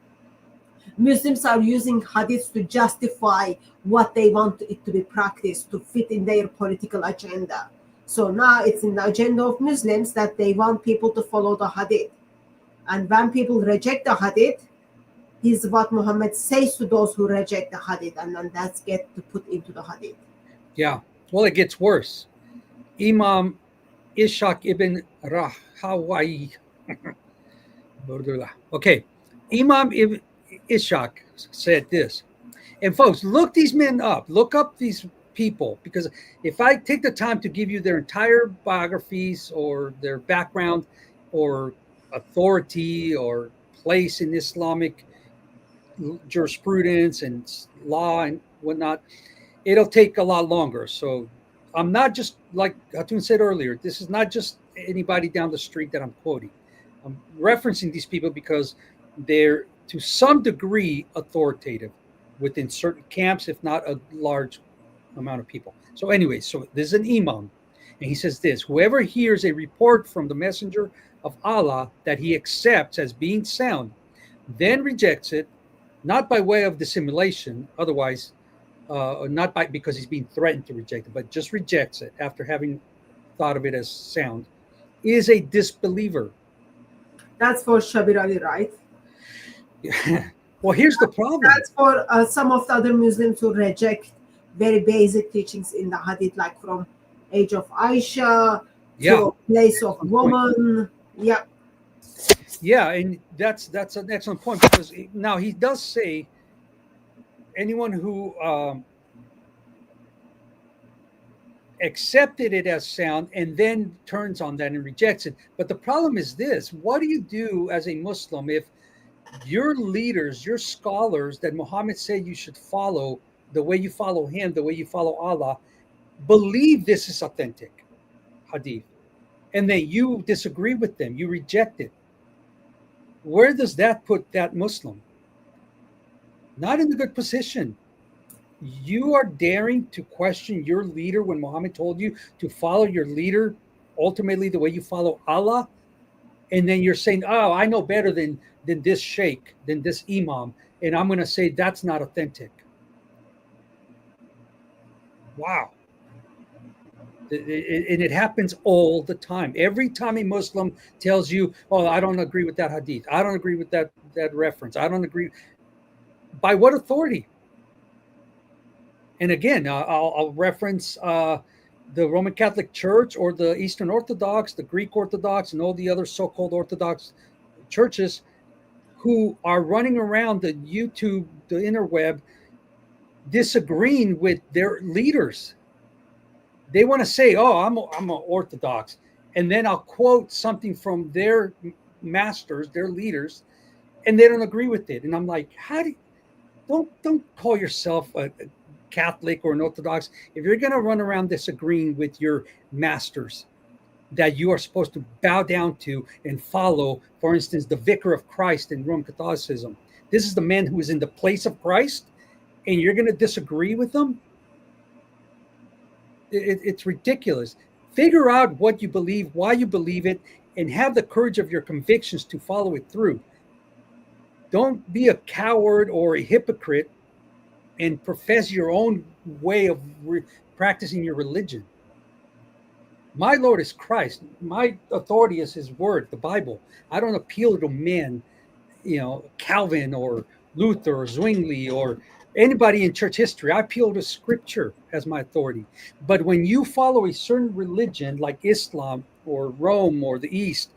Muslims are using hadiths to justify what they want it to be practiced to fit in their political agenda. So now it's in the agenda of Muslims that they want people to follow the hadith. And when people reject the hadith, is what Muhammad says to those who reject the hadith, and then that's get to put into the hadith. Yeah. Well, it gets worse. Imam Ishaq ibn Rahawai. Okay. Imam ibn Ishaq said this. And folks, look these men up. Look up these people, because if I take the time to give you their entire biographies or their background or authority or place in Islamic jurisprudence and law and whatnot, it'll take a lot longer. So I'm not just, like Hatun said earlier, this is not just anybody down the street that I'm quoting. I'm referencing these people because they're to some degree authoritative within certain camps, if not a large amount of people. So anyway, so there's an imam, and he says this: whoever hears a report from the messenger of Allah that he accepts as being sound, then rejects it, not by way of dissimulation, otherwise, not by because he's being threatened to reject it, but just rejects it after having thought of it as sound, is a disbeliever. That's for Shabir Ali, right? Well, here's the problem. That's for some of the other Muslims who reject very basic teachings in the hadith, like from age of Aisha to place of woman. Yeah. Yeah, and that's an excellent point, because now he does say anyone who accepted it as sound and then turns on that and rejects it. But the problem is this: what do you do as a Muslim if your leaders, your scholars that Muhammad said you should follow, the way you follow him, the way you follow Allah, believe this is authentic hadith, and then you disagree with them, you reject it? Where does that put that Muslim? not in a good position. You are daring to question your leader when Muhammad told you to follow your leader ultimately the way you follow Allah. And then you're saying, oh, I know better than this sheikh, than this imam. And I'm going to say that's not authentic. Wow. And it happens all the time. Every time a Muslim tells you, oh, I don't agree with that hadith. I don't agree with that reference. I don't agree. By what authority? And again, I'll reference the Roman Catholic Church or the Eastern Orthodox, the Greek Orthodox, and all the other so-called Orthodox churches who are running around the YouTube, the interweb, disagreeing with their leaders. They want to say, oh, I'm an Orthodox. And then I'll quote something from their masters, their leaders, and they don't agree with it. And I'm like, don't call yourself a Catholic or an Orthodox if you're going to run around disagreeing with your masters that you are supposed to bow down to and follow. For instance, the Vicar of Christ in Roman Catholicism. This is the man who is in the place of Christ, and you're going to disagree with them? It's ridiculous. Figure out what you believe, why you believe it, and have the courage of your convictions to follow it through. Don't be a coward or a hypocrite and profess your own way of practicing your religion. My Lord is Christ. My authority is his word, the Bible. I don't appeal to men, Calvin or Luther or Zwingli or anybody in church history. I appeal to scripture as my authority. But when you follow a certain religion like Islam or Rome or the East,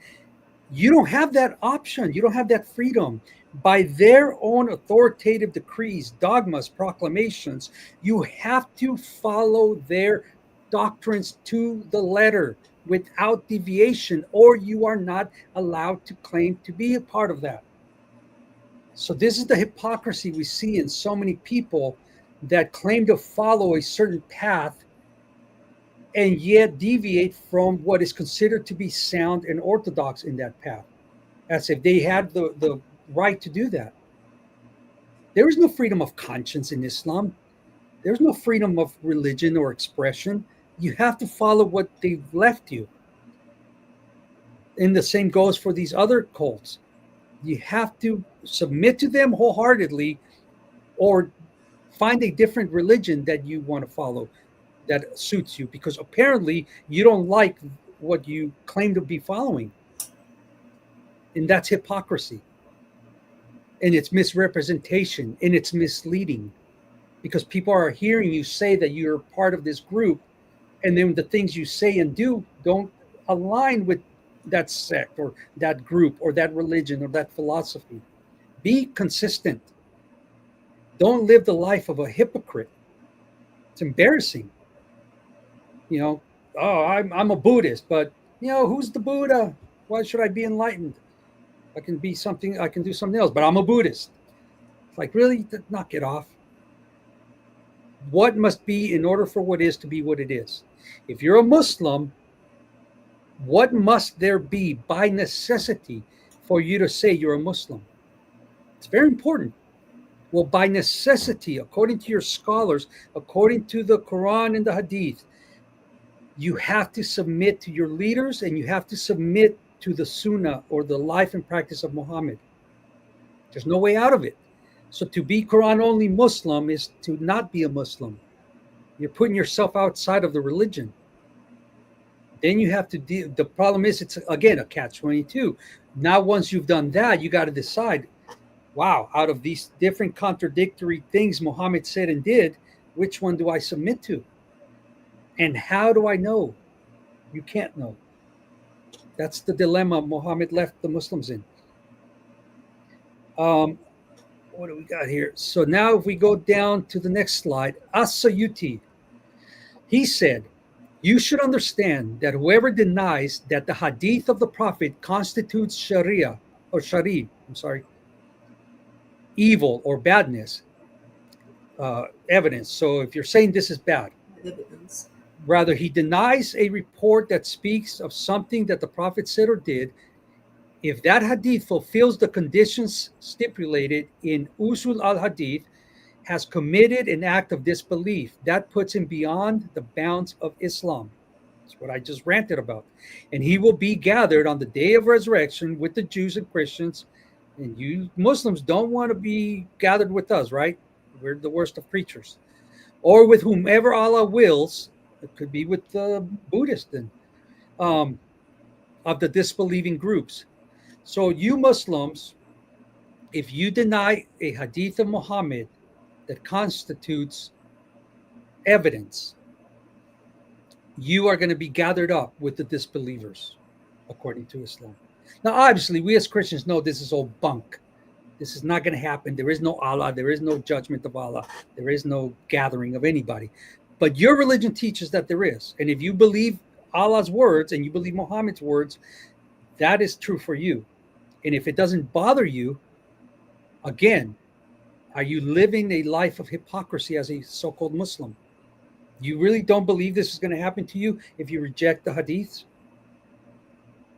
you don't have that option. You don't have that freedom. By their own authoritative decrees, dogmas, proclamations, you have to follow their doctrines to the letter without deviation, or you are not allowed to claim to be a part of that. So this is the hypocrisy we see in so many people that claim to follow a certain path and yet deviate from what is considered to be sound and orthodox in that path, as if they had the right to do that. There is no freedom of conscience in Islam. There's no freedom of religion or expression. You have to follow what they've left you. And the same goes for these other cults. You have to submit to them wholeheartedly or find a different religion that you want to follow that suits you, because apparently you don't like what you claim to be following. And that's hypocrisy. And it's misrepresentation, and it's misleading, because people are hearing you say that you're part of this group, and then the things you say and do don't align with that sect or that group or that religion or that philosophy. Be consistent. Don't live the life of a hypocrite. It's embarrassing. I'm a Buddhist, but who's the Buddha? Why should I be enlightened? I can be something, I can do something else, but I'm a Buddhist. It's like, really? Knock it off. What must be in order for what is to be what it is? If you're a Muslim, what must there be by necessity for you to say you're a Muslim? It's very important. Well, by necessity, according to your scholars, according to the Qur'an and the Hadith, you have to submit to your leaders, and you have to submit to the Sunnah or the life and practice of Muhammad. There's no way out of it. So to be Quran-only Muslim is to not be a Muslim. You're putting yourself outside of the religion. Then you have to deal. The problem is, it's again a catch-22. Now, once you've done that, you got to decide, wow, out of these different contradictory things Muhammad said and did, which one do I submit to? And how do I know? You can't know. That's the dilemma Muhammad left the Muslims in. What do we got here? So now if we go down to the next slide, As-Sayuti, he said, you should understand that whoever denies that the hadith of the Prophet constitutes Sharia or Shari, evil or badness, evidence. So if you're saying this is bad, Evidence. rather he denies a report that speaks of something that the Prophet said or did, if that hadith fulfills the conditions stipulated in Usul al-Hadith, has committed an act of disbelief that puts him beyond the bounds of Islam. That's what I just ranted about. And he will be gathered on the day of resurrection with the Jews and Christians. And you Muslims don't want to be gathered with us, right? We're the worst of creatures. Or with whomever Allah wills. It could be with the Buddhists then, of the disbelieving groups. So you Muslims, if you deny a hadith of Muhammad that constitutes evidence, you are going to be gathered up with the disbelievers, according to Islam. Now, obviously, we as Christians know this is all bunk. This is not going to happen. There is no Allah. There is no judgment of Allah. There is no gathering of anybody. But your religion teaches that there is. And if you believe Allah's words and you believe Muhammad's words, that is true for you. And if it doesn't bother you, again, are you living a life of hypocrisy as a so-called Muslim? You really don't believe this is going to happen to you if you reject the hadiths?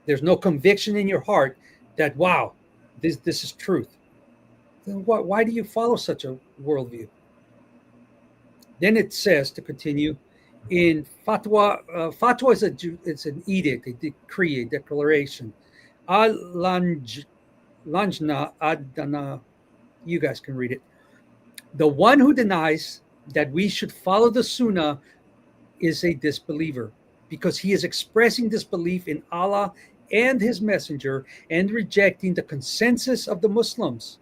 There's no conviction in your heart that, wow, this is truth. Then why do you follow such a worldview? Then it says, to continue, in fatwa, fatwa is an edict, a decree, a declaration. Al-Lanjna Adana, you guys can read it. The one who denies that we should follow the Sunnah is a disbeliever, because he is expressing disbelief in Allah and his messenger and rejecting the consensus of the Muslims.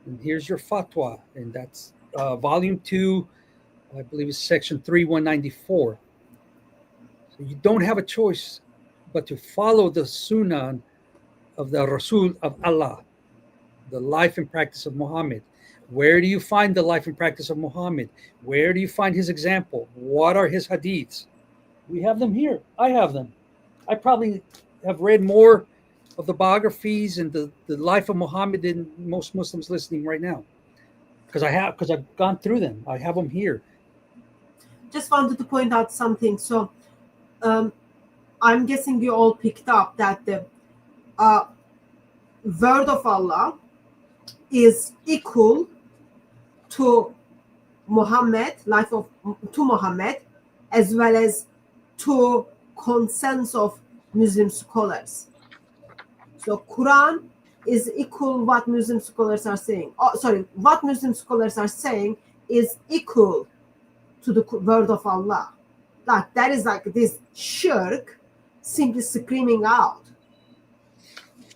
And here's your fatwa, and that's volume 2, I believe it's section 3194. So you don't have a choice but to follow the Sunnah of the Rasul of Allah, the life and practice of Muhammad. Where do you find the life and practice of Muhammad? Where do you find his example? What are his hadiths? We have them here. I have them. I probably have read more of the biographies and the life of Muhammad than most Muslims listening right now. Because I've gone through them. I have them here. Just wanted to point out something. So I'm guessing you all picked up that the word of Allah is equal to Muhammad, to Muhammad, as well as to consensus of Muslim scholars. So Quran is equal what Muslim scholars are saying. What Muslim scholars are saying is equal to the word of Allah. Like that is like this shirk simply screaming out.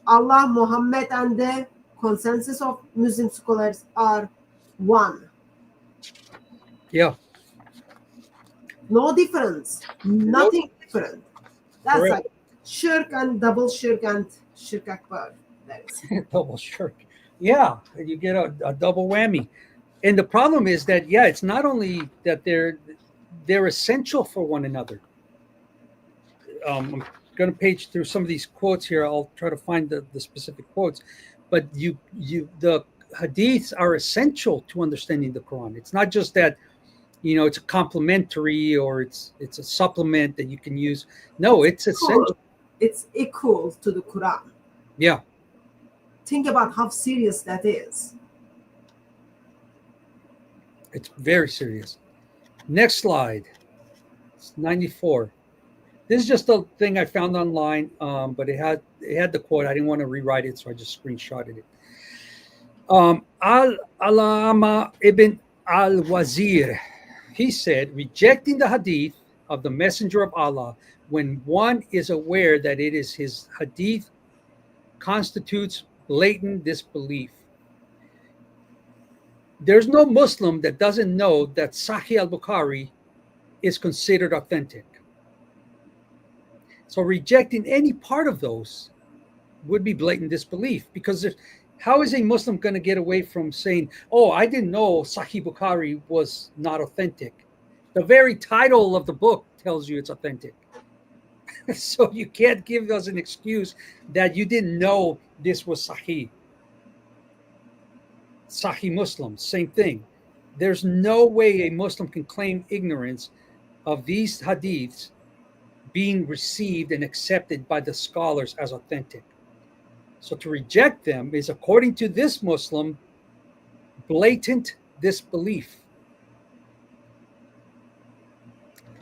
Allah, Muhammad, and the consensus of Muslim scholars are one. Yeah. No difference. Nothing different. That's Correct. like shirk and double shirk and shirk akbar. That is. Double shirk. Yeah, you get a double whammy. And the problem is that, yeah, it's not only that they're essential for one another. I'm going to page through some of these quotes here. I'll try to find the specific quotes. But the hadiths are essential to understanding the Quran. It's not just that, it's a complementary or it's a supplement that you can use. No, it's essential. It's equal to the Quran. Yeah. Think about how serious that is. It's very serious. Next slide. It's 94. This is just a thing I found online, but it had the quote. I didn't want to rewrite it, so I just screenshotted it. Al-Alama ibn al-Wazir, he said, rejecting the hadith of the messenger of Allah when one is aware that it is his hadith constitutes blatant disbelief. There's no Muslim that doesn't know that Sahih al-Bukhari is considered authentic. So rejecting any part of those would be blatant disbelief, because how is a Muslim going to get away from saying, oh, I didn't know Sahih Bukhari was not authentic? The very title of the book tells you it's authentic. So you can't give us an excuse that you didn't know this was Sahih. Sahih Muslim, same thing. There's no way a Muslim can claim ignorance of these hadiths being received and accepted by the scholars as authentic. So to reject them is, according to this Muslim, blatant this belief.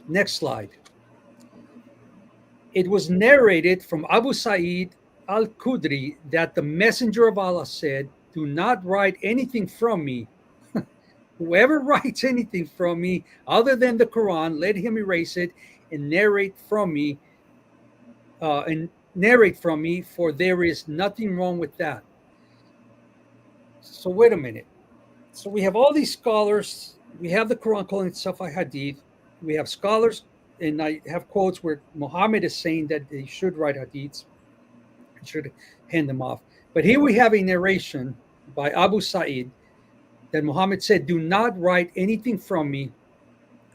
Next slide. It was narrated from Abu Sa'id al-Khudri that the Messenger of Allah said, "Do not write anything from me. Whoever writes anything from me other than the Quran, let him erase it and narrate from me. For there is nothing wrong with that." So wait a minute. So we have all these scholars. We have the Quran calling itself a Hadith. We have scholars, and I have quotes where Muhammad is saying that they should write Hadiths, should hand them off. But here we have a narration by Abu Sa'id that Muhammad said, "Do not write anything from me.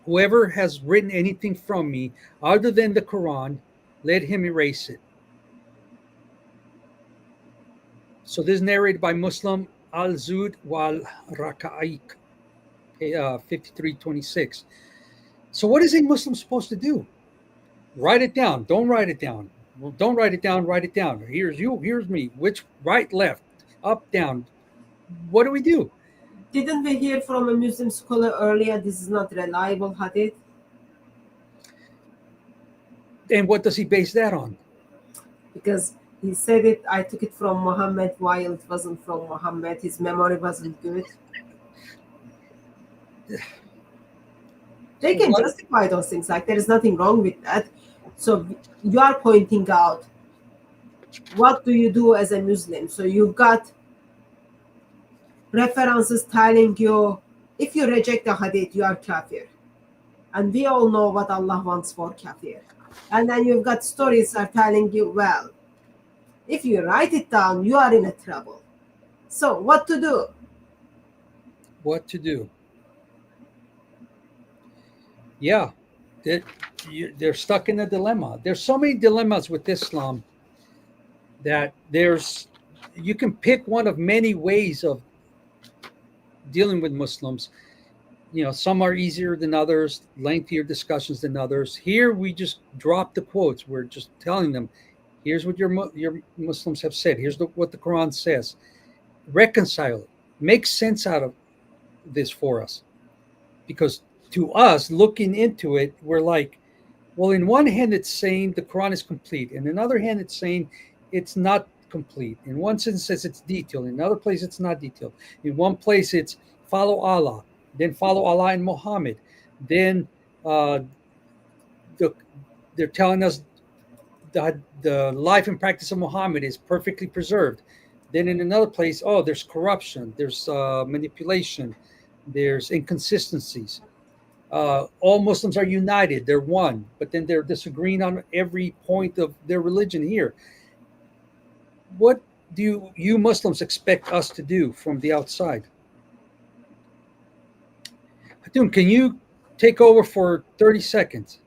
Whoever has written anything from me other than the Quran, let him erase it." So this is narrated by Muslim al-Zud wal Raka'ik, 5326. So what is a Muslim supposed to do? Write it down. Don't write it down. Well, don't write it down. Write it down. Here's you. Here's me. Which? Right, left, up, down. What do we do? Didn't we hear from a Muslim scholar earlier, this is not reliable hadith? And what does he base that on? Because he said it, I took it from Muhammad while it wasn't from Muhammad. His memory wasn't good. They can justify those things, like there is nothing wrong with that. So you are pointing out, what do you do as a Muslim? So you've got references telling you, if you reject the hadith, you are kafir. And we all know what Allah wants for kafir. And then you've got stories are telling you, well, if you write it down, you are in a trouble. So what to do? What to do? Yeah, they're stuck in a dilemma. There's so many dilemmas with Islam that you can pick one of many ways of dealing with Muslims. You know, some are easier than others, lengthier discussions than others. Here we just drop the quotes. We're just telling them, here's what your Muslims have said. Here's what the Quran says. Reconcile it. Make sense out of this for us. Because to us, looking into it, we're like, well, in one hand, it's saying the Quran is complete. In another hand, it's saying it's not complete. In one sense, it says it's detailed. In another place, it's not detailed. In one place, it's follow Allah. Then follow Allah and Muhammad. Then they're telling us that the life and practice of Muhammad is perfectly preserved. Then in another place, there's corruption, there's manipulation, there's inconsistencies. All Muslims are united, they're one, but then they're disagreeing on every point of their religion here. What do you Muslims expect us to do from the outside? Hatun, can you take over for 30 seconds?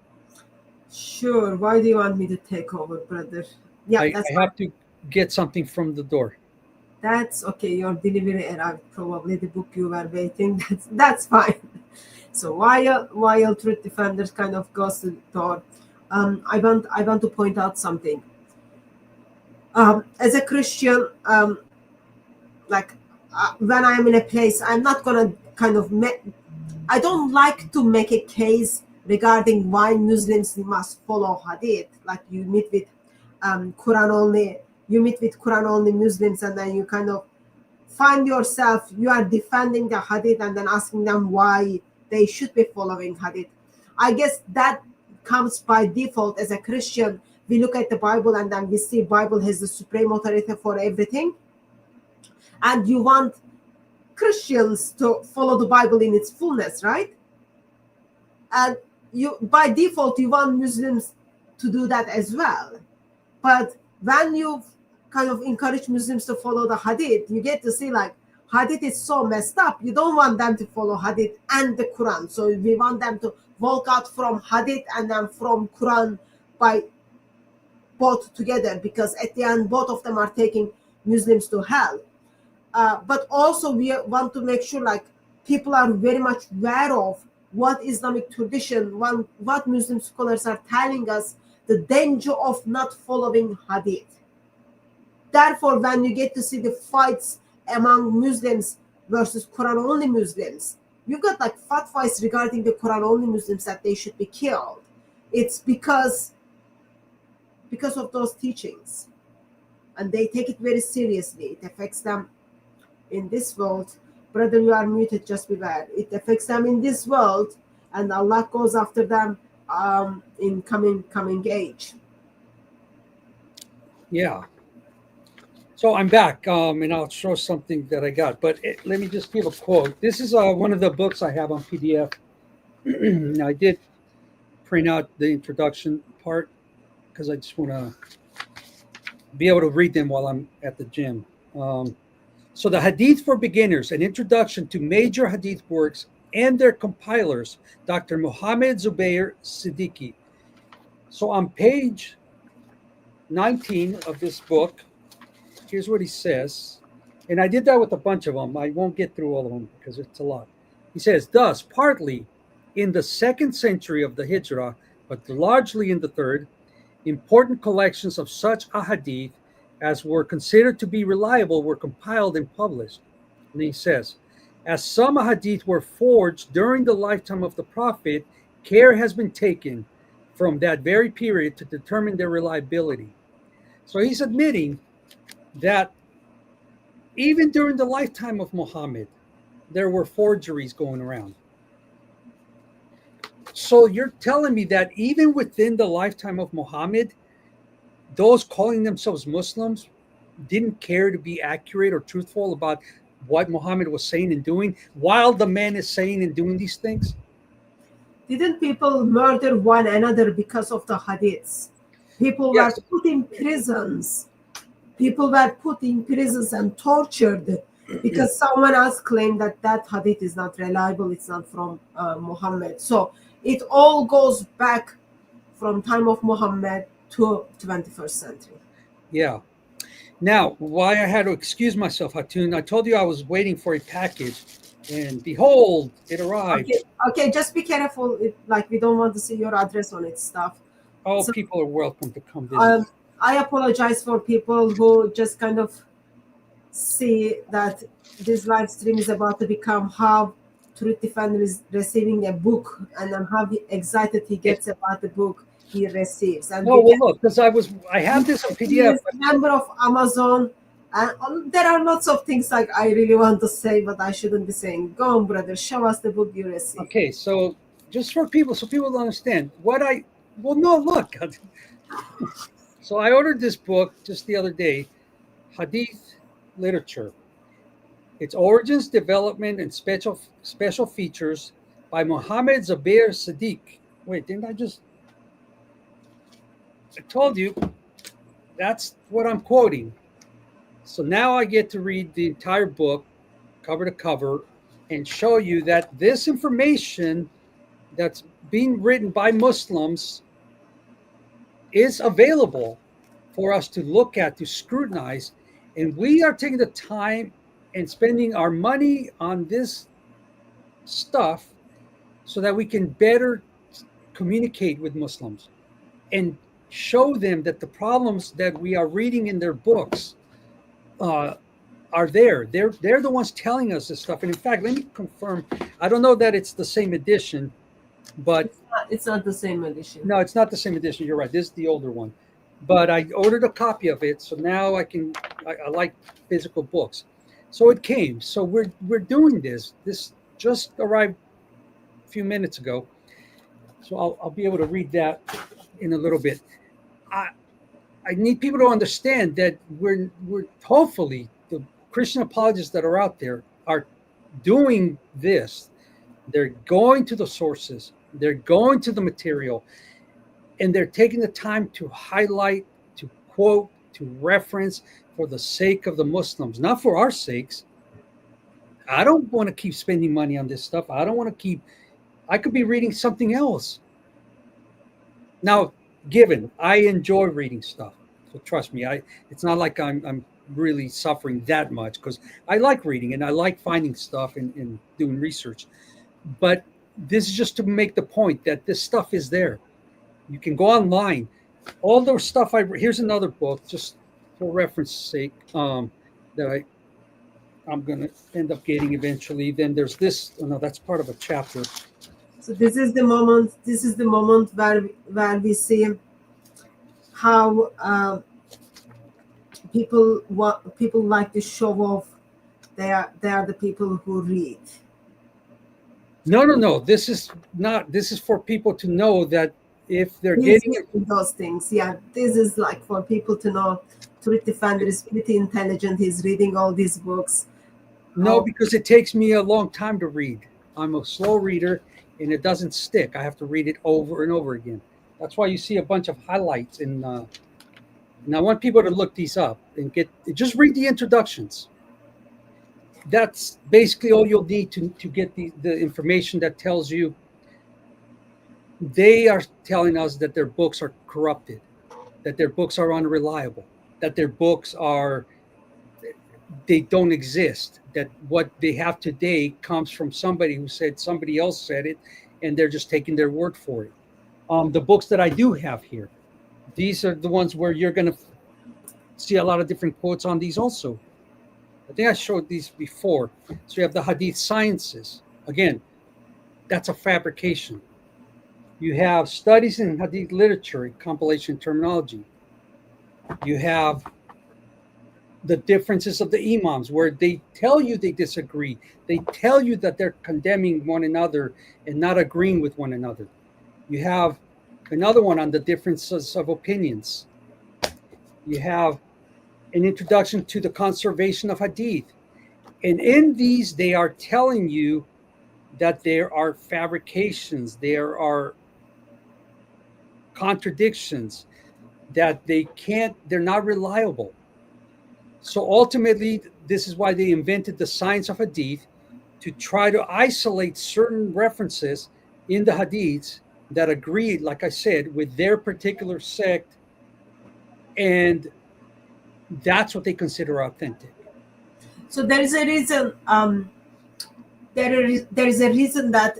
Sure. Why do you want me to take over, brother? Yeah, I have to get something from the door. That's okay. Your delivery arrived. Probably the book you were waiting. That's fine. So while Truth Defenders kind of goes to the door, I want to point out something. As a Christian, when I'm in a place, I'm not gonna kind of I don't like to make a case regarding why Muslims must follow Hadith. Like you meet with Quran only Muslims, and then you kind of find yourself, you are defending the Hadith and then asking them why they should be following Hadith. I guess that comes by default. As a Christian, we look at the Bible and then we see Bible has the supreme authority for everything. And you want Christians to follow the Bible in its fullness, right? And you, by default, you want Muslims to do that as well. But when you kind of encourage Muslims to follow the Hadith, you get to see like Hadith is so messed up. You don't want them to follow Hadith and the Quran. So we want them to walk out from Hadith and then from Quran by both together, because at the end, both of them are taking Muslims to hell. But also we want to make sure like people are very much aware of what Islamic tradition, what Muslim scholars are telling us, the danger of not following Hadith. Therefore, when you get to see the fights among Muslims versus Quran only Muslims. You've got like fatwas regarding the Quran only Muslims that they should be killed. It's because of those teachings, and they take it very seriously. It affects them in this world. Brother, you are muted, just be bad. It affects them in this world, and Allah goes after them in coming age. Yeah. So I'm back, and I'll show something that I got. But let me just give a quote. This is one of the books I have on PDF. Now, I did print out the introduction part because I just want to be able to read them while I'm at the gym. So the Hadith for Beginners, an introduction to major Hadith works and their compilers, Dr. Muhammad Zubair Siddiqui. So on page 19 of this book, here's what he says. And I did that with a bunch of them. I won't get through all of them because it's a lot. He says, thus, partly in the 2nd century of the Hijrah, but largely in the 3rd, important collections of such ahadith as were considered to be reliable were compiled and published. And he says, as some ahadith were forged during the lifetime of the Prophet, care has been taken from that very period to determine their reliability. So he's admitting that even during the lifetime of Muhammad, there were forgeries going around. So you're telling me that even within the lifetime of Muhammad, those calling themselves Muslims didn't care to be accurate or truthful about what Muhammad was saying and doing while the man is saying and doing these things? Didn't people murder one another because of the hadiths? People Yes. were put in prisons. People were put in prisons and tortured because someone else claimed that hadith is not reliable, it's not from Muhammad. So it all goes back from time of Muhammad to 21st century. Yeah. Now, why I had to excuse myself, Hatun, I told you I was waiting for a package, and behold, it arrived. Okay, just be careful. We don't want to see your address on it stuff. Oh, So, people are welcome to come visit. I apologize for people who just kind of see that this live stream is about to become how Truth Defender is receiving a book, and how excited he gets about the book he receives. And Oh, well, look, because I have this on he PDF. is a member of Amazon, and there are lots of things like I really want to say, but I shouldn't be saying. Go on, brother, show us the book you received. Okay, so just for people, so people understand look. So I ordered this book just the other day, Hadith Literature. Its origins, development, and special features by Muhammad Zubair Siddiq. Wait, didn't I told you that's what I'm quoting. So now I get to read the entire book, cover to cover, and show you that this information that's being written by Muslims is available for us to look at, to scrutinize, and we are taking the time and spending our money on this stuff so that we can better communicate with Muslims and show them that the problems that we are reading in their books are there. They're the ones telling us this stuff. And in fact, let me confirm, I don't know that it's the same edition, but it's not the same edition. No, it's not the same edition. You're right. This is the older one. But I ordered a copy of it, so now I like physical books. So it came. So we're doing this. This just arrived a few minutes ago. So I'll be able to read that in a little bit. I need people to understand that we're hopefully the Christian apologists that are out there are doing this. They're going to the sources. They're going to the material, and they're taking the time to highlight, to quote, to reference for the sake of the Muslims, not for our sakes. I don't want to keep spending money on this stuff. I could be reading something else. Now, given I enjoy reading stuff, so trust me, it's not like I'm really suffering that much, because I like reading and I like finding stuff and doing research. But this is just to make the point that this stuff is there. You can go online. All those stuff here's another book, just for reference sake, that I'm going to end up getting eventually. Then there's this. Oh, no, that's part of a chapter. So this is the moment. This is the moment where we see how people like to show off. They are the people who read. No. This is not. This is for people to know that if they're He's getting reading those things. Yeah, this is like for people to know. Truth Defender is pretty intelligent. He's reading all these books. No, because it takes me a long time to read. I'm a slow reader, and it doesn't stick. I have to read it over and over again. That's why you see a bunch of highlights. And I want people to look these up and just read the introductions. That's basically all you'll need to get the information that tells you they are telling us that their books are corrupted, that their books are unreliable, that their books they don't exist, that what they have today comes from somebody who said somebody else said it, and they're just taking their word for it. The books that I do have here, these are the ones where you're going to see a lot of different quotes on these also. I think I showed these before. So you have the Hadith Sciences. Again, that's a fabrication. You have Studies in Hadith Literature, compilation terminology. You have the differences of the Imams, where they tell you they disagree. They tell you that they're condemning one another and not agreeing with one another. You have another one on the differences of opinions. You have an introduction to the conservation of Hadith. And in these, they are telling you that there are fabrications, there are contradictions, that they're not reliable. So ultimately, this is why they invented the science of Hadith, to try to isolate certain references in the Hadiths that agree, like I said, with their particular sect, and that's what they consider authentic. So there is a reason. There is a reason that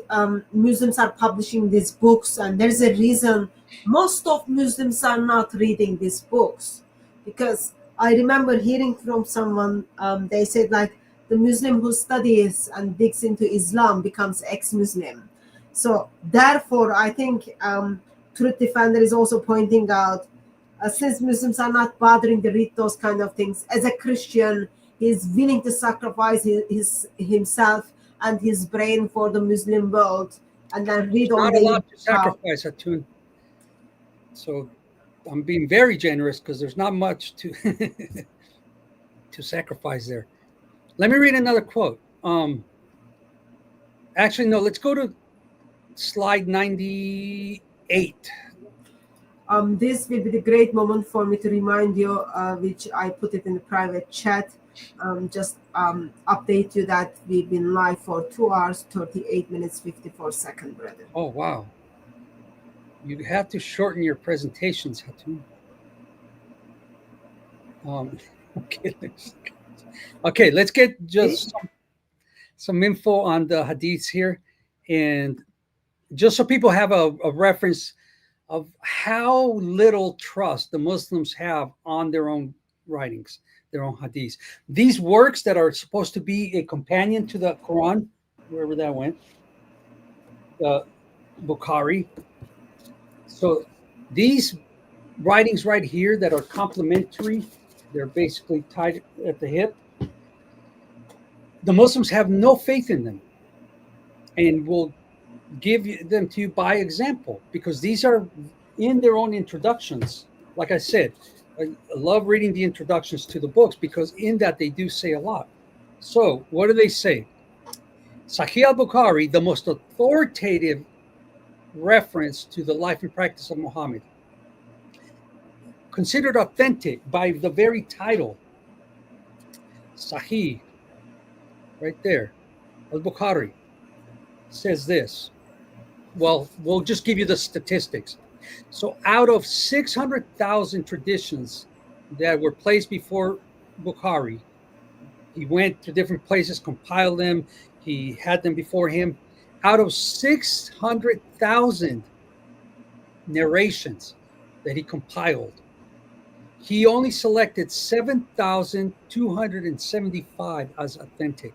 Muslims are publishing these books, and there is a reason most of Muslims are not reading these books, because I remember hearing from someone, they said like the Muslim who studies and digs into Islam becomes ex-Muslim. So therefore, I think Truth Defender is also pointing out, since Muslims are not bothering to read those kind of things, as a Christian, he's willing to sacrifice himself and his brain for the Muslim world, and then read all the. Not a lot to sacrifice, Atun. So I'm being very generous because there's not much to to sacrifice there. Let me read another quote. Actually, no. Let's go to slide 98. This will be the great moment for me to remind you, which I put it in the private chat. Just update you that we've been live for 2 hours, 38 minutes, 54 seconds, brother. Oh, wow. You have to shorten your presentations, Hatun. Okay, let's get just some info on the hadiths here. And just so people have a reference of how little trust the Muslims have on their own writings, their own hadiths. These works that are supposed to be a companion to the Quran, wherever that went, the Bukhari. So these writings right here that are complementary, they're basically tied at the hip. The Muslims have no faith in them and will give them to you by example, because these are in their own introductions. Like I said, I love reading the introductions to the books because in that they do say a lot. So what do they say? Sahih al-Bukhari, the most authoritative reference to the life and practice of Muhammad, considered authentic by the very title. Sahih, right there, al-Bukhari says this. Well, we'll just give you the statistics. So out of 600,000 traditions that were placed before Bukhari, he went to different places, compiled them, he had them before him. Out of 600,000 narrations that he compiled, he only selected 7,275 as authentic.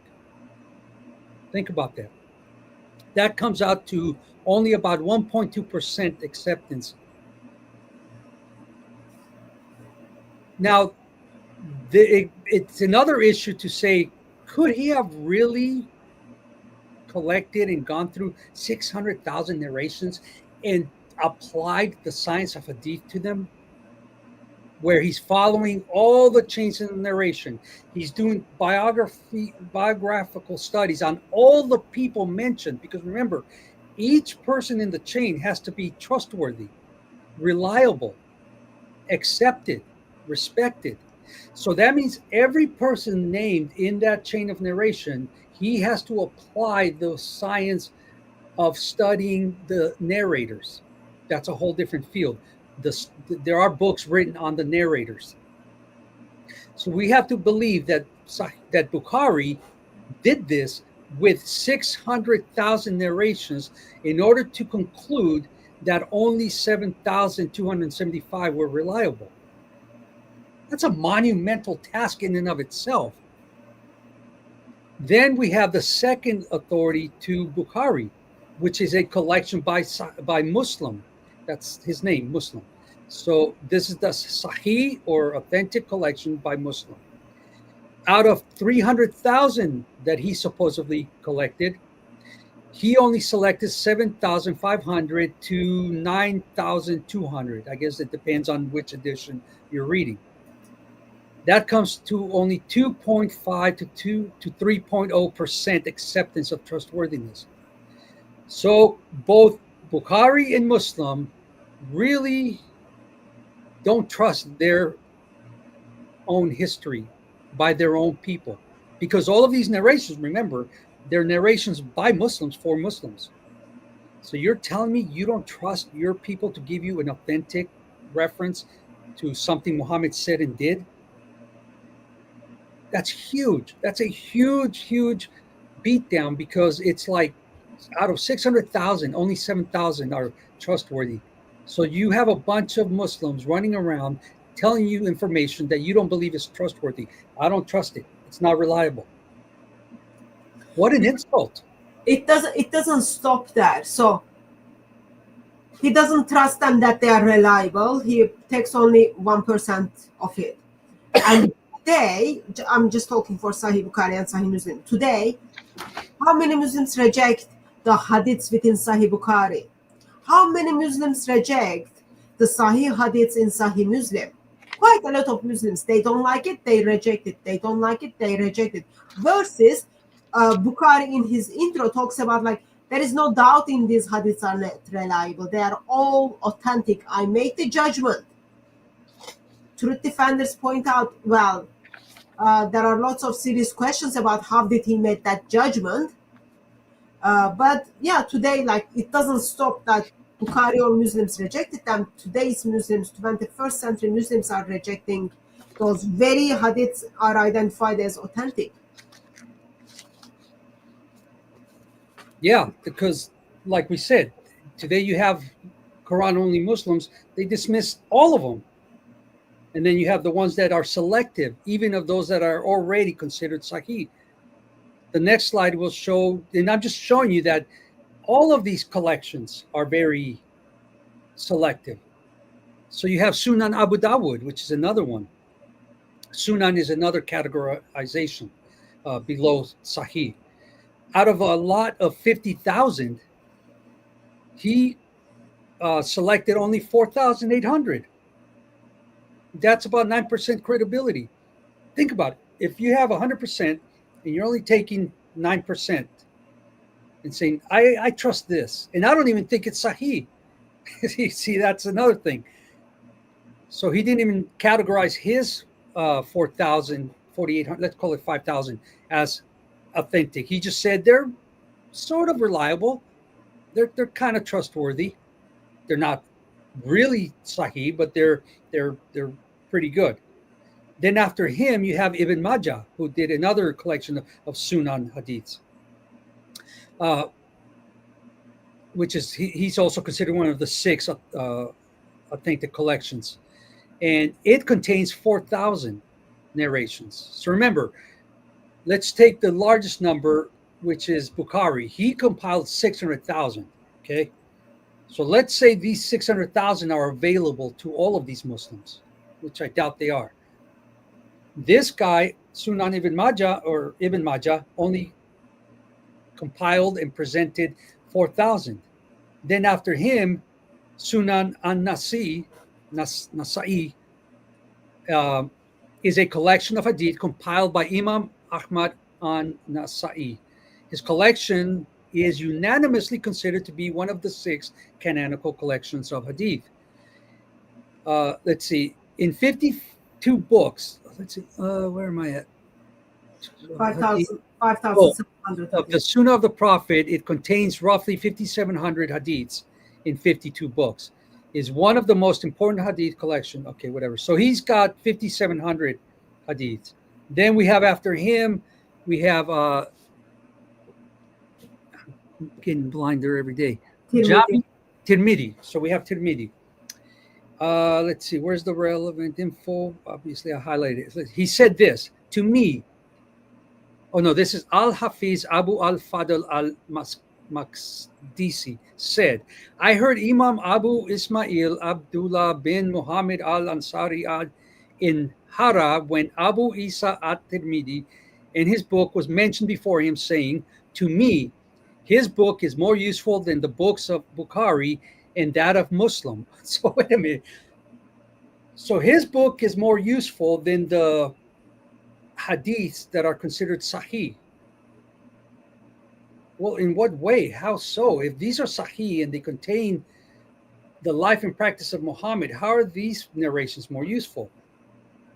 Think about that. That comes out to only about 1.2% acceptance. Now, it's another issue to say, could he have really collected and gone through 600,000 narrations and applied the science of Hadith to them? Where he's following all the chains in the narration. He's doing biographical studies on all the people mentioned, because remember, each person in the chain has to be trustworthy, reliable, accepted, respected. So that means every person named in that chain of narration, he has to apply the science of studying the narrators. That's a whole different field. There are books written on the narrators. So we have to believe that Bukhari did this with 600,000 narrations in order to conclude that only 7,275 were reliable. That's a monumental task in and of itself. Then we have the second authority to Bukhari, which is a collection by Muslim. That's his name, Muslim. So this is the Sahih or authentic collection by Muslim. Out of 300,000 that he supposedly collected, he only selected 7,500 to 9,200. I guess it depends on which edition you're reading. That comes to only 2.5 to 3.0% acceptance of trustworthiness. So both Bukhari and Muslim really don't trust their own history by their own people, because all of these narrations, remember, they're narrations by Muslims for Muslims. So you're telling me you don't trust your people to give you an authentic reference to something Muhammad said and did? That's huge. That's a huge beatdown, because it's like out of 600,000, only 7,000 are trustworthy. So you have a bunch of Muslims running around telling you information that you don't believe is trustworthy. I don't trust it. It's not reliable. What an insult. It doesn't stop there. So he doesn't trust them that they are reliable. He takes only 1% of it. And today, I'm just talking for Sahih Bukhari and Sahih Muslim. Today, how many Muslims reject the hadiths within Sahih Bukhari? How many Muslims reject the Sahih hadiths in Sahih Muslim? Quite a lot of Muslims. They don't like it, they reject it. They don't like it, they reject it. Versus Bukhari in his intro talks about like, there is no doubt in these hadiths are not reliable. They are all authentic. I make the judgment. Truth defenders point out, well, there are lots of serious questions about how did he make that judgment. But yeah, today, like, it doesn't stop that Bukhari or Muslims rejected them. Today's Muslims, 21st century Muslims, are rejecting those very hadiths are identified as authentic. Yeah, because like we said, today you have Quran-only Muslims, they dismiss all of them. And then you have the ones that are selective, even of those that are already considered Sahih. The next slide will show, and I'm just showing you that all of these collections are very selective. So you have Sunan Abu Dawud, which is another one. Sunan is another categorization below Sahih. Out of a lot of 50,000, he selected only 4,800. That's about 9% credibility. Think about it. If you have 100% and you're only taking 9% and saying, I trust this, and I don't even think it's Sahih. See, that's another thing. So he didn't even categorize his 4,000, 4,800, let's call it 5,000 as authentic. He just said they're sort of reliable. They're kind of trustworthy. They're not really Sahih, but they're pretty good. Then after him, you have Ibn Majah, who did another collection of Sunan hadiths, which is he's also considered one of the 6 authentic collections. and it contains 4,000 narrations. So remember, let's take the largest number, which is Bukhari. He compiled 600,000. Okay, so let's say these 600,000 are available to all of these Muslims, which I doubt they are. This guy, Sunan Ibn Majah, only compiled and presented 4,000. Then after him, Sunan Nasai is a collection of hadith compiled by Imam Ahmad an-Nasai. His collection is unanimously considered to be one of the 6 canonical collections of hadith. Let's see, in 52 books, let's see, where am I at? 5,700. Of the Sunnah of the Prophet, it contains roughly 5,700 hadiths in 52 books. Is one of the most important hadith collection. Okay, whatever. So he's got 5,700 hadiths. Then we have after him, we have I'm getting blinder every day. Tirmidhi. So we have Tirmidhi. Let's see, where's the relevant info? Obviously, I highlighted it. He said this to me. Oh no, this is Al-Hafiz Abu al-Fadl al-Maqdisi said, I heard Imam Abu Ismail Abdullah bin Muhammad al-Ansari in Hara when Abu Isa at-Tirmidhi in his book was mentioned before him, saying, to me, his book is more useful than the books of Bukhari and that of Muslim. So wait a minute. So his book is more useful than the hadiths that are considered sahih. Well, in what way? How so? If these are sahih and they contain the life and practice of Muhammad, how are these narrations more useful?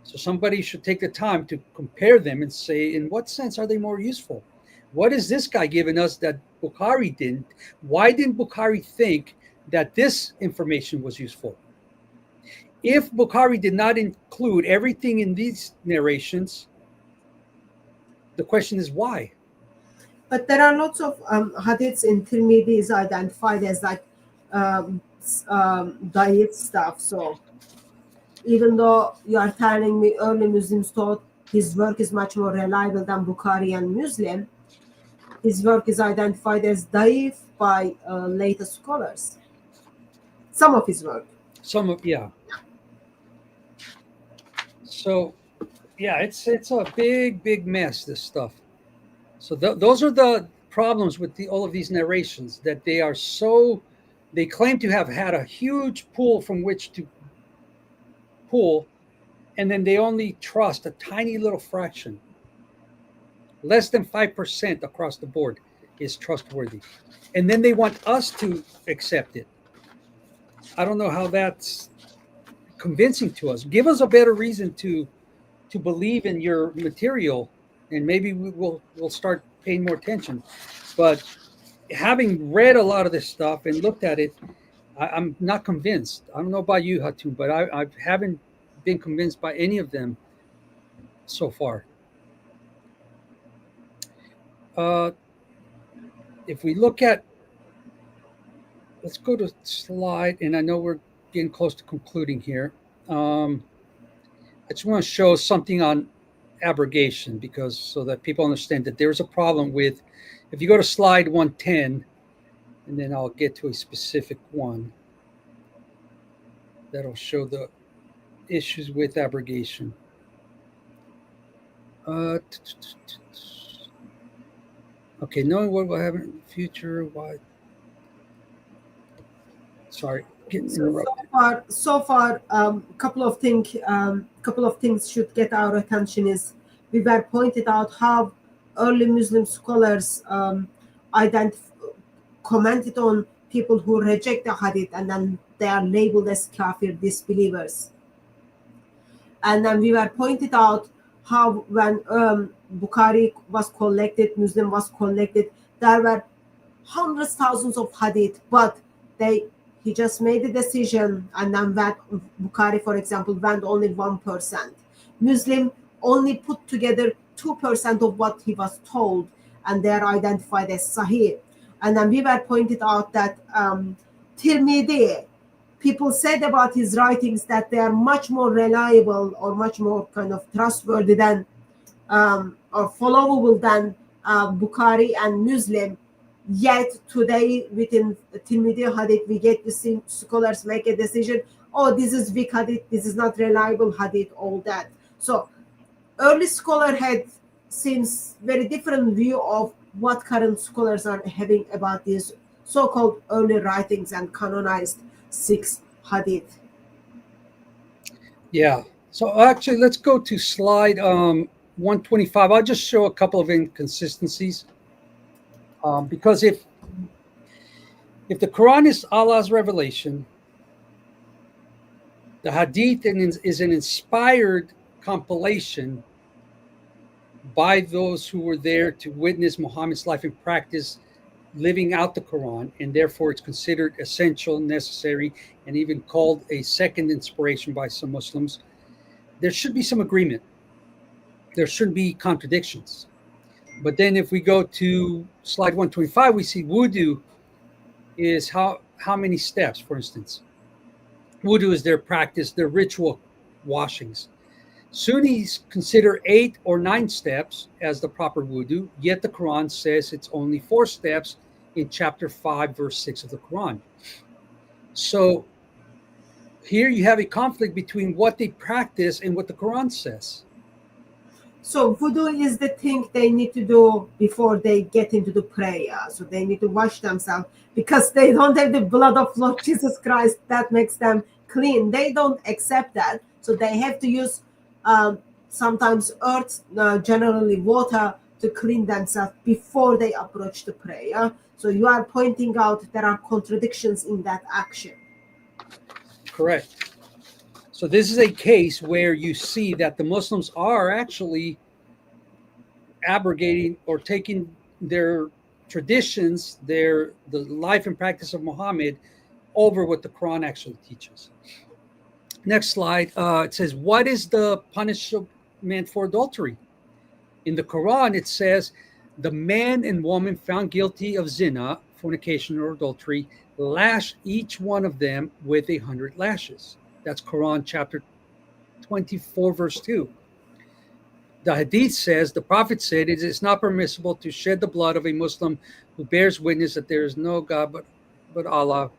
So somebody should take the time to compare them and say, in what sense are they more useful? What is this guy giving us that Bukhari didn't? Why didn't Bukhari think that this information was useful? If Bukhari did not include everything in these narrations, the question is why? But there are lots of hadiths in Tirmidhi is identified as like diet stuff. So even though you are telling me early Muslims thought his work is much more reliable than Bukhari and Muslim, his work is identified as daif by later scholars. Some of his work. Yeah. So, yeah, it's a big mess, this stuff. So those are the problems with all of these narrations, that they claim to have had a huge pool from which to pull, and then they only trust a tiny little fraction. Less than 5% across the board is trustworthy. And then they want us to accept it. I don't know how that's convincing to us. Give us a better reason to believe in your material, and maybe we'll start paying more attention. But having read a lot of this stuff and looked at it, I'm not convinced. I don't know about you, Hatum, but I haven't been convinced by any of them so far. If we look at, let's go to slide, and I know we're getting close to concluding here. I just want to show something on abrogation, because so that people understand that there's a problem with, if you go to slide 110, and then I'll get to a specific one that'll show the issues with abrogation. Okay, knowing what will happen in the future, why? Sorry, getting interrupted. So far, couple of things should get our attention. Is we were pointed out how early Muslim scholars commented on people who reject the hadith, and then they are labeled as kafir, disbelievers. And then we were pointed out how when Bukhari was collected, Muslim was collected, there were hundreds, thousands of hadith, but he just made a decision, and then Bukhari, for example, went only 1%. Muslim only put together 2% of what he was told, and they are identified as Sahih. And then we were pointed out that Tirmidhi people said about his writings that they are much more reliable or much more kind of trustworthy than or followable than Bukhari and Muslim. Yet today, within Tirmidhi Hadith, we get to see scholars make a decision. Oh, this is weak Hadith. This is not reliable Hadith. All that. So early scholar had seems very different view of what current scholars are having about these so-called early writings and canonized 6 Hadith. Yeah. So actually, let's go to slide 125. I'll just show a couple of inconsistencies. Because if the Quran is Allah's revelation, the Hadith is an inspired compilation by those who were there to witness Muhammad's life and practice, living out the Quran, and therefore it's considered essential, necessary, and even called a second inspiration by some Muslims. There should be some agreement. There shouldn't be contradictions. But then if we go to slide 125, we see wudu is how many steps, for instance. Wudu is their practice, their ritual washings. Sunnis consider 8 or 9 steps as the proper wudu, yet the Quran says it's only 4 steps in chapter 5, verse 6 of the Quran. So here you have a conflict between what they practice and what the Quran says. So wudu is the thing they need to do before they get into the prayer. So they need to wash themselves because they don't have the blood of Lord Jesus Christ that makes them clean. They don't accept that. So they have to use sometimes earth, generally water, to clean themselves before they approach the prayer. So you are pointing out there are contradictions in that action. Correct. So this is a case where you see that the Muslims are actually abrogating or taking their traditions, the life and practice of Muhammad over what the Quran actually teaches. Next slide. It says, what is the punishment for adultery? In the Quran, it says, the man and woman found guilty of zina, fornication, or adultery, lash each one of them with 100 lashes. That's Quran chapter 24, verse 2. The Hadith says, the Prophet said, it is not permissible to shed the blood of a Muslim who bears witness that there is no God but Allah.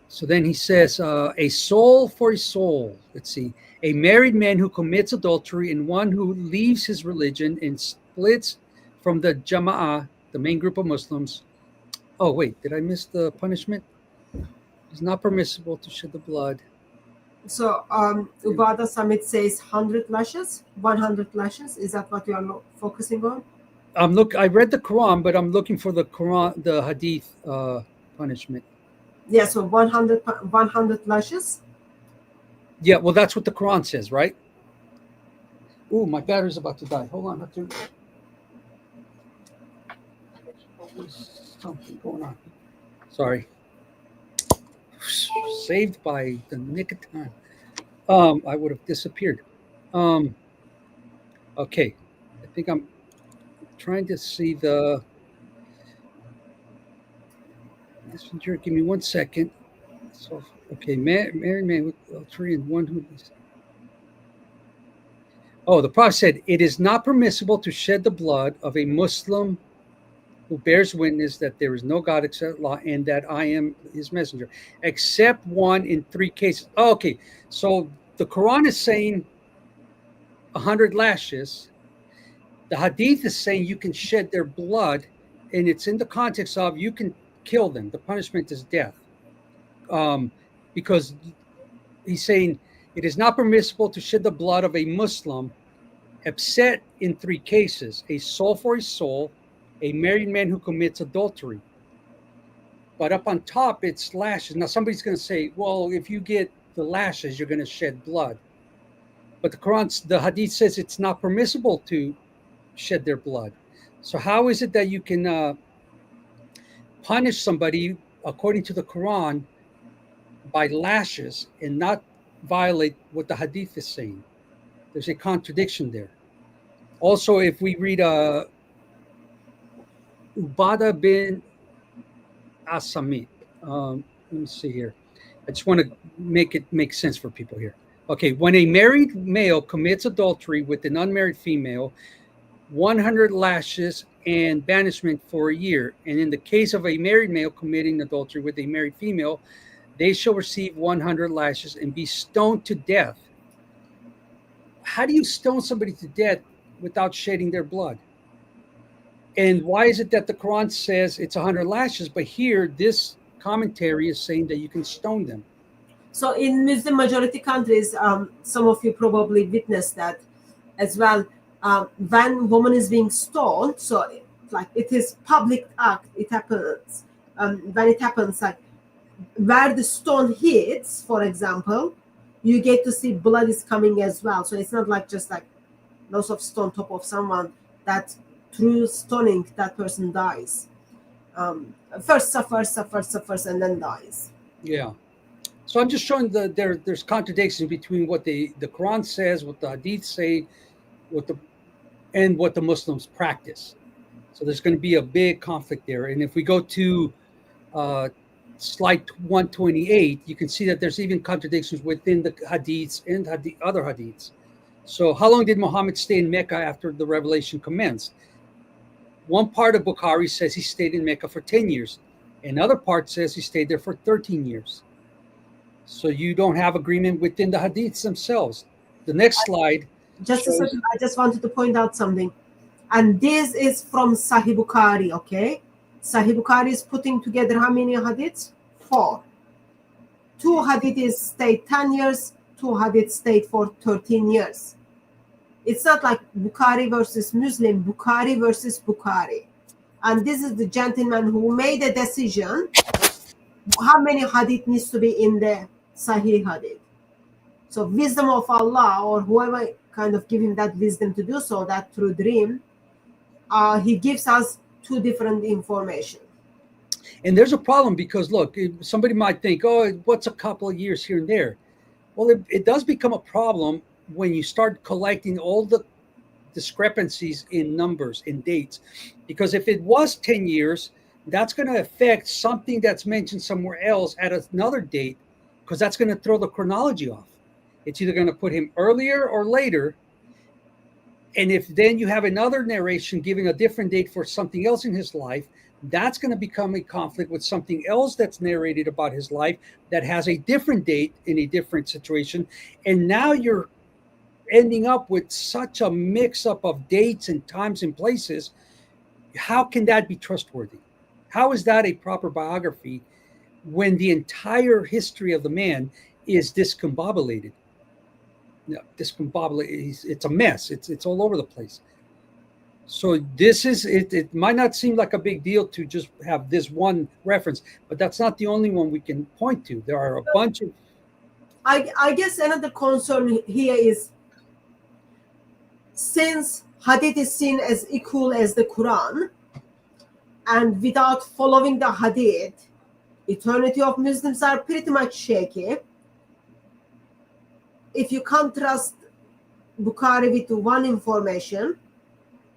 So then he says, a soul for a soul. Let's see. A married man who commits adultery and one who leaves his religion and splits from the Jama'ah, the main group of Muslims. Oh, wait, did I miss the punishment? It's not permissible to shed the blood. So Ubadah Summit says 100 lashes, 100 lashes. Is that what you are focusing on? I read the Quran, but I'm looking for the Quran, the Hadith punishment. Yeah, so 100 lashes. Yeah, well, that's what the Quran says, right? Ooh, my battery's about to die. Hold on, I have to. Always something going on. Sorry. Saved by the nick of time. I would have disappeared. Okay, I think I'm trying to see the messenger. Give me 1 second. So, okay, married man with adultery and one who. Oh, the Prophet said, it is not permissible to shed the blood of a Muslim who bears witness that there is no God except Allah and that I am his messenger, except one in 3 cases. Oh, okay, so the Quran is saying 100 lashes. The Hadith is saying you can shed their blood, and it's in the context of you can kill them. The punishment is death. Because he's saying it is not permissible to shed the blood of a Muslim, except in 3 cases: a soul for a soul, a married man who commits adultery. But up on top, it's lashes. Now, somebody's going to say, well, if you get the lashes, you're going to shed blood. But the Hadith says it's not permissible to shed their blood. So how is it that you can punish somebody, according to the Quran, by lashes and not violate what the Hadith is saying? There's a contradiction there. Also, if we read Ubadah bin As-Samit, Let me see here. I just want to make it make sense for people here. Okay, when a married male commits adultery with an unmarried female, 100 lashes and banishment for a year. And in the case of a married male committing adultery with a married female, they shall receive 100 lashes and be stoned to death. How do you stone somebody to death without shedding their blood? And why is it that the Quran says it's 100 lashes, but here this commentary is saying that you can stone them? So in Muslim majority countries, some of you probably witnessed that as well. When woman is being stoned, so like it is public act, it happens. When it happens, like where the stone hits, for example, you get to see blood is coming as well. So it's not like just like lots of stone top of someone that through stoning that person dies. First suffers, and then dies. Yeah. So I'm just showing there's contradictions between what the Quran says, what the Hadith say, what the Muslims practice. So there's going to be a big conflict there. And if we go to slide 128, you can see that there's even contradictions within the Hadiths and other Hadiths. So how long did Muhammad stay in Mecca after the revelation commenced? One part of Bukhari says he stayed in Mecca for 10 years. Another part says he stayed there for 13 years. So you don't have agreement within the Hadiths themselves. The next slide. Just a second, I just wanted to point out something. And this is from Sahih Bukhari, okay? Sahih Bukhari is putting together how many hadiths? 4. 2 hadiths stayed 10 years, 2 hadiths stayed for 13 years. It's not like Bukhari versus Muslim, Bukhari versus Bukhari. And this is the gentleman who made a decision how many hadith needs to be in the Sahih hadith. So wisdom of Allah, or whoever kind of give him that wisdom to do so, that through dream, he gives us 2 different information. And there's a problem because look, somebody might think, oh, what's a couple of years here and there? Well, it does become a problem when you start collecting all the discrepancies in numbers, in dates. Because if it was 10 years, that's going to affect something that's mentioned somewhere else at another date, because that's going to throw the chronology off. It's either going to put him earlier or later. And if then you have another narration giving a different date for something else in his life, that's going to become a conflict with something else that's narrated about his life that has a different date in a different situation. And now you're ending up with such a mix-up of dates and times and places. How can that be trustworthy? How is that a proper biography when the entire history of the man is discombobulated? No, discombobulated. It's a mess. It's all over the place. So this is it. It might not seem like a big deal to just have this one reference, but that's not the only one we can point to. There are a bunch of. I guess another concern here is, since Hadith is seen as equal as the Quran, and without following the Hadith, eternity of Muslims are pretty much shaky. If you contrast Bukhari with one information,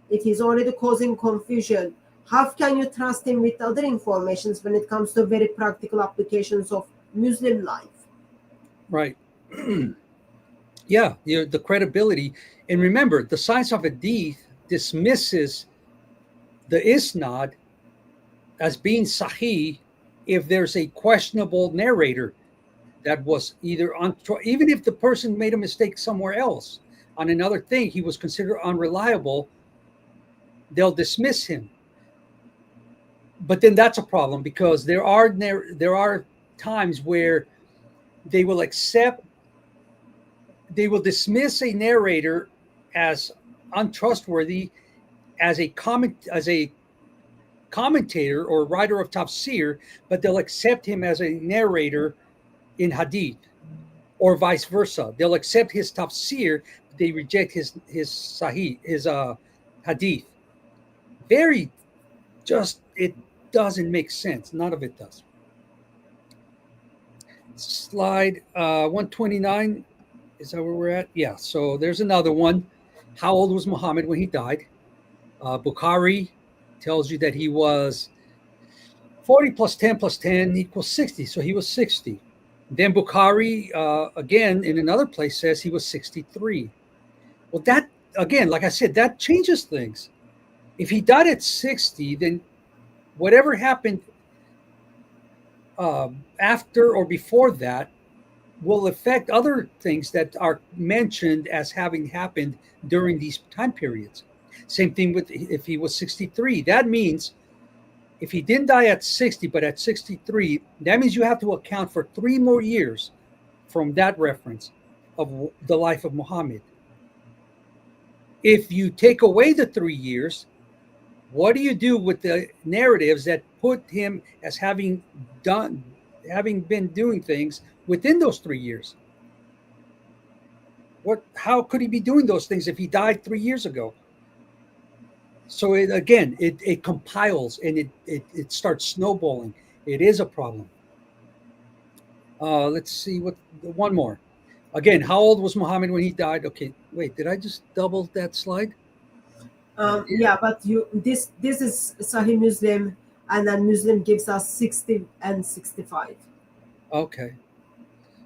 it is already causing confusion. How can you trust him with other informations when it comes to very practical applications of Muslim life? Right. Yeah, the credibility. And remember, the science of Hadith dismisses the isnad as being sahih if there's a questionable narrator that was either even if the person made a mistake somewhere else on another thing, he was considered unreliable, they'll dismiss him. But then that's a problem, because there are times where they will dismiss a narrator as untrustworthy as a commentator or writer of tafsir, but they'll accept him as a narrator in hadith, or vice versa. They'll accept his tafsir, but they reject his sahih, his hadith. Very, just, it doesn't make sense. None of it does. Slide 129. Is that where we're at? Yeah. So there's another one. How old was Muhammad when he died? Bukhari tells you that he was 40 plus 10 equals 60. So he was 60. Then Bukhari, again, in another place says he was 63. Well, that, again, like I said, that changes things. If he died at 60, then whatever happened after or before that will affect other things that are mentioned as having happened during these time periods. Same thing with if he was 63. That means if he didn't die at 60, but at 63, that means you have to account for 3 more years from that reference of the life of Muhammad. If you take away the 3 years, what do you do with the narratives that put him as having been doing things within those 3 years? How could he be doing those things if he died 3 years ago? So it compiles and it starts snowballing. It is a problem. Let's see one more. Again, how old was Muhammad when he died? Okay, wait, did I just double that slide? Yeah, but this is Sahih Muslim, and then Muslim gives us 60 and 65. Okay,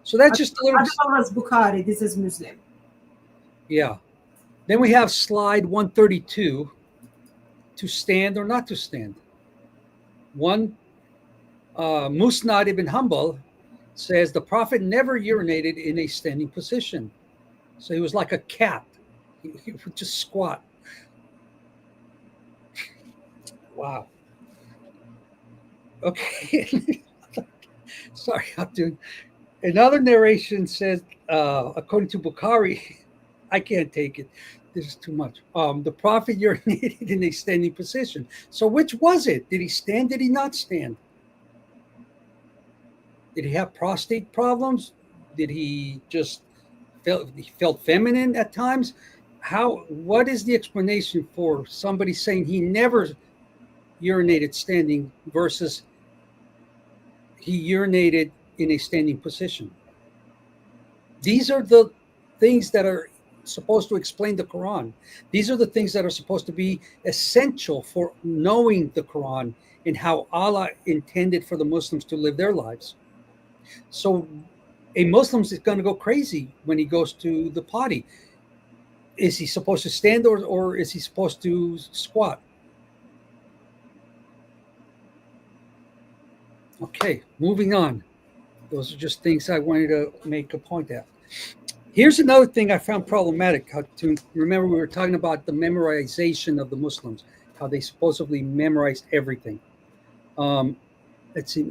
so that's just a little. Other one was Bukhari. This is Muslim. Yeah. Then we have slide 132. To stand or not to stand. One, Musnad ibn Hanbal says the Prophet never urinated in a standing position. So he was like a cat. He would just squat. Wow. Okay. Sorry, Abdul. Another narration says, according to Bukhari, I can't take it. This is too much. The Prophet urinated in a standing position. So which was it? Did he stand? Did he not stand? Did he have prostate problems? Did he just felt feminine at times? What is the explanation for somebody saying he never urinated standing versus he urinated in a standing position? These are the things that are supposed to explain the Quran. These are the things that are supposed to be essential for knowing the Quran and how Allah intended for the Muslims to live their lives. So a Muslim is going to go crazy when he goes to the potty. Is he supposed to stand or is he supposed to squat? Okay, moving on. Those are just things I wanted to make a point at. Here's another thing I found problematic. Remember, we were talking about the memorization of the Muslims, how they supposedly memorized everything. Let's see.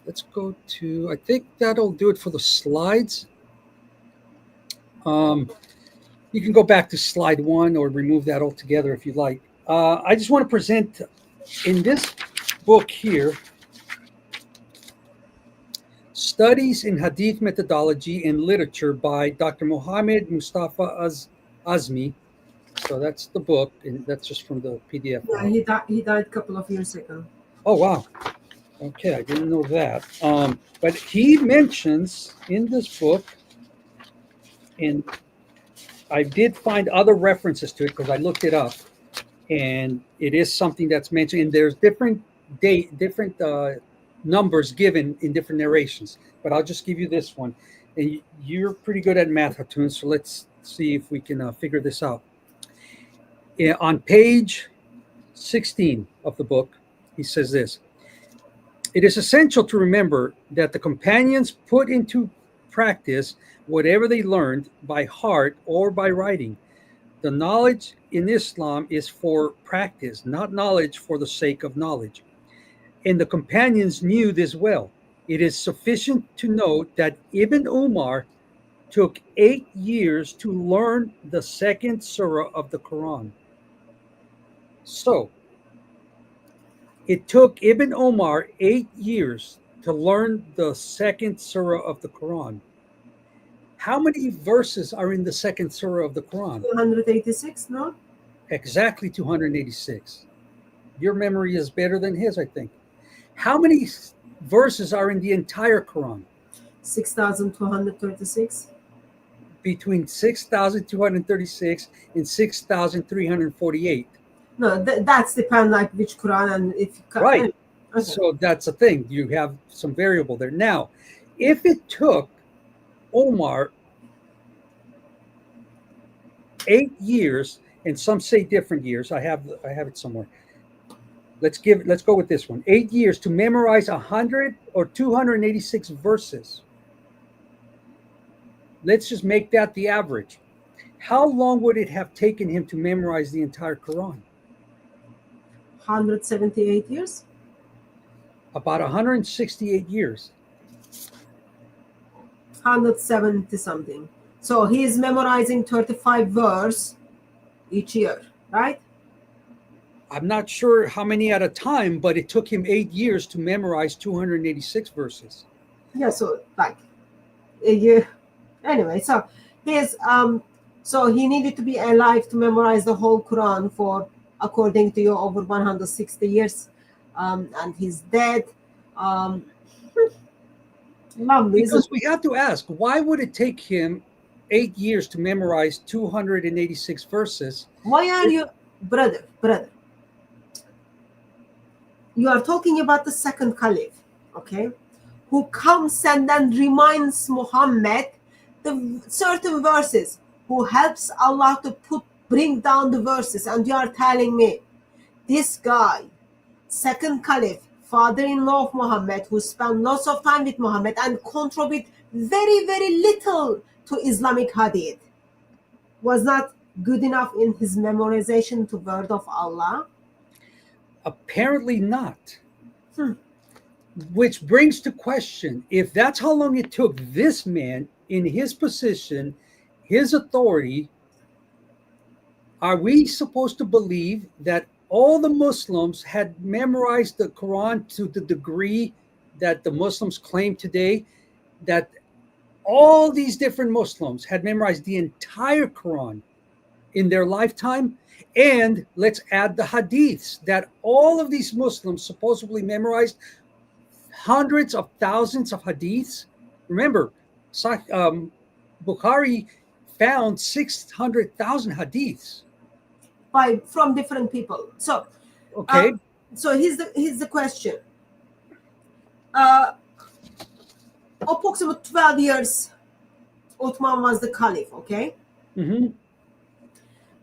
Let's go to, I think that'll do it for the slides. You can go back to slide 1 or remove that altogether if you like. I just want to present in this book here, Studies in Hadith Methodology and Literature by Dr. Mohammed Mustafa Azmi. So that's the book, and that's just from the PDF. Yeah, he died a couple of years ago. Oh, wow. Okay, I didn't know that. But he mentions in this book, and I did find other references to it because I looked it up, and it is something that's mentioned, and there's different numbers given in different narrations, but I'll just give you this one. And you're pretty good at math, Hatun, so let's see if we can figure this out. On page 16 of the book, he says this: it is essential to remember that the companions put into practice whatever they learned by heart or by writing. The knowledge in Islam is for practice, not knowledge for the sake of knowledge. And the companions knew this well. It is sufficient to note that Ibn Umar took 8 years to learn the second surah of the Quran. So, it took Ibn Umar 8 years to learn the second surah of the Quran. How many verses are in the second surah of the Quran? 286, no? Exactly 286. Your memory is better than his, I think. How many verses are in the entire Quran? 6,236. Between 6,236 and 6,348. No, that's depend like which Quran and if you can. Right. Okay. So that's the thing. You have some variable there. Now, if it took Omar 8 years, and some say different years, I have it somewhere. Let's go with this one. 8 years to memorize 100 or 286 verses. Let's just make that the average. How long would it have taken him to memorize the entire Quran? 178 years. About 168 years. 170 something. So he is memorizing 35 verse each year, right? I'm not sure how many at a time, but it took him 8 years to memorize 286 verses. Yeah, so like a year. Anyway, so he needed to be alive to memorize the whole Quran for, according to you, over 160 years, and he's dead. Lovely. Because we have to ask, why would it take him 8 years to memorize 286 verses? Why are you, brother? You are talking about the second caliph, okay, who comes and then reminds Muhammad the certain verses, who helps Allah to bring down the verses, and you are telling me this guy, second caliph, father-in-law of Muhammad, who spent lots of time with Muhammad and contribute very, very little to Islamic Hadith, was not good enough in his memorization to word of Allah? Apparently not. Which brings to question, if that's how long it took this man in his position, his authority, are we supposed to believe that all the Muslims had memorized the Quran to the degree that the Muslims claim today, that all these different Muslims had memorized the entire Quran in their lifetime? And let's add the hadiths, that all of these Muslims supposedly memorized hundreds of thousands of hadiths. Remember, Bukhari found 600,000 hadiths From different people. So, okay. So here's the question. Approximately 12 years, Uthman was the caliph, okay? Mm-hmm.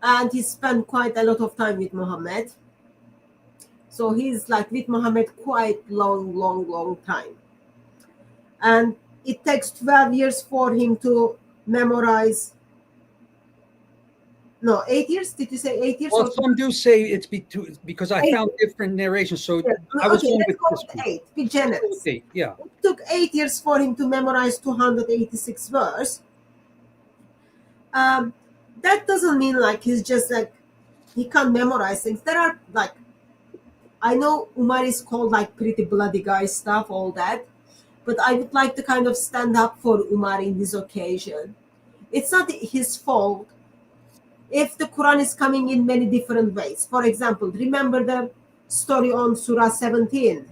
And he spent quite a lot of time with Muhammad. So he's like with Muhammad quite long time. And it takes 12 years for him to memorize. No, 8 years? Did you say 8 years? Well, some do say it's because I found different narrations. So yeah. I was okay, going let's with go this with one. 8. Be generous. 8, yeah. It took 8 years for him to memorize 286 verse. That doesn't mean like he's just like he can't memorize things. There are like, I know Umar is called like pretty bloody guy stuff, all that, but I would like to kind of stand up for Umar in this occasion. It's not his fault if the Quran is coming in many different ways. For example, remember the story on Surah 17,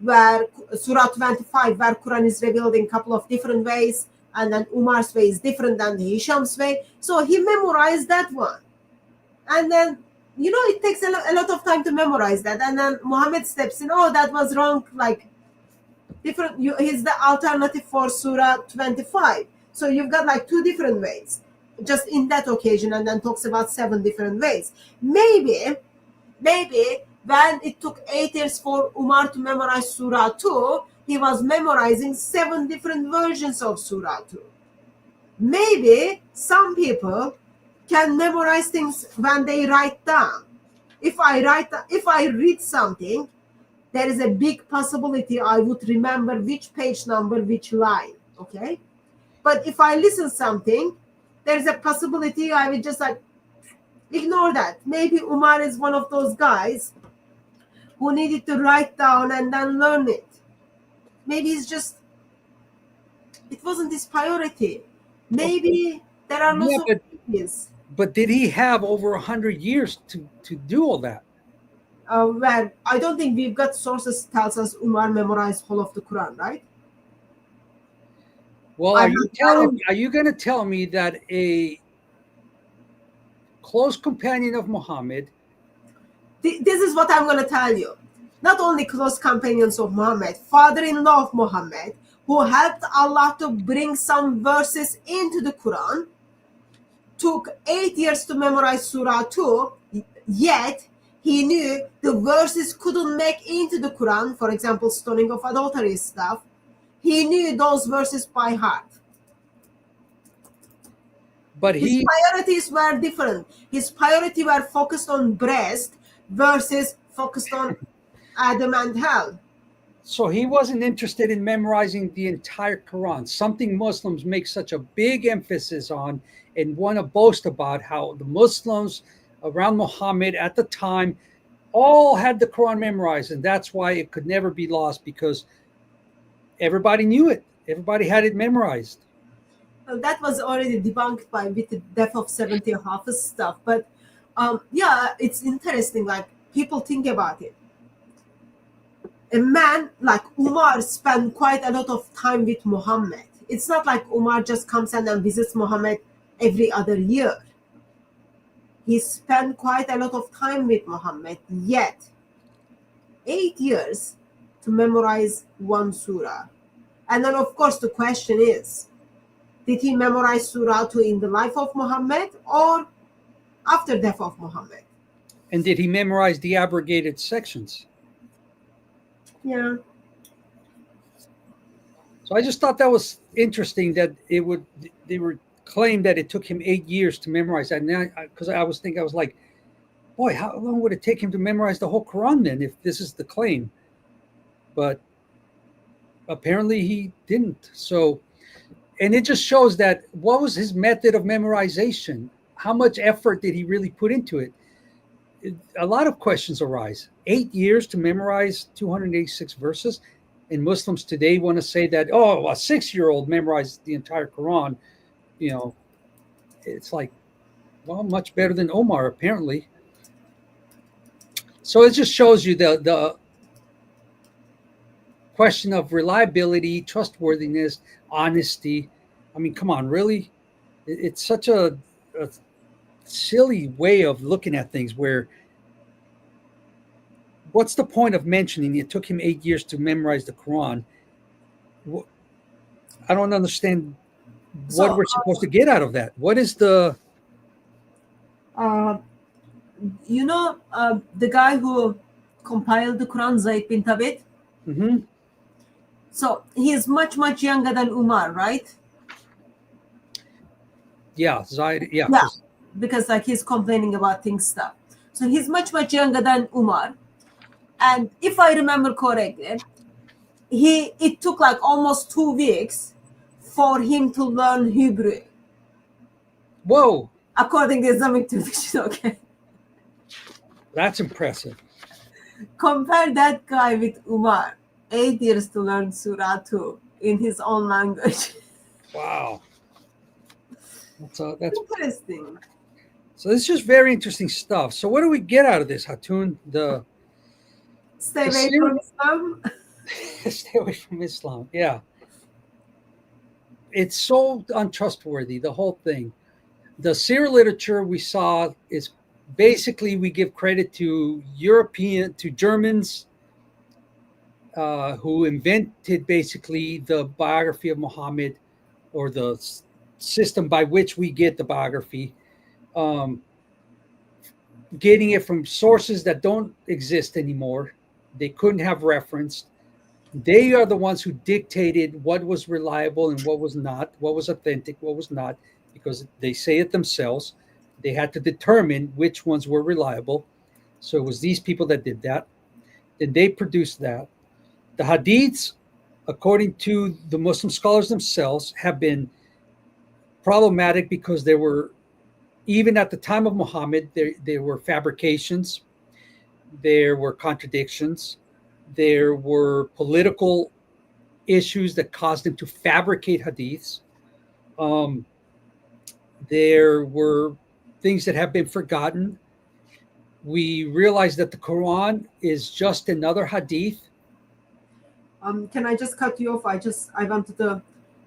where Surah 25, where Quran is revealed in a couple of different ways, and then Umar's way is different than Hisham's way. So he memorized that one. And then, it takes a lot of time to memorize that. And then Muhammad steps in, oh, that was wrong, like different. He's the alternative for Surah 25. So you've got like 2 different ways just in that occasion, and then talks about 7 different ways. Maybe when it took 8 years for Umar to memorize Surah 2, he was memorizing 7 different versions of Surah 2. Maybe some people can memorize things when they write down. If I read something, there is a big possibility I would remember which page number, which line, okay? But if I listen something, there's a possibility I will just like ignore that. Maybe Umar is one of those guys who needed to write down and then learn it. Maybe it wasn't his priority. Maybe there are lots of things. But did he have over 100 years to do all that? Well, I don't think we've got sources tells us Umar memorized whole of the Quran, right? Well, are you going to tell me that a close companion of Muhammad This is what I'm going to tell you. Not only close companions of Muhammad, father-in-law of Muhammad, who helped Allah to bring some verses into the Quran, took 8 years to memorize Surah 2, yet he knew the verses couldn't make into the Quran, for example, stoning of adultery stuff. He knew those verses by heart. But his priorities were different. His priority were focused on breast versus focused on Adam and hell. So he wasn't interested in memorizing the entire Quran, something Muslims make such a big emphasis on and want to boast about, how the Muslims around Muhammad at the time all had the Quran memorized, and that's why it could never be lost, because everybody knew it. Everybody had it memorized. Well, that was already debunked with the death of 70 Hafiz stuff. But yeah, it's interesting. Like, people think about it. A man like Umar spent quite a lot of time with Muhammad. It's not like Umar just comes and visits Muhammad every other year. He spent quite a lot of time with Muhammad, yet 8 years to memorize one surah. And then, of course, the question is, did he memorize Surah 2 in the life of Muhammad or after death of Muhammad? And did he memorize the abrogated sections? Yeah. So I just thought that was interesting that they were claimed that it took him 8 years to memorize that. And because I was like, boy, how long would it take him to memorize the whole Quran then, if this is the claim? But apparently he didn't. So, and it just shows that what was his method of memorization? How much effort did he really put into it? A lot of questions arise. 8 years to memorize 286 verses. And Muslims today want to say that, oh, a 6-year-old memorized the entire Quran. You know, it's like, well, much better than Omar, apparently. So it just shows you the question of reliability, trustworthiness, honesty. I mean, come on, really? It's such a silly way of looking at things, where what's the point of mentioning it took him 8 years to memorize the Quran? I don't understand what we're supposed to get out of that. What is the... You know, the guy who compiled the Quran, Zayd bin Thabit? Mm-hmm. So he is much, much younger than Umar, right? Yeah, Zayd, yeah. Yeah, because like he's complaining about things stuff. So he's much, much younger than Umar. And if I remember correctly, it took like almost 2 weeks for him to learn Hebrew. Whoa. According to Islamic tradition, okay? That's impressive. Compare that guy with Umar. 8 years to learn Surah 2 in his own language. Wow. That's interesting. So it's just very interesting stuff. So what do we get out of this, Hatun? Stay away from Islam. Stay away from Islam. Yeah. It's so untrustworthy, the whole thing. The Seerah literature we saw is basically, we give credit to Germans who invented basically the biography of Muhammad, or the system by which we get the biography, getting it from sources that don't exist anymore. They couldn't have referenced. They are the ones who dictated what was reliable and what was not, what was authentic, what was not, because they say it themselves. They had to determine which ones were reliable. So it was these people that did that. Then they produced that. The Hadiths, according to the Muslim scholars themselves, have been problematic because there were, even at the time of Muhammad, there were fabrications, there were contradictions, there were political issues that caused them to fabricate hadiths. There were things that have been forgotten. We realize that the Quran is just another hadith. Can I just cut you off? I wanted to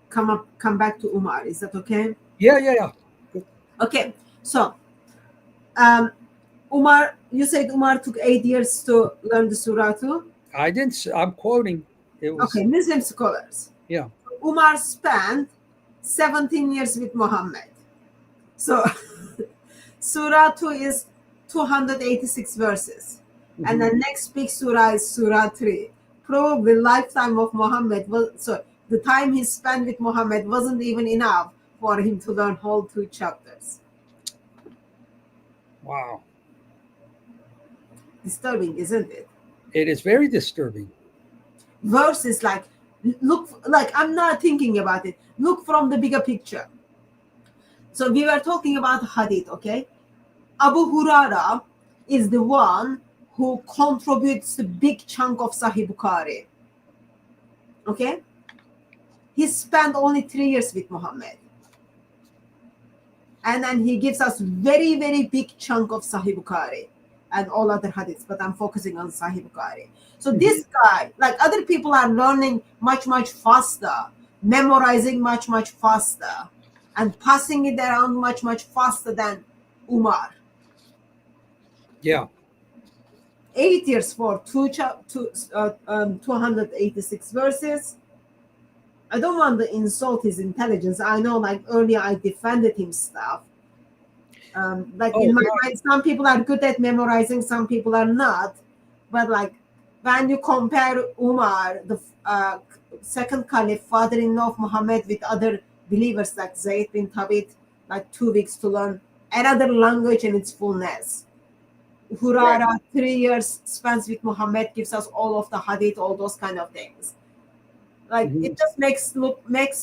come back to Umar. Is that okay? Yeah. Okay. So Umar, you said Umar took 8 years to learn the surah too? I didn't. I'm quoting. It was Okay, Muslim scholars. yeah. Umar spent 17 years with Muhammad. So Surah 2 is 286 verses. And the next big surah is Surah 3. Probably lifetime of Muhammad the time he spent with Muhammad wasn't even enough for him to learn whole 2 chapters. Wow. Disturbing, isn't it? It is very disturbing. Verses like I'm not thinking about it. Look from the bigger picture. So we were talking about Hadith, okay? Abu Huraira is the one who contributes a big chunk of Sahih Bukhari. Okay? He spent only 3 years with Muhammad. And then he gives us very, very big chunk of Sahih Bukhari and all other hadiths, but I'm focusing on Sahih Bukhari. So this guy, like other people are learning much, much faster, memorizing much, much faster, and passing it around much, much faster than Umar. Yeah. 8 years for 286 verses. I don't want to insult his intelligence. I know, like earlier, I defended him stuff. In my mind, some people are good at memorizing, some people are not. But like when you compare Umar, the second caliph, father-in-law of Muhammad, with other believers like Zayd bin Thabit, like 2 weeks to learn another language in its fullness. Huraira, 3 years spent with Muhammad, gives us all of the hadith, all those kind of things. Like it just makes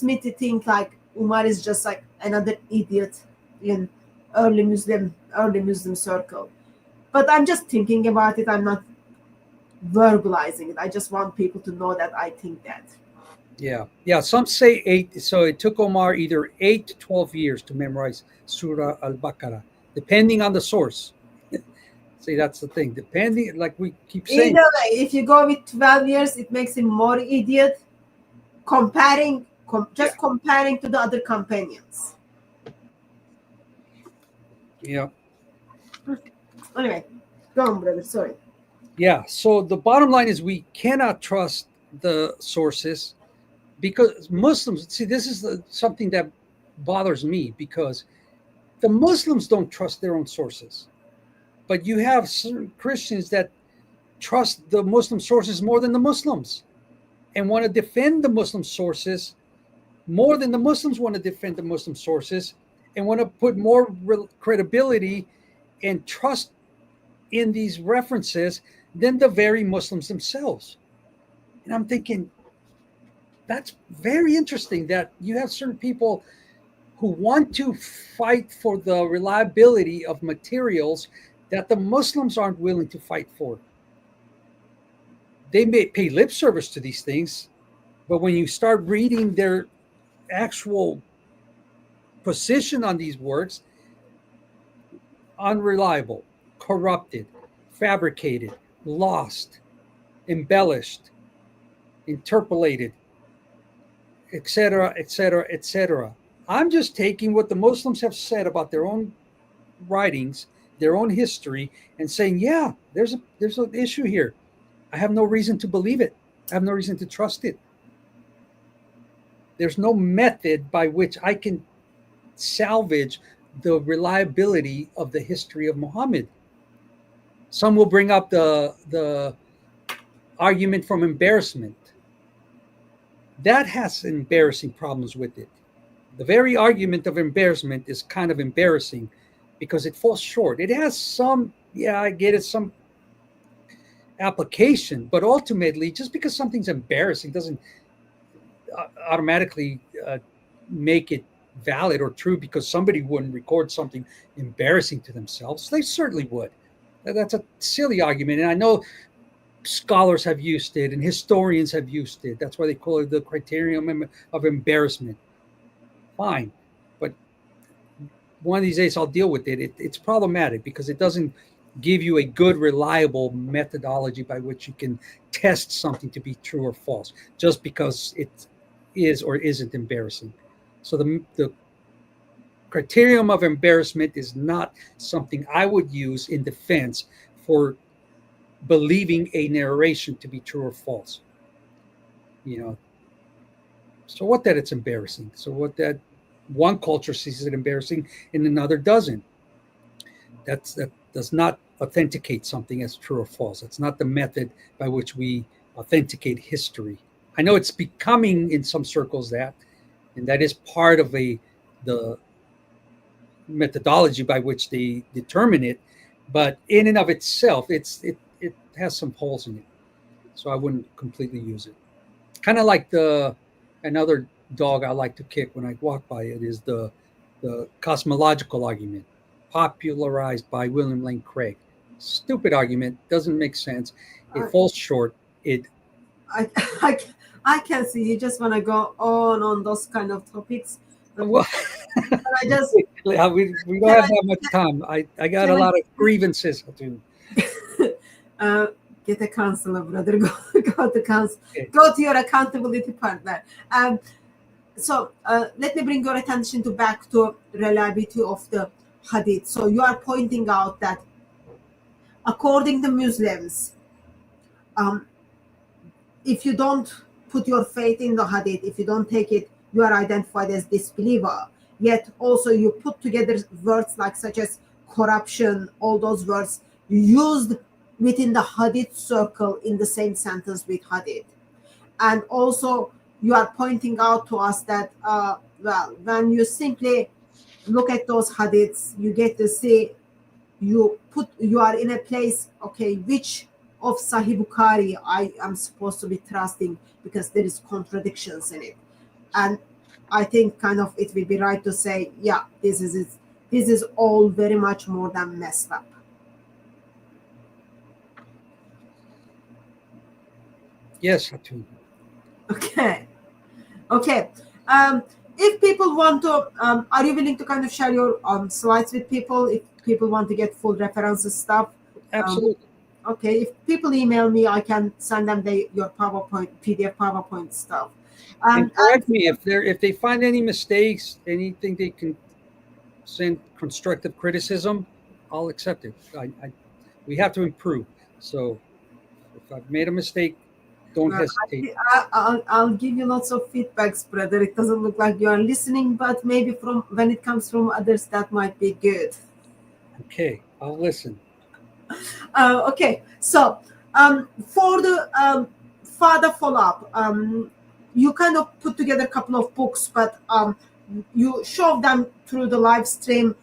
me to think like Umar is just like another idiot in early Muslim circle. But I'm just thinking about it. I'm not verbalizing it. I just want people to know that I think that. Yeah. Some say 8. So it took Omar either 8 to 12 years to memorize Surah Al-Baqarah, depending on the source. See, that's the thing. Depending, like we keep saying. Either way, if you go with 12 years, it makes him more idiot. Comparing to the other companions. Yeah. Anyway, go on, brother. Sorry. Yeah. So the bottom line is we cannot trust the sources because Muslims, see, this is something that bothers me because the Muslims don't trust their own sources. But you have certain Christians that trust the Muslim sources more than the Muslims and want to defend the Muslim sources more than the Muslims want to defend the Muslim sources and want to put more credibility and trust in these references than the very Muslims themselves. And I'm thinking, that's very interesting that you have certain people who want to fight for the reliability of materials that the Muslims aren't willing to fight for. They may pay lip service to these things, but when you start reading their actual position on these words, unreliable, corrupted, fabricated, lost, embellished, interpolated, etc., etc., etc. I'm just taking what the Muslims have said about their own writings, their own history, and saying, yeah, there's an issue here. I have no reason to believe it. I have no reason to trust it. There's no method by which I can salvage the reliability of the history of Muhammad. Some will bring up the argument from embarrassment. That has embarrassing problems with it. The very argument of embarrassment is kind of embarrassing because it falls short. It has some, I get it, some application, but ultimately, just because something's embarrassing doesn't automatically make it valid or true, because somebody wouldn't record something embarrassing to themselves. They certainly would. That's a silly argument. And I know scholars have used it and historians have used it. That's why they call it the criterion of embarrassment. Fine. But one of these days I'll deal with it. It's problematic because it doesn't give you a good, reliable methodology by which you can test something to be true or false, just because it is or isn't embarrassing. So the criterion of embarrassment is not something I would use in defense for believing a narration to be true or false. You know, so what that it's embarrassing? So what that one culture sees it embarrassing and another doesn't? That does not authenticate something as true or false. That's not the method by which we authenticate history. I know it's becoming in some circles that, and that is part of the methodology by which they determine it. But in and of itself, it has some holes in it, so I wouldn't completely use it. Kind of like another dog I like to kick when I walk by it is the cosmological argument, popularized by William Lane Craig. Stupid argument, doesn't make sense. It falls short. It I, I, I can see you just want to go on those kind of topics. well, But I just we don't have that much time. I got a lot of grievances to. Get a counselor, brother. Go to counsel. Okay. Go to your accountability partner. So let me bring your attention back to reliability of the hadith. So you are pointing out that according to Muslims, if you don't put your faith in the hadith, if you don't take it, you are identified as disbeliever. Yet also you put together words like such as corruption, all those words used within the hadith circle in the same sentence with hadith. And also you are pointing out to us that, when you simply look at those hadiths, you get to see, you are in a place, okay, which of Sahih Bukhari I am supposed to be trusting, because there is contradictions in it. And I think kind of it will be right to say, yeah, this is it. This is all very much more than messed up. Yes, Hatun. Okay. If people want to, are you willing to kind of share your slides with people? If people want to get full references stuff. Absolutely. Okay. If people email me, I can send them your PowerPoint, PDF PowerPoint stuff. And correct me if they find any mistakes, anything they can send constructive criticism, I'll accept it. We have to improve. So if I've made a mistake, don't hesitate. I'll give you lots of feedbacks, brother. It doesn't look like you are listening, but maybe from when it comes from others, that might be good. Okay, I'll listen. Okay, so for the further follow-up, you kind of put together a couple of books, but you show them through the live stream.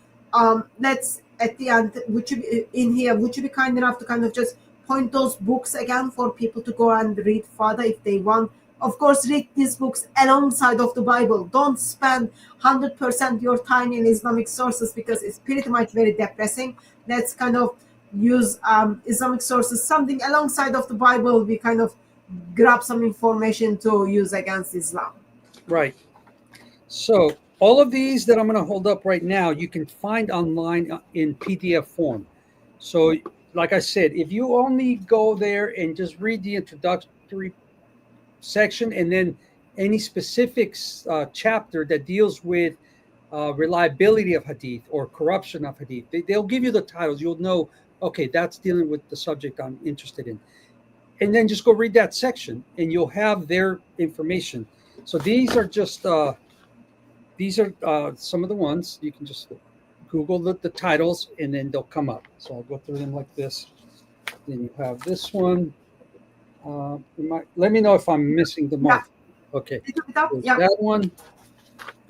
Let's at the end, would you be kind enough to kind of just point those books again for people to go and read further if they want? Of course, read these books alongside of the Bible. Don't spend 100% your time in Islamic sources, because it's pretty much very depressing. Let's kind of use Islamic sources, something alongside of the Bible. We kind of grab some information to use against Islam. Right. So all of these that I'm going to hold up right now, you can find online in PDF form. So like I said, if you only go there and just read the introductory section and then any specific chapter that deals with reliability of hadith or corruption of hadith, they'll give you the titles. You'll know, okay, that's dealing with the subject I'm interested in. And then just go read that section and you'll have their information. So these are just some of the ones. You can just Google the titles and then they'll come up. So I'll go through them like this. Then you have this one. Let me know if I'm missing the mark. Yeah. Okay. There's that one.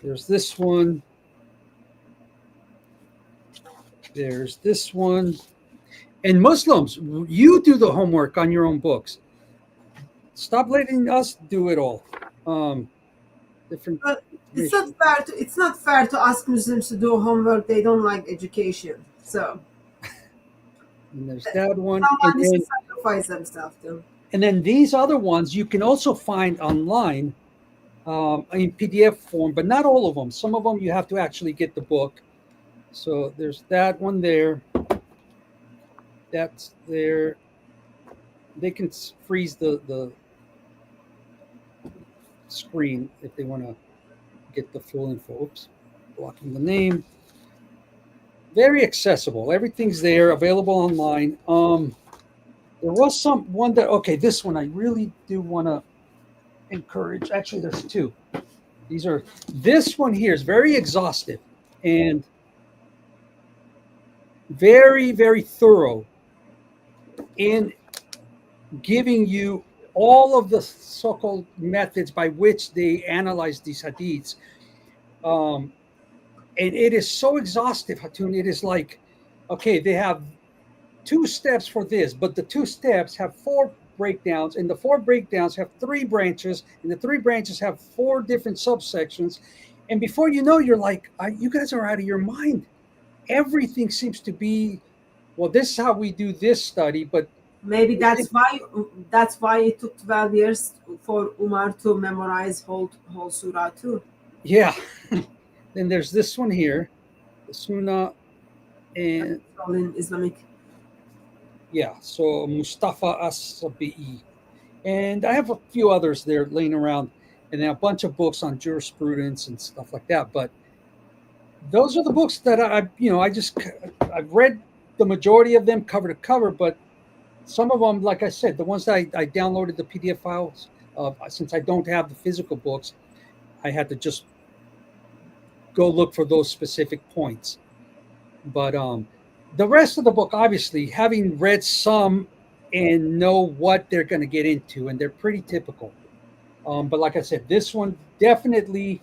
There's this one. There's this one. And Muslims, you do the homework on your own books. Stop letting us do it all. Different. But it's not fair to ask Muslims to do homework. They don't like education. So. And there's that one. Someone needs to sacrifice themselves too. And then these other ones you can also find online in PDF form, but not all of them. Some of them you have to actually get the book. So there's that one there. That's there. They can freeze the screen if they want to get the full info. Oops. blocking the name. Very accessible. Everything's there, available online. There was one that, okay, this one I really do want to encourage. Actually, there's two. This one here is very exhaustive and very, very thorough in giving you all of the so-called methods by which they analyze these hadiths. And it is so exhaustive, Hatun. It is like, okay, they have 2 steps for this, but the 2 steps have 4 breakdowns, and the 4 breakdowns have 3 branches, and the 3 branches have 4 different subsections. And before you know, you're like, you guys are out of your mind. Everything seems to be, well, this is how we do this study, but maybe that's why it took 12 years for Umar to memorize whole surah too. Yeah. Then there's this one here, the Sunnah, and all in Islamic. Yeah, so Mustafa As-Sabi'i. And I have a few others there laying around, and then a bunch of books on jurisprudence and stuff like that. But those are the books that I've read the majority of them cover to cover, but some of them, like I said, the ones that I downloaded the PDF files of, since I don't have the physical books, I had to just go look for those specific points. But the rest of the book, obviously, having read some and know what they're going to get into, and they're pretty typical. But like I said, this one definitely,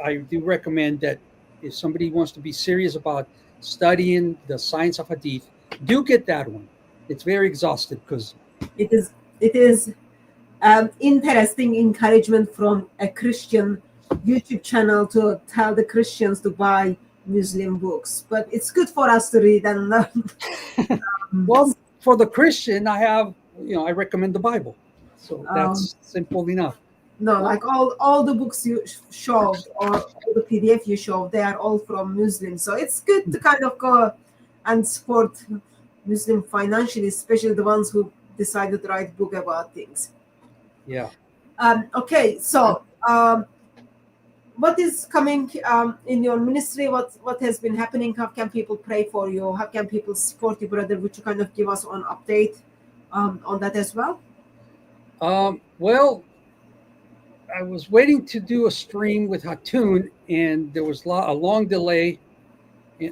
I do recommend that if somebody wants to be serious about studying the science of hadith, do get that one. It's very exhaustive because it is interesting encouragement from a Christian YouTube channel to tell the Christians to buy Muslim books, but it's good for us to read and learn. Well, for the Christian, I recommend the Bible, so that's simple enough. No, like all the books you showed or the PDF you showed, they are all from Muslims, so it's good to kind of go and support Muslim financially, especially the ones who decided to write a book about things. Yeah. Okay, so what is coming in your ministry? What has been happening? How can people pray for you? How can people support you, brother? Would you kind of give us an update on that as well? Well, I was waiting to do a stream with Hatun, and there was a long delay.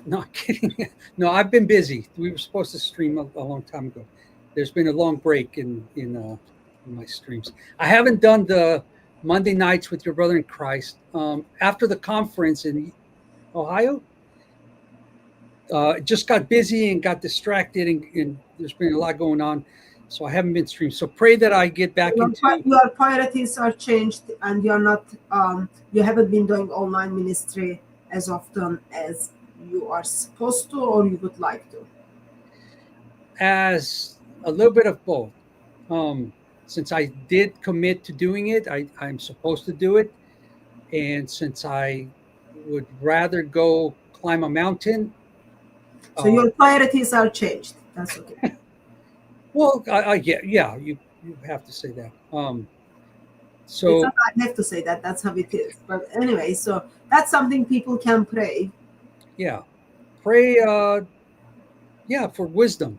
Not kidding. No, I've been busy. We were supposed to stream a long time ago. There's been a long break in my streams. I haven't done the Monday nights with your brother in Christ. After the conference in Ohio, just got busy and got distracted, and there's been a lot going on, so I haven't been streaming. So pray that I get back into your priorities are changed, and you're not you haven't been doing online ministry as often as you are supposed to or you would like to. As a little bit of both. Since I did commit to doing it, I'm supposed to do it. And since I would rather go climb a mountain. So your priorities are changed. That's okay. Well, yeah, you have to say that. So it's not, I have to say that. That's how it is. But anyway, so that's something people can pray. Yeah. Pray, for wisdom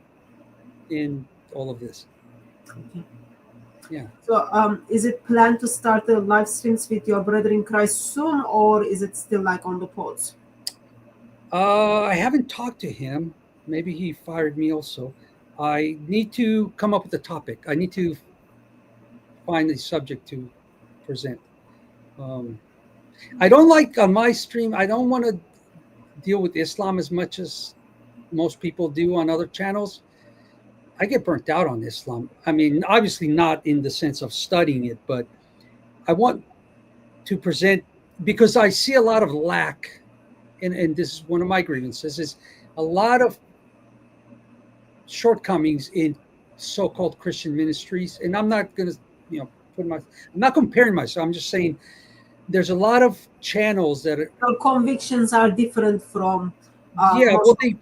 in all of this. Okay. Yeah. So is it planned to start the live streams with your brother in Christ soon, or is it still like on the pause? I haven't talked to him. Maybe he fired me also. I need to come up with a topic. I need to find a subject to present. I don't like on my stream, I don't want to deal with Islam as much as most people do on other channels. I get burnt out on Islam. I mean, obviously not in the sense of studying it, but I want to present, because I see a lot of lack, and this is one of my grievances, is a lot of shortcomings in so-called Christian ministries. And I'm not going to, I'm not comparing myself. I'm just saying there's a lot of channels that are... Your convictions are different from...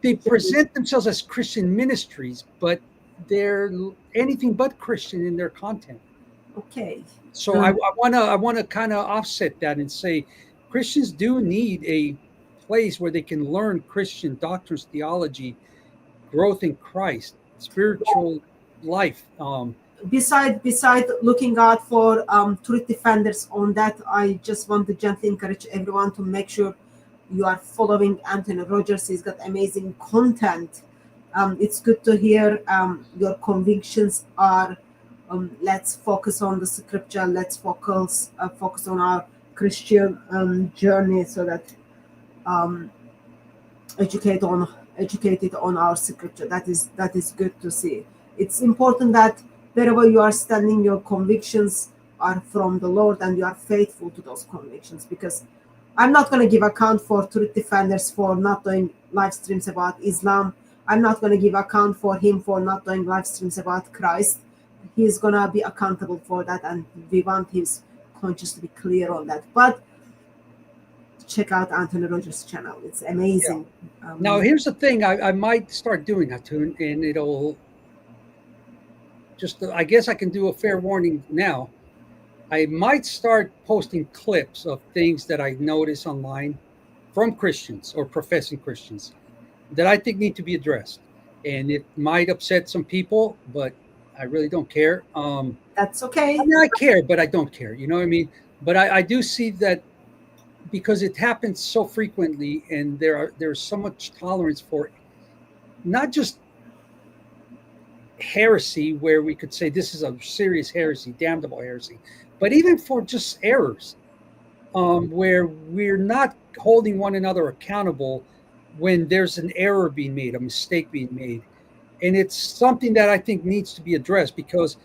they present themselves as Christian ministries, but they're anything but Christian in their content. Okay. So I want to kind of offset that and say Christians do need a place where they can learn Christian doctrines, theology, growth in Christ, spiritual life. Beside looking out for truth defenders on that, I just want to gently encourage everyone to make sure you are following Anthony Rogers. He's got amazing content. It's good to hear your convictions are let's focus on the scripture, let's focus on our Christian journey, so that educated on our scripture. That is good to see. It's important that wherever you are standing, your convictions are from the Lord and you are faithful to those convictions, because I'm not going to give account for truth defenders for not doing live streams about Islam. I'm not going to give account for him for not doing live streams about Christ. He's going to be accountable for that, and we want his conscience to be clear on that. But check out Anthony Rogers' channel. It's amazing. Yeah. Now, here's the thing. I might start doing that too, and it'll just, I guess I can do a fair warning now. I might start posting clips of things that I notice online from Christians or professing Christians that I think need to be addressed. And it might upset some people, but I really don't care. That's okay. I mean, I care, but I don't care. You know what I mean? But I do see that because it happens so frequently, and there's so much tolerance for not just heresy, where we could say this is a serious heresy, damnable heresy, but even for just errors, where we're not holding one another accountable when there's an error being made, a mistake being made. And it's something that I think needs to be addressed, because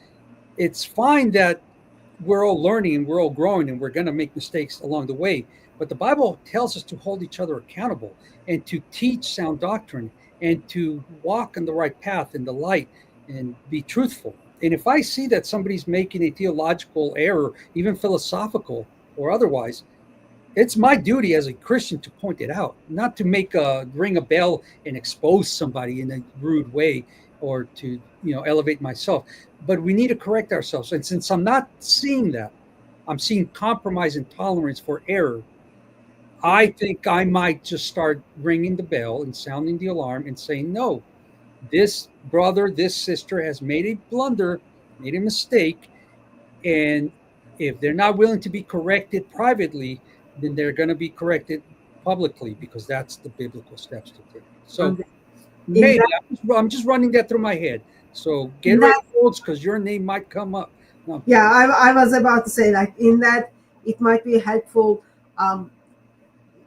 it's fine that we're all learning and we're all growing and we're going to make mistakes along the way. But the Bible tells us to hold each other accountable and to teach sound doctrine and to walk on the right path in the light and be truthful. And if I see that somebody's making a theological error, even philosophical or otherwise, it's my duty as a Christian to point it out, not to ring a bell and expose somebody in a rude way or to, elevate myself. But we need to correct ourselves. And since I'm not seeing that, I'm seeing compromise and tolerance for error, I think I might just start ringing the bell and sounding the alarm and saying, no, this brother, this sister has made a blunder, made a mistake. And if they're not willing to be corrected privately, then they're going to be corrected publicly, because that's the biblical steps to take. So maybe I'm just running that through my head. So get ready, folks, because your name might come up. No. Yeah, I was about to say, like, in that it might be helpful.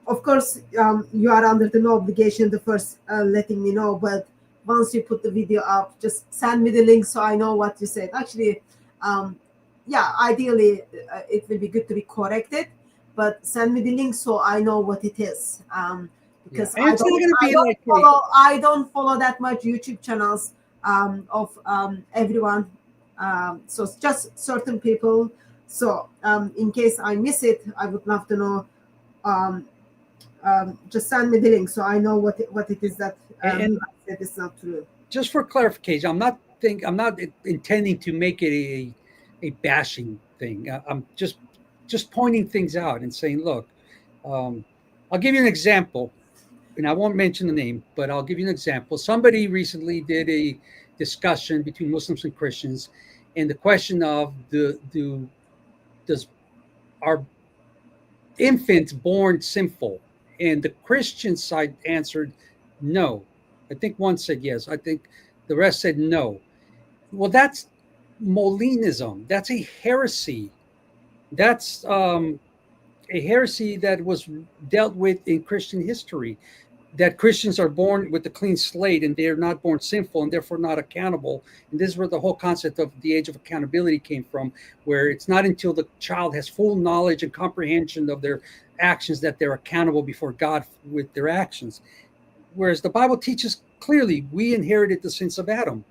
Of course, you are under no obligation to first letting me know, but once you put the video up, just send me the link so I know what you said. Actually, ideally, it will be good to be corrected, but send me the link so I know what it is. Because I don't follow that much YouTube channels of everyone. So it's just certain people. So in case I miss it, I would love to know. Just send me the link so I know what it is that I said is not true. Just for clarification, I'm not intending to make it a bashing thing. I'm just pointing things out and saying, look, I'll give you an example, and I won't mention the name, but I'll give you an example. Somebody recently did a discussion between Muslims and Christians, and the question of are infants born sinful? And the Christian side answered no. I think one said yes. I think the rest said no. Well, that's Molinism. That's a heresy. That's a heresy that was dealt with in Christian history, that Christians are born with a clean slate and they're not born sinful and therefore not accountable. And this is where the whole concept of the age of accountability came from, where it's not until the child has full knowledge and comprehension of their actions that they're accountable before God with their actions. Whereas the Bible teaches clearly we inherited the sins of Adam.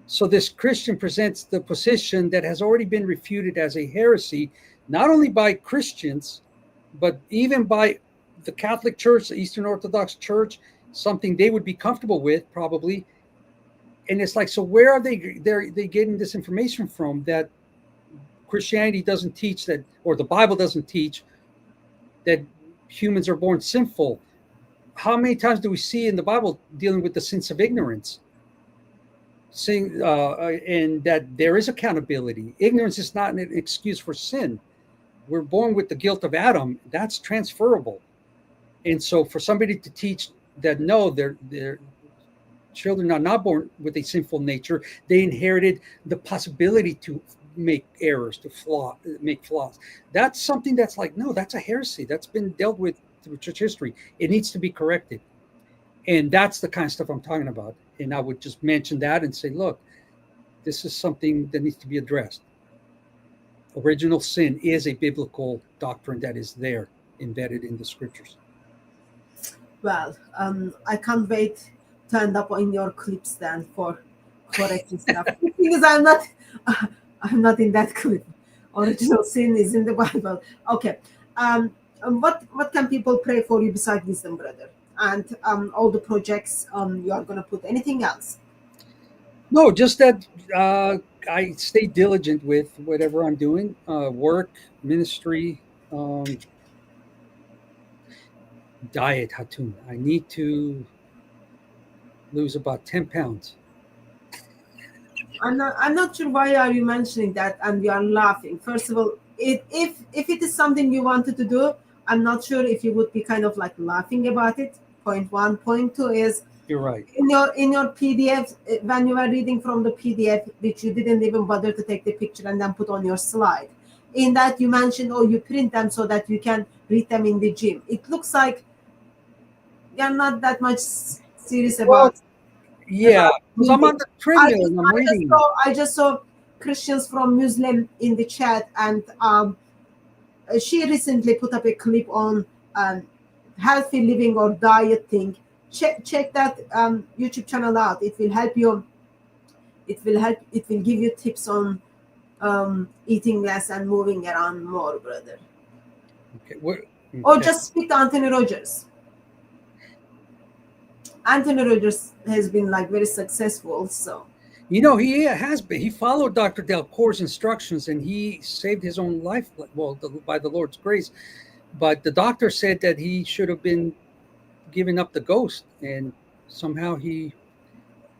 So this Christian presents the position that has already been refuted as a heresy, not only by Christians, but even by the Catholic Church, the Eastern Orthodox Church, something they would be comfortable with probably. And it's like, so where are they getting this information from that Christianity doesn't teach, that, or the Bible doesn't teach, that humans are born sinful. How many times do we see in the Bible dealing with the sins of ignorance? Saying and that there is accountability. Ignorance is not an excuse for sin. We're born with the guilt of Adam. That's transferable. And so for somebody to teach that no, their children are not born with a sinful nature, they inherited the possibility to make errors, to make flaws. That's something that's like, no, that's a heresy. That's been dealt with through church history. It needs to be corrected. And that's the kind of stuff I'm talking about. And I would just mention that and say, look, this is something that needs to be addressed. Original sin is a biblical doctrine that is there, embedded in the scriptures. Well, I can't wait to end up in your clips then for correcting stuff. Because I'm not in that clip. Original sin is in the Bible. Okay. What can people pray for you besides wisdom, brother? And all the projects you are going to put. Anything else? No, just that I stay diligent with whatever I'm doing, work, ministry, diet, Hatun. I need to lose about 10 pounds. I'm not sure why are you mentioning that and we are laughing. First of all, if it is something you wanted to do, I'm not sure if you would be kind of like laughing about it. Point one. Point two is, you're right. In your PDF, when you were reading from the PDF, which you didn't even bother to take the picture and then put on your slide, in that you mentioned, you print them so that you can read them in the gym. It looks like you're not that much serious about. Yeah, because I'm on the treadmill and I'm reading. I just saw Christians from Muslim in the chat, and she recently put up a clip on healthy living or diet thing. Check that YouTube channel out. It will help you. It will give you tips on eating less and moving around more, brother. Okay. Or just speak to Anthony Rogers. Anthony Rogers has been like very successful, so. You know, he has been. He followed Dr. Delcour's instructions and he saved his own life, well, by the Lord's grace. But the doctor said that he should have been giving up the ghost, and somehow he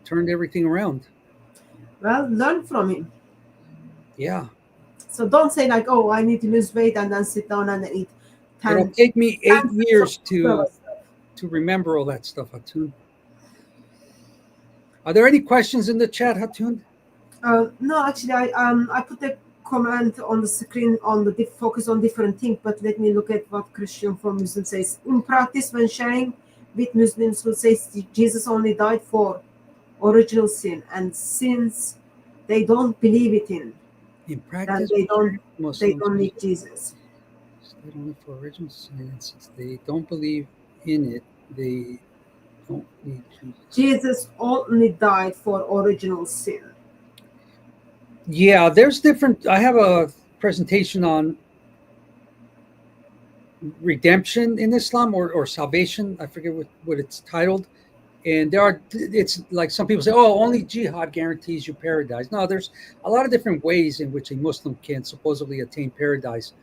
turned everything around. Well, learn from him. Yeah. So don't say like, I need to lose weight and then sit down and eat. It'll take me 8 years to remember all that stuff, Hatun. Are there any questions in the chat, Hatun? No, actually, I put a comment on the screen on the focus on different things, but let me look at what Christian from Muslim says. In practice, when sharing with Muslims who say Jesus only died for original sin, and since they don't believe it in practice, they don't need Jesus. Only for original sin, since they don't believe in it, they don't need Jesus. Jesus only died for original sin. Yeah, there's different. I have a presentation on redemption in Islam or salvation. I forget what it's titled. And it's like some people say, only jihad guarantees you paradise. No, there's a lot of different ways in which a Muslim can supposedly attain paradise.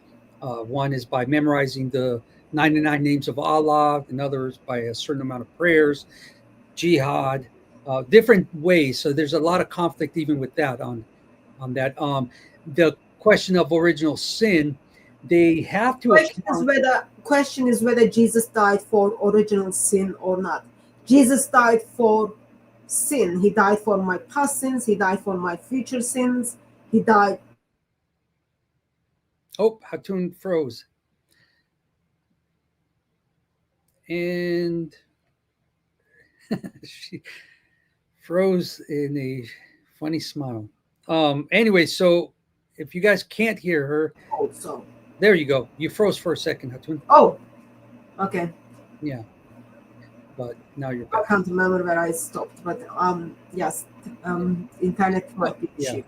One is by memorizing the 99 names of Allah, and others by a certain amount of prayers, jihad, different ways. So there's a lot of conflict even with that on that. The question of original sin, they have to. Question is whether Jesus died for original sin or not. Jesus died for sin. He died for my past sins. He died for my future sins. He died. Oh, Hatun froze. And she froze in a funny smile. Anyway, so if you guys can't hear her, there you go. You froze for a second, Hatun. Oh, okay. Yeah. But now you're back. I can't remember where I stopped, but yes, internet might be cheap.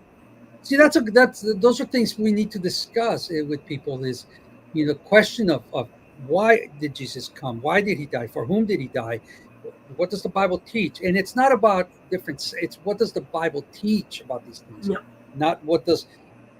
See, those are things we need to discuss with people. Is the question of why did Jesus come? Why did he die? For whom did he die? What does the Bible teach? And it's not about difference. It's what does the Bible teach about these things? Yeah. Not what does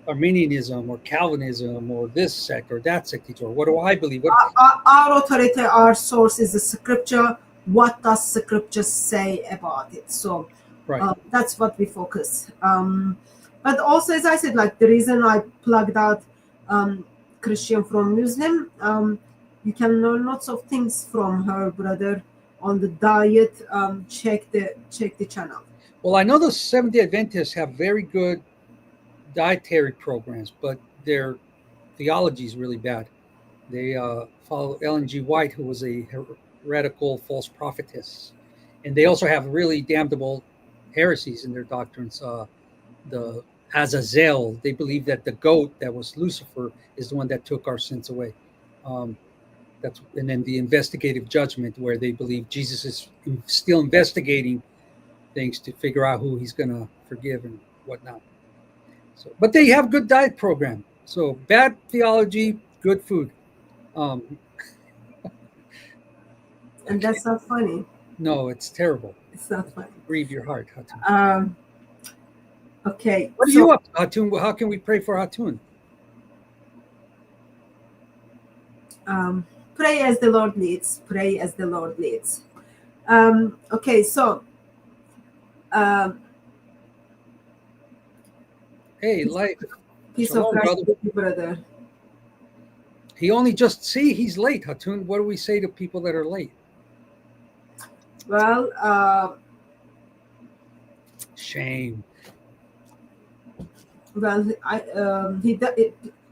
Arminianism or Calvinism or this sect or that sect teach, or what do I believe? What, Our authority, our source is the scripture. What does scripture say about it? So right. that's what we focus. But also, as I said, like the reason I plugged out Christian from Muslim, you can learn lots of things from her, brother, on the diet. Check the channel. Well, I know the Seventh-day Adventists have very good dietary programs, but their theology is really bad. They follow Ellen G. White, who was a heretical false prophetess, and they also have really damnable heresies in their doctrines. The Azazel, they believe that the goat that was Lucifer is the one that took our sins away. And then the investigative judgment, where they believe Jesus is still investigating things to figure out who he's going to forgive and whatnot. So, but they have good diet program. So bad theology, good food. And that's not funny. No, it's terrible. It's not funny. Grieve your heart, Hatun. Okay. What are you up to, Hatun? How can we pray for Hatun? Pray as the Lord leads. Pray as the Lord leads. Okay, so hey, life. Peace Shalom, of Christ, brother. brother. He only just he's late, Hatun. What do we say to people that are late? Well, Shame. Well,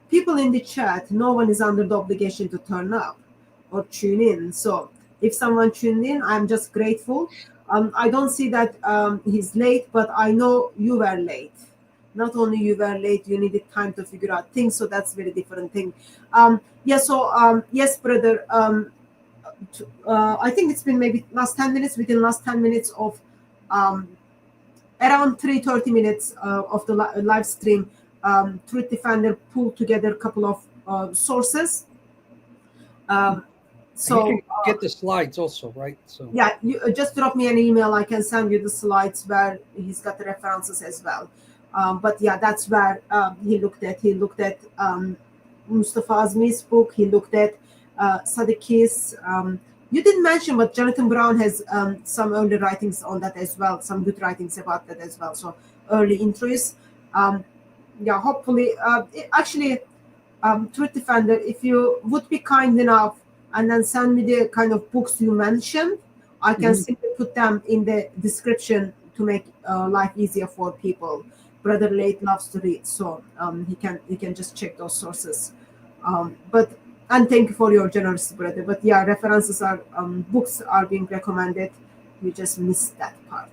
people in the chat, no one is under the obligation to turn up or tune in. So if someone tuned in, I'm just grateful. I don't see that he's late, but I know you were late. Not only you were late, you needed time to figure out things. So that's a very different thing. Yes, brother. I think it's been maybe within last 10 minutes of around 3:30 minutes of the live stream, Truth Defender pulled together a couple of sources. So you can get the slides also, right? So yeah, you just drop me an email. I can send you the slides where he's got the references as well. But yeah, that's where he looked at. He looked at Mustafa Azmi's book. He looked at Sadiq's. You didn't mention, but Jonathan Brown has some early writings on that as well, some good writings about that as well. So early interest. Hopefully, Truth Defender, if you would be kind enough and then send me the kind of books you mentioned, I can simply put them in the description to make life easier for people. Brother Late loves to read, so he can just check those sources. And thank you for your generosity, brother. But yeah, references are books are being recommended. We just missed that part.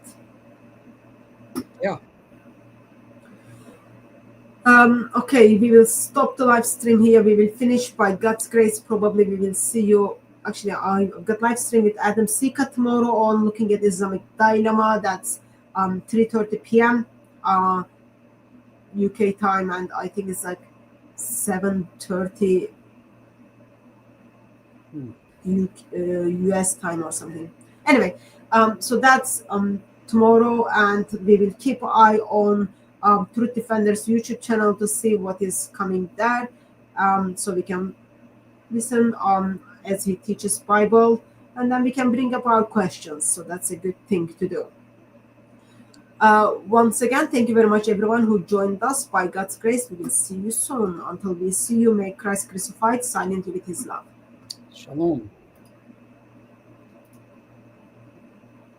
Yeah. Okay, we will stop the live stream here. We will finish by God's grace. Probably we will see you. Actually, I've got live stream with Adam Sika tomorrow on looking at Islamic dilemma. That's 3:30 p.m. UK time, and I think it's like 7:30 US time or something. Anyway, so that's tomorrow, and we will keep an eye on Truth Defender's YouTube channel to see what is coming there, so we can listen as he teaches Bible, and then we can bring up our questions. So that's a good thing to do. Once again, thank you very much, everyone who joined us. By God's grace, we will see you soon. Until we see you, may Christ crucified silently with his love. Shalom.